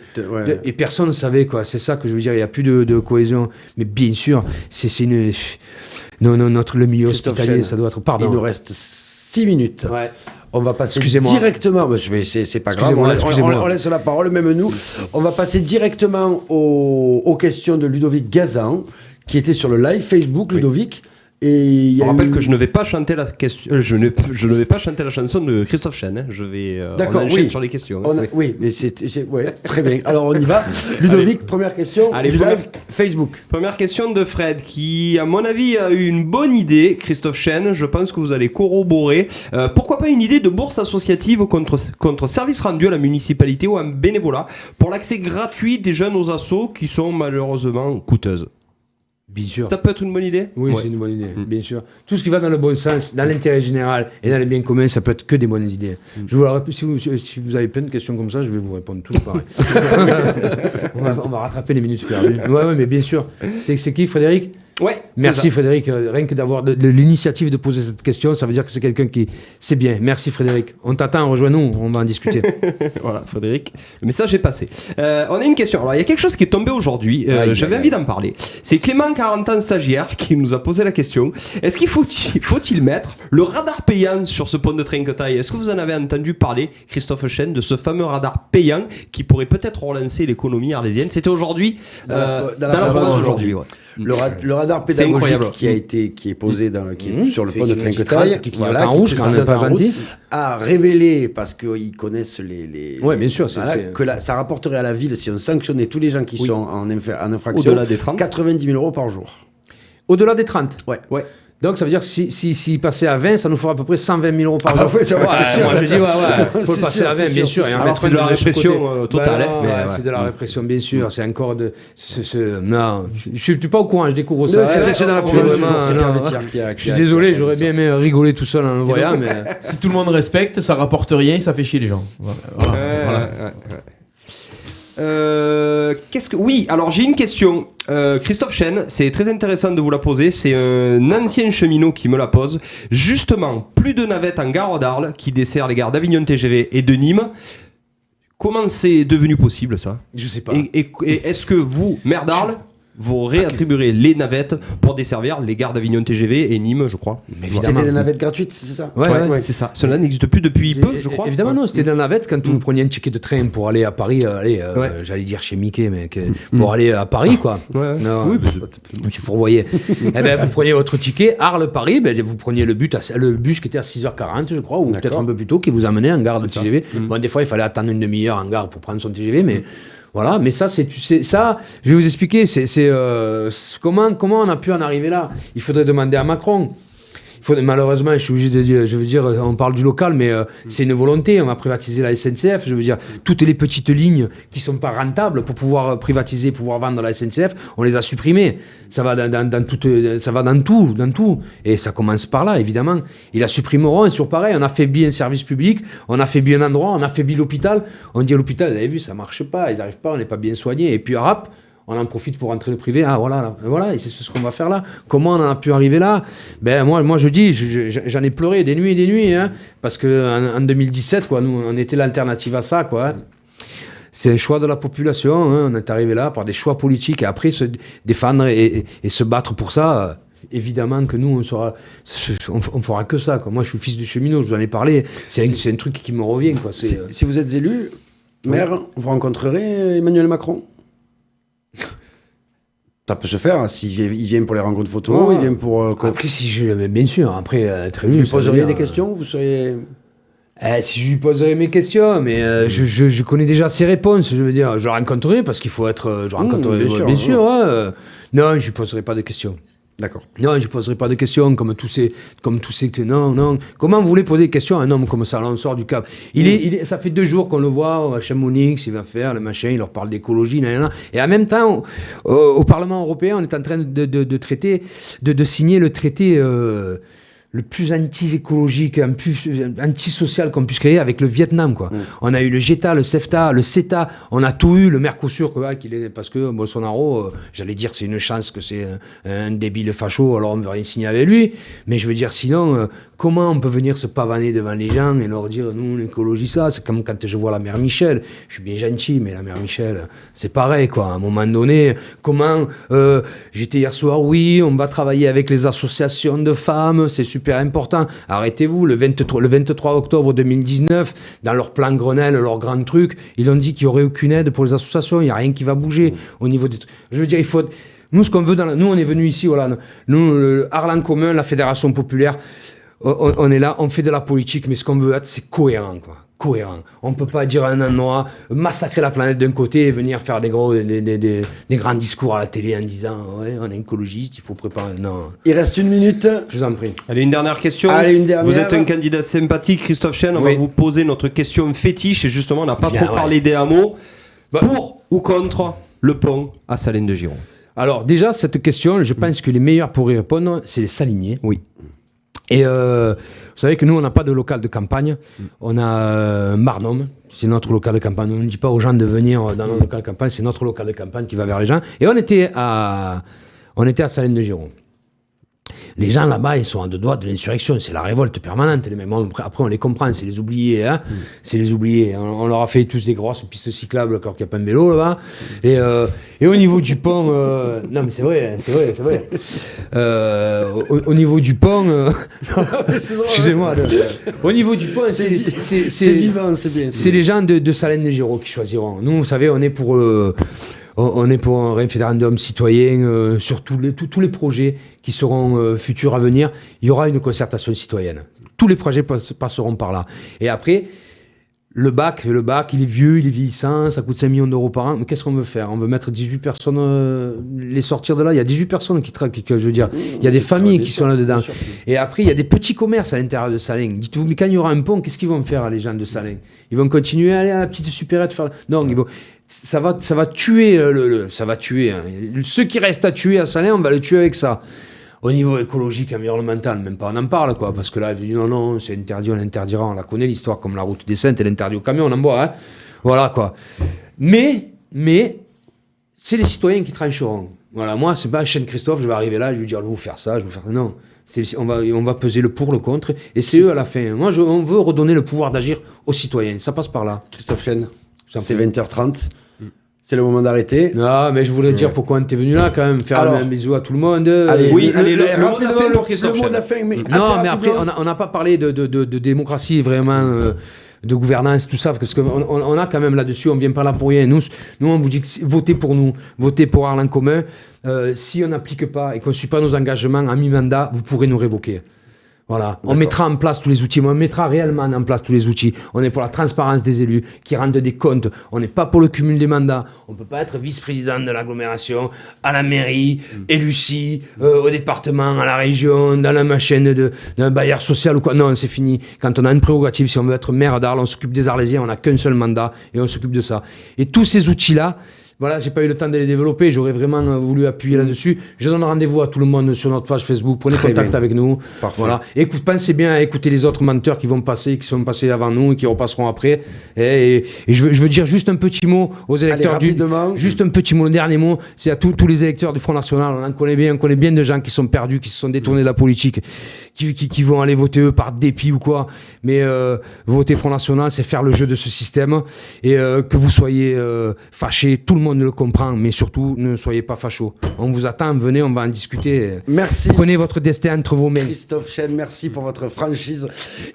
et personne ne savait, quoi. C'est ça que je veux dire, il n'y a plus de cohésion. Mais bien sûr, c'est une... Non, le milieu hospitalier, ça doit être... Pardon. Il nous reste 6 minutes. Ouais. On va passer Excusez-moi. directement, mais c'est pas grave, on laisse la parole, même nous. On va passer directement aux questions de Ludovic Gazan, qui était sur le live Facebook, Ludovic. Et on rappelle que je ne vais pas chanter la question, je ne vais pas chanter la chanson de Christophe Chen. Hein. Je vais on enchaîne sur les questions. Oui, mais très bien. Alors on y va. Ludovic, première question. Allez, du live Facebook. Première question de Fred, qui à mon avis a eu une bonne idée. Christophe Chen, je pense que vous allez corroborer. Pourquoi pas une idée de bourse associative contre service rendu à la municipalité ou un bénévolat pour l'accès gratuit des jeunes aux assos qui sont malheureusement coûteuses? Bien sûr. Ça peut être une bonne idée. Oui, Ouais. c'est une bonne idée, bien sûr. Tout ce qui va dans le bon sens, dans l'intérêt général et dans les biens communs, ça peut être que des bonnes idées. Je vous la répète, si vous avez plein de questions comme ça, je vais vous répondre tous pareil. on va rattraper les minutes perdues. Ouais, mais bien sûr. C'est qui, Frédéric ? Ouais. Merci Frédéric, rien que d'avoir de l'initiative de poser cette question, ça veut dire que c'est quelqu'un qui... C'est bien, merci Frédéric. On t'attend, rejoins-nous, on va en discuter. Voilà, Frédéric, le message est passé. On a une question. Alors, il y a quelque chose qui est tombé aujourd'hui. J'avais envie d'en parler. C'est Clément, 40 ans, stagiaire, qui nous a posé la question. Est-ce qu'il faut-il mettre le radar payant sur ce pont de Trinquetaille ? Est-ce que vous en avez entendu parler, Christophe Chen, de ce fameux radar payant qui pourrait peut-être relancer l'économie arlésienne ? C'était aujourd'hui, dans la presse aujourd'hui. Ouais. Le radar C'est pédagogique incroyable. qui est posé sur le pont de Qui Trinquetaille, qui clignote en rouge, quand même pas gentil. a révélé, parce qu'ils connaissent les Ouais, bien sûr, voilà, que ça rapporterait à la ville, si on sanctionnait tous les gens qui sont en infraction, Au-delà des 30. 90 000 € par jour. Au-delà des 30. Ouais. Donc ça veut dire que s'il passait à 20, ça nous fera à peu près 120 000 € par jour. ouais, c'est sûr. Moi je dis, faut C'est le passer sûr, à 20, c'est bien sûr, sûr. Et en Alors mettre c'est de la un chaque répression côté. totale. Non, mais, c'est de la répression, bien sûr. C'est encore de... Non, je suis pas au courant, je découvre ça. C'est dans la Vraiment, pub du jour, c'est non, Pierre non. Vétière qui a... Je suis désolé, j'aurais bien aimé rigoler tout seul en le voyant, mais... Si tout le monde respecte, ça rapporte rien et ça fait chier les gens. Voilà. Oui, alors j'ai une question. Christophe Chen, c'est très intéressant de vous la poser. C'est un ancien cheminot qui me la pose. Justement, plus de navettes en gare d'Arles qui dessert les gares d'Avignon TGV et de Nîmes. Comment c'est devenu possible ça ? Je sais pas. Et est-ce que vous, maire d'Arles, vous réattribuerez les navettes pour desservir les gares d'Avignon TGV et Nîmes, je crois ? Mais C'était des navettes gratuites, c'est ça? Ouais. c'est ça. Cela n'existe plus depuis peu, je crois. Évidemment, non, c'était dans la navette quand vous preniez un ticket de train pour aller à Paris, j'allais dire chez Mickey, mais pour aller à Paris, quoi. Ouais. Non, je me suis fourvoyé. Eh ben, vous preniez votre ticket, Arles-Paris, vous preniez le bus qui était à 6h40, je crois, ou peut-être un peu plus tôt, qui vous amenait en gare de TGV. Bon, des fois, il fallait attendre une demi-heure en gare pour prendre son TGV, mais... Voilà, mais ça, ça, je vais vous expliquer, comment on a pu en arriver là. Il faudrait demander à Macron. Malheureusement, je suis obligé de dire, je veux dire, on parle du local, mais c'est une volonté. On va privatiser la SNCF. Je veux dire, toutes les petites lignes qui sont pas rentables pour pouvoir privatiser, pouvoir vendre la SNCF, on les a supprimées. Ça va dans tout. Et ça commence par là, évidemment. Ils la supprimeront. Et sur pareil, on affaiblit un service public, on affaiblit un endroit, on affaiblit l'hôpital. On dit à l'hôpital, vous avez vu, ça marche pas, ils n'arrivent pas, on n'est pas bien soigné. Et puis, rap. On en profite pour rentrer le privé. Ah voilà, et c'est ce qu'on va faire là. Comment on en a pu arriver là ? Ben moi je dis, j'en ai pleuré des nuits, hein, parce que en 2017, quoi, nous on était l'alternative à ça, quoi. Hein. C'est un choix de la population. Hein, on est arrivé là par des choix politiques et après se défendre et se battre pour ça. Évidemment que nous on fera que ça, quoi. Moi je suis fils de cheminot, je vous en ai parlé. C'est un truc qui me revient, quoi. Si vous êtes élu, maire, vous rencontrerez Emmanuel Macron? Ça peut se faire, hein, s'il vient pour les rencontres photos, il vient pour... Après, bien sûr, après, très Vous bien. lui poseriez des questions, vous seriez... Si je lui poserais mes questions, mais je connais déjà ses réponses, je veux dire, je le rencontrerai parce qu'il faut être... Je rencontrerai, bien sûr. Ouais. Non, je lui poserai pas de questions. D'accord. Non, je ne poserai pas de questions comme tous ces... Non. Comment vous voulez poser des questions à un homme comme ça, là, on sort du câble. Ça fait 2 jours qu'on le voit à Chamonix, il va faire le machin, il leur parle d'écologie, et en même temps, au Parlement européen, on est en train de traiter, de signer le traité... le plus anti-écologique, anti-social qu'on puisse créer avec le Vietnam, quoi. On a eu le GETA, le CEFTA, le CETA, on a tout eu, le Mercosur, parce que Bolsonaro, j'allais dire que c'est une chance que c'est un débile facho, alors on ne veut rien signer avec lui, mais je veux dire, sinon, comment on peut venir se pavaner devant les gens et leur dire, nous, l'écologie, ça, c'est comme quand je vois la mère Michel, je suis bien gentil, mais la mère Michel, c'est pareil, quoi. À un moment donné, comment, j'étais hier soir, oui, on va travailler avec les associations de femmes, c'est super important. Arrêtez-vous, le 23 octobre 2019, dans leur plan Grenelle, leur grand truc, ils ont dit qu'il n'y aurait aucune aide pour les associations, il n'y a rien qui va bouger au niveau des trucs. Je veux dire, il faut... Nous, ce qu'on veut, nous, on est venus ici, voilà, nous, Arles en commun, la Fédération populaire, on est là, on fait de la politique, mais ce qu'on veut être, c'est cohérent, quoi. Cohérent. On ne peut pas dire à un endroit, massacrer la planète d'un côté et venir faire des grands discours à la télé en disant ouais, on est écologiste, il faut préparer. Non. Il reste 1 minute. Je vous en prie. Allez, une dernière question. Vous êtes un candidat sympathique, Christophe Chen. On va vous poser notre question fétiche. Et justement, on n'a pas trop parlé des hameaux. Pour ou contre le pont à Salène de Giron? Alors déjà, cette question, je pense que les meilleurs pour y répondre, c'est les Saliniers. Oui. Et vous savez que nous, on n'a pas de local de campagne. On a Marnum, c'est notre local de campagne. On ne dit pas aux gens de venir dans notre local de campagne, c'est notre local de campagne qui va vers les gens. Et on était à Salines-de-Giron. Les gens là-bas, ils sont à deux doigts de l'insurrection. C'est la révolte permanente. Les mêmes. Après, on les comprend. C'est les oubliés. Hein. C'est les oubliés. On leur a fait tous des grosses pistes cyclables alors qu'il n'y a pas de vélo là-bas. Et au niveau du pont... Non, mais c'est vrai. Au niveau du pont... excusez-moi. Au niveau du pont, c'est vivant, c'est bien. C'est les gens de Salines-de-Giron qui choisiront. Nous, vous savez, on est pour un référendum citoyen sur tous les projets qui seront futurs à venir. Il y aura une concertation citoyenne. Tous les projets passeront par là. Et après, le bac, il est vieux, il est vieillissant, ça coûte 5 millions d'euros par an. Mais qu'est-ce qu'on veut faire? On veut mettre 18 personnes, les sortir de là. Il y a 18 personnes je veux dire. Il y a des familles qui sont là-dedans. Et après, il y a des petits commerces à l'intérieur de Salins. Dites-vous, mais quand il y aura un pont, qu'est-ce qu'ils vont faire, les gens de Salins? Ils vont continuer à aller à la petite supérette faire... Non, ça va tuer ça va tuer. Hein. Ceux qui restent à tuer à Salins, on va le tuer avec ça. Au niveau écologique, environnemental, même pas on en parle, quoi, parce que là, ils disent non, c'est interdit, on l'interdira, on la connaît l'histoire, comme la route des Saintes, elle est interdite au camion, on en boit, hein. Voilà, quoi. Mais, c'est les citoyens qui trancheront. Voilà, moi, c'est pas Chêne Christophe, je vais arriver là, je vais lui dire, je vais vous faire ça, je vais vous faire ça. Non. On va peser le pour, le contre, et c'est eux à la fin. Moi, on veut redonner le pouvoir d'agir aux citoyens. Ça passe par là. Christophe Chêne, c'est 20h30. C'est le moment d'arrêter. Non, mais je voulais dire pourquoi on était venu là, quand même, faire un bisou à tout le monde. Allez, le mot de la fin pour Christophe Chêne. Le mot de la fin, mais non, mais après, on n'a pas parlé de démocratie, vraiment, de gouvernance, tout ça, parce qu'on a quand même là-dessus, on ne vient pas là pour rien. Nous, on vous dit que votez pour nous, votez pour Arles en commun. Si on n'applique pas et qu'on ne suit pas nos engagements à mi-mandat, vous pourrez nous révoquer. Voilà, on mettra en place tous les outils, mais on mettra réellement en place tous les outils. On est pour la transparence des élus, qui rendent des comptes. On n'est pas pour le cumul des mandats. On ne peut pas être vice-président de l'agglomération, à la mairie, élu au département, à la région, dans la machine d'un bailleur social ou quoi. Non, c'est fini. Quand on a une prérogative, si on veut être maire d'Arles, on s'occupe des Arlésiens, on n'a qu'un seul mandat et on s'occupe de ça. Et tous ces outils-là, voilà, j'ai pas eu le temps de les développer, j'aurais vraiment voulu appuyer là-dessus. Je donne rendez-vous à tout le monde sur notre page Facebook, prenez contact avec nous. Parfait. Voilà. Pensez bien à écouter les autres menteurs qui sont passés avant nous et qui repasseront après. Et je veux dire juste un petit mot aux électeurs juste un petit mot, le dernier mot, c'est à tous les électeurs du Front National. On connaît bien de gens qui sont perdus, qui se sont détournés de la politique, qui vont aller voter eux par dépit ou quoi. Mais voter Front National, c'est faire le jeu de ce système. Et que vous soyez fâchés, tout le monde le comprend, mais surtout ne soyez pas fachos. On vous attend, venez, on va en discuter. Merci. Prenez votre destin entre vos mains. Christophe Chêne, merci pour votre franchise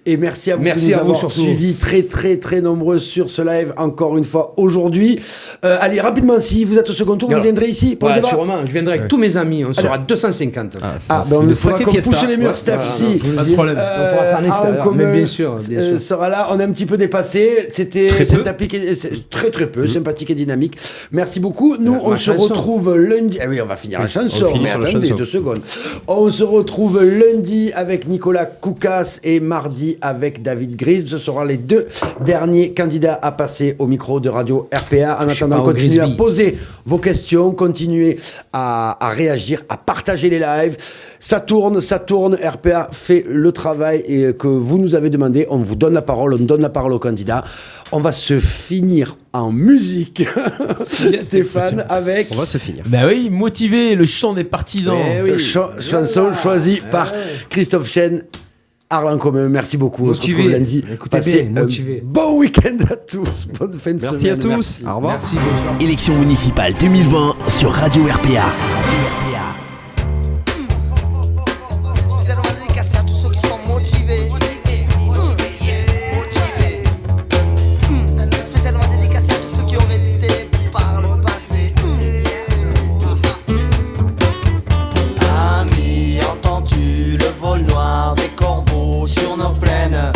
et merci à vous merci de nous à avoir vous suivis très très très nombreux sur ce live encore une fois aujourd'hui. Allez rapidement, si vous êtes au second tour, vous viendrez ici pour le débat. Sûrement, je viendrai avec tous mes amis, on sera 250. Il faudra qu'on pousse les murs, Steph, si. Pas de problème. On fera ça en extérieur, mais bien sûr. Sera là, on est un petit peu dépassé, c'était sympathique et très peu sympathique et dynamique. Merci beaucoup. Nous on se retrouve lundi. Ah oui, on va finir la chanson, mais attendez 2 secondes. On se retrouve lundi avec Nicolas Koukas et mardi avec David Grisbe. Ce seront les 2 derniers candidats à passer au micro de Radio RPA. En attendant, continuez à poser vos questions, continuez à réagir, à partager les lives. Ça tourne, RPA fait le travail et que vous nous avez demandé. On vous donne la parole, on donne la parole aux candidats. On va se finir en musique, Stéphane, avec... On va se finir. Bah oui, motivé, le chant des partisans. Chanson choisie par Christophe Chêne. Arles en commun, merci beaucoup. On se retrouve lundi. Passez un bon week-end à tous. Bonne fin de semaine. Merci à tous. Merci. Au revoir. Merci, bonsoir. Élection municipale 2020 sur Radio RPA. Spécialement dédicacé à tous ceux qui sont motivés. Spécialement dédicacé à tous ceux qui ont résisté par le passé. Ami, entends-tu le vol noir des corbeaux sur nos plaines?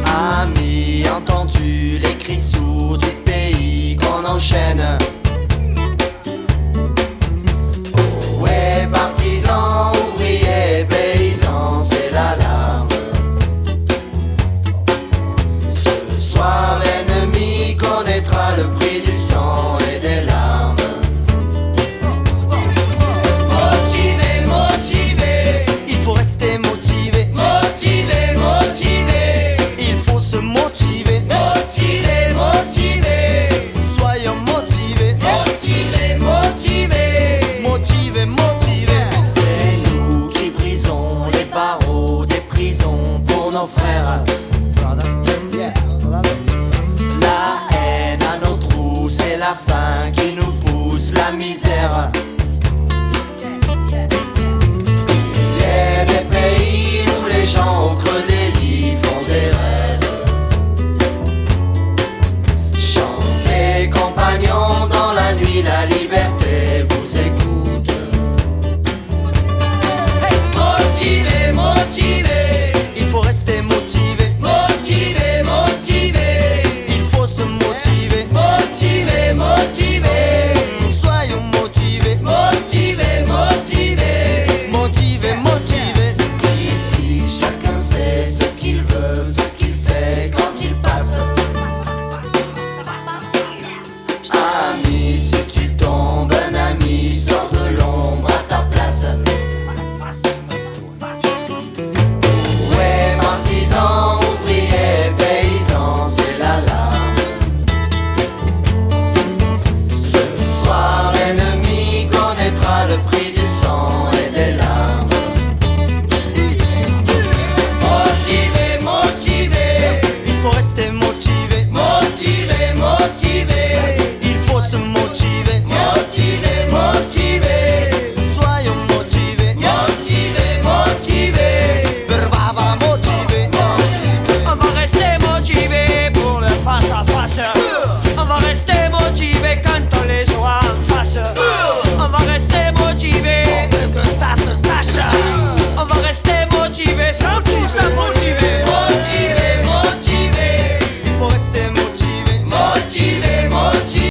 Ami, entends-tu les cris sourds du pays qu'on enchaîne? la liberté.